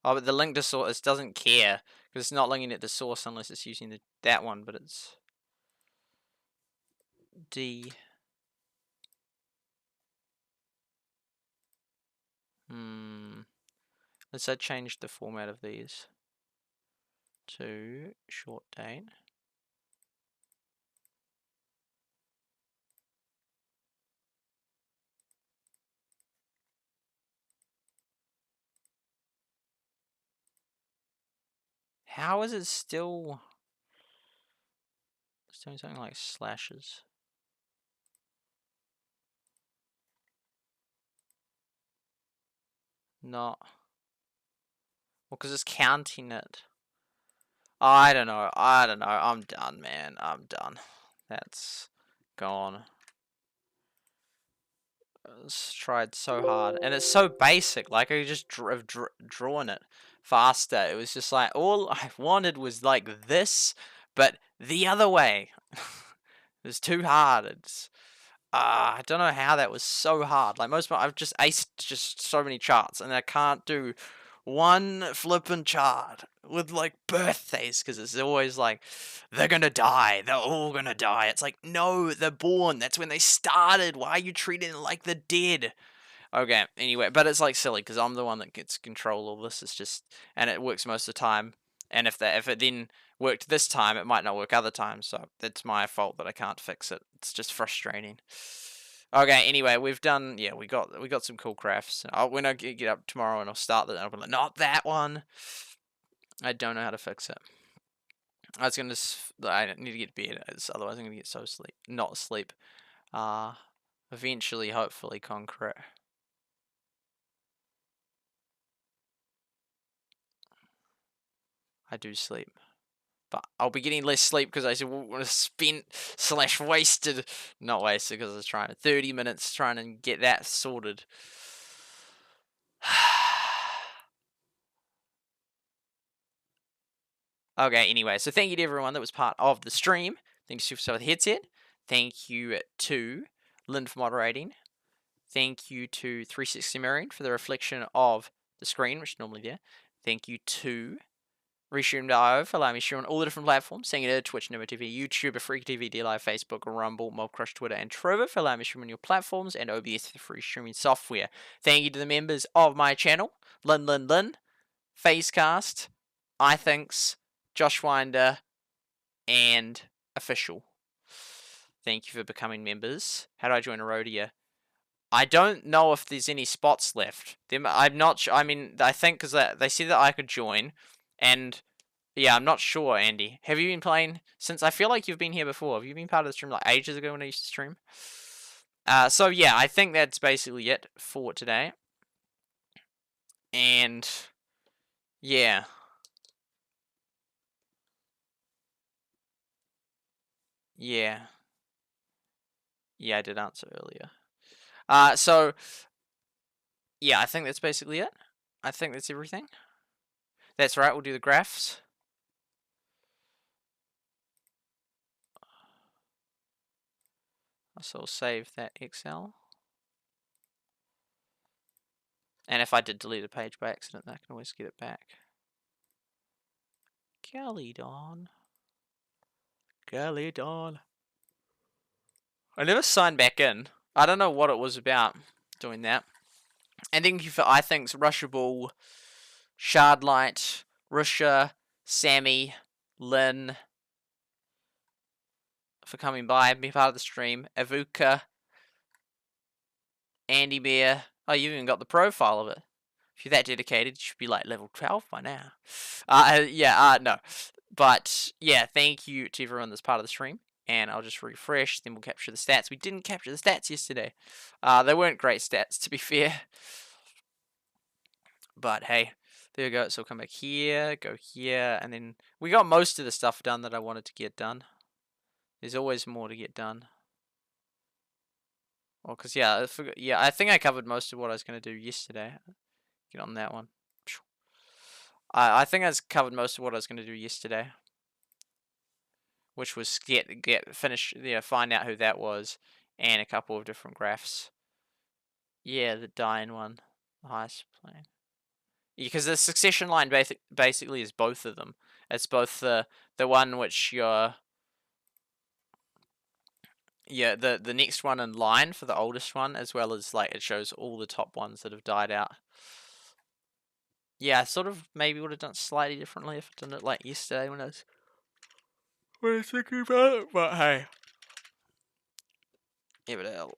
Oh, but the link to source it doesn't care because it's not linking it to source unless it's using that one, but it's D. Let's say change the format of these to short date. How is it still doing something like slashes? Not. Well, because it's counting it. I don't know. I'm done, man. I'm done. That's gone. It's tried so hard, and it's so basic. Like I just have drawn it faster. It was just like all I wanted was like this, but the other way. It was too hard. It's I don't know how that was so hard. Like most, I've just aced just so many charts, and I can't do one flippin' chart with like birthdays because it's always like they're gonna die. They're all gonna die. It's like no, they're born. That's when they started. Why are you treating it like the dead? Okay, anyway, but it's like silly because I'm the one that gets control of this. It's just, and it works most of the time. And if it then worked this time, it might not work other times. So it's my fault that I can't fix it. It's just frustrating. Okay, anyway, we've done. Yeah, we got some cool crafts. When I get up tomorrow and I'll start that, I'll be like, not that one. I don't know how to fix it. I need to get to bed, otherwise I'm gonna get so not sleep. Eventually, hopefully, concrete. I do sleep. But I'll be getting less sleep because I spent / wasted, not wasted because I was trying 30 minutes trying to get that sorted. Okay, anyway, so thank you to everyone that was part of the stream. Thanks to SuperSight Headset. Thank you to Lynn for moderating. Thank you to 360 Marine for the reflection of the screen, which is normally there. Thank you to Restream.io for allowing me to stream on all the different platforms. Thank you to Twitch, Nova TV, YouTube, Freak TV, DLive, Facebook, Rumble, Mobcrush, Twitter, and Trovo for allowing me to stream on your platforms and OBS for free streaming software. Thank you to the members of my channel, Lynn, Phasecast, iThinks, Josh Winder, and Official. Thank you for becoming members. How do I join Eroda? I don't know if there's any spots left. I'm not sure. I mean, I think because they said that I could join, and yeah, I'm not sure, Andy. Have you been playing since? I feel like you've been here before. Have you been part of the stream like ages ago when I used to stream? So yeah, I think that's basically it for today. And yeah. Yeah. Yeah, I did answer earlier. So yeah, I think that's basically it. I think that's everything. That's right. We'll do the graphs. So I'll save that Excel. And if I did delete a page by accident, I can always get it back. Golly dawn. Golly dawn. I never signed back in. I don't know what it was about doing that. And thank you for I think's Rushable, Shardlight, Rusha, Sammy, Lynn for coming by, being part of the stream. Avuka, Andy Bear. Oh, you've even got the profile of it. If you're that dedicated, you should be like level 12 by now. No. But yeah, thank you to everyone that's part of the stream. And I'll just refresh, then we'll capture the stats. We didn't capture the stats yesterday. They weren't great stats, to be fair. But hey, there we go. So we'll come back here, go here, and then we got most of the stuff done that I wanted to get done. There's always more to get done. Well, because I think I covered most of what I was going to do yesterday. Get on that one. I think I covered most of what I was going to do yesterday, which was find out who that was, and a couple of different graphs. Yeah, the dying one, the highest plane. Because the succession line basically is both of them. It's both the one which you're the next one in line for the oldest one, as well as like it shows all the top ones that have died out. Yeah, I sort of maybe would have done it slightly differently if I done it like yesterday when I was thinking about it, but hey. Everdale.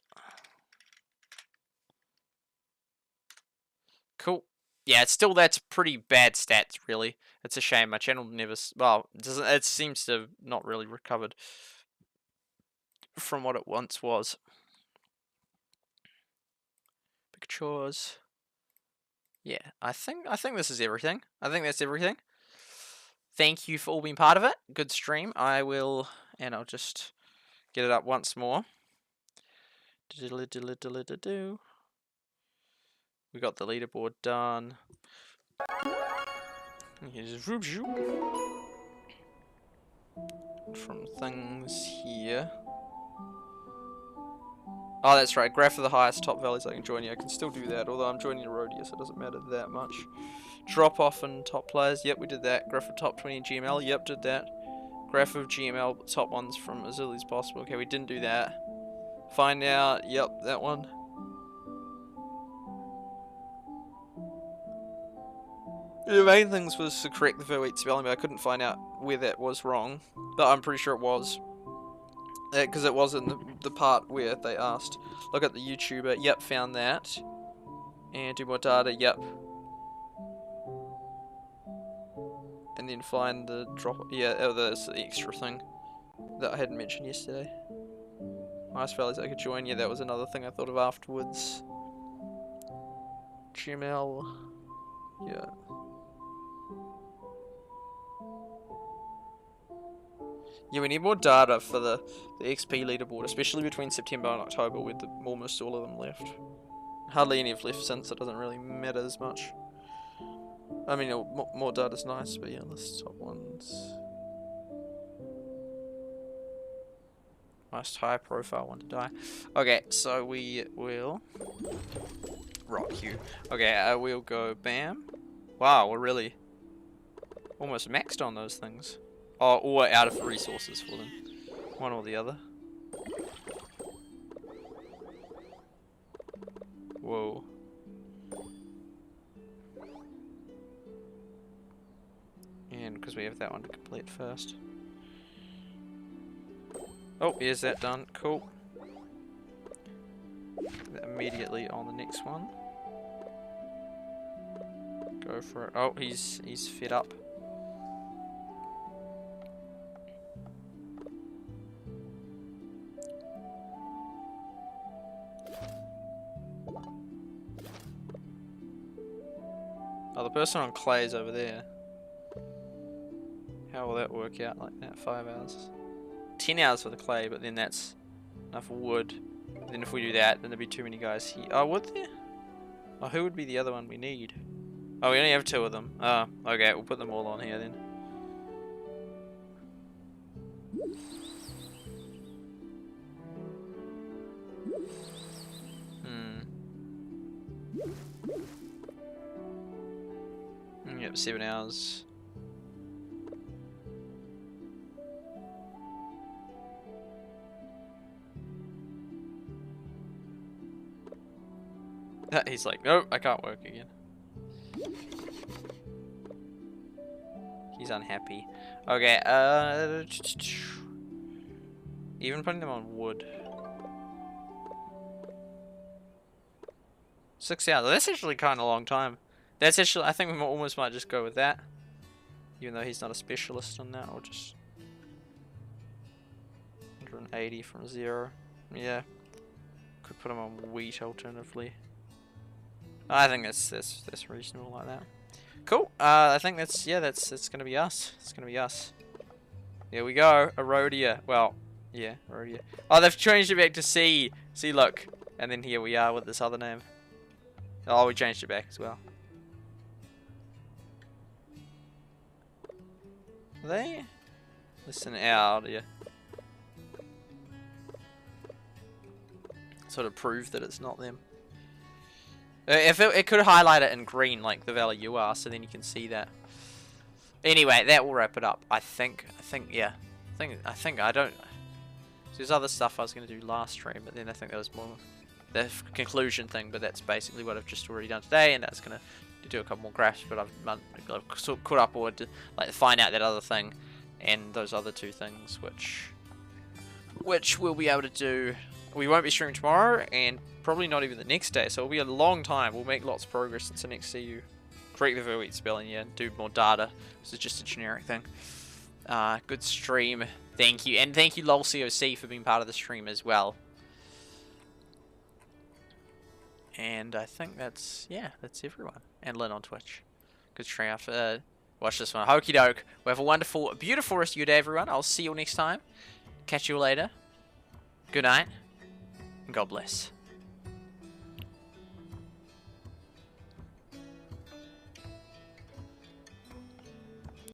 Cool. Yeah, that's pretty bad stats, really. It's a shame. My channel never, it seems to have not really recovered from what it once was. Pictures. Yeah, I think this is everything. I think that's everything. Thank you for all being part of it. Good stream. I'll just get it up once more. We got the leaderboard done. From things here. Oh, that's right. Graph of the highest top values I can join you. I can still do that, although I'm joining Eroda, so it doesn't matter that much. Drop off and top players. Yep, we did that. Graph of top 20 in GML. Yep, did that. Graph of GML top ones from as early as possible. Okay, we didn't do that. Find out. Yep, that one. The main things was to correct the verwitt spelling, but I couldn't find out where that was wrong. But I'm pretty sure it was. Because it was in the part where they asked. Look at the YouTuber. Yep, found that. And do more data. Yep. And then find the drop. Yeah, that's the extra thing that I hadn't mentioned yesterday. Highest values I could join. Yeah, that was another thing I thought of afterwards. GML. Yeah. Yeah, we need more data for the XP leaderboard, especially between September and October, with almost all of them left. Hardly any have left since it doesn't really matter as much. I mean, more data's nice, but yeah, let's top ones. Most high profile one to die. Okay, so we will rock you. Okay, we'll go bam. Wow, we're really almost maxed on those things. Oh, or out of resources for them. One or the other. Whoa. And because we have that one to complete first. Oh, here's that done. Cool. Immediately on the next one. Go for it. Oh, he's fed up. Oh, the person on clay is over there. How will that work out like that? 5 hours. 10 hours for the clay, but then that's enough wood Then if we do that, then there'd be too many guys here. Oh, would there? Oh, who would be the other one we need? Oh, we only have 2 of them. Oh, okay, we'll put them all on here then. Yep, 7 hours. He's like, nope, I can't work again. He's unhappy. Okay, even putting them on wood. 6 hours. That's actually kind of a long time. That's actually, I think we almost might just go with that. Even though he's not a specialist on that, or just 180 from 0. Yeah. Could put him on wheat alternatively. I think that's reasonable like that. Cool. I think that's gonna be us. It's gonna be us. Here we go. Eroda. Well, yeah, Eroda. Oh, they've changed it back to C. See, look. And then here we are with this other name. Oh, we changed it back as well. Are they? Listen out, yeah. Sort of prove that it's not them. If it could highlight it in green, like the value you are, so then you can see that. Anyway, that will wrap it up. I think, yeah. I don't. There's other stuff I was going to do last stream, but then I think that was more the conclusion thing. But that's basically what I've just already done today, and that's going to do a couple more graphs. But I've sort of caught up or to like find out that other thing, and those other 2 things, which we'll be able to do. We won't be streaming tomorrow, and probably not even the next day, so it'll be a long time. We'll make lots of progress since the next CU. Correct the verwitt spelling, yeah, and do more data. This is just a generic thing. Good stream. Thank you. And thank you, LolCOC, for being part of the stream as well. And I think that's everyone. And Lynn on Twitch. Good stream. Watch this one. Hokey doke. Well, have a wonderful, beautiful rest of your day, everyone. I'll see you all next time. Catch you later. Good night. And God bless.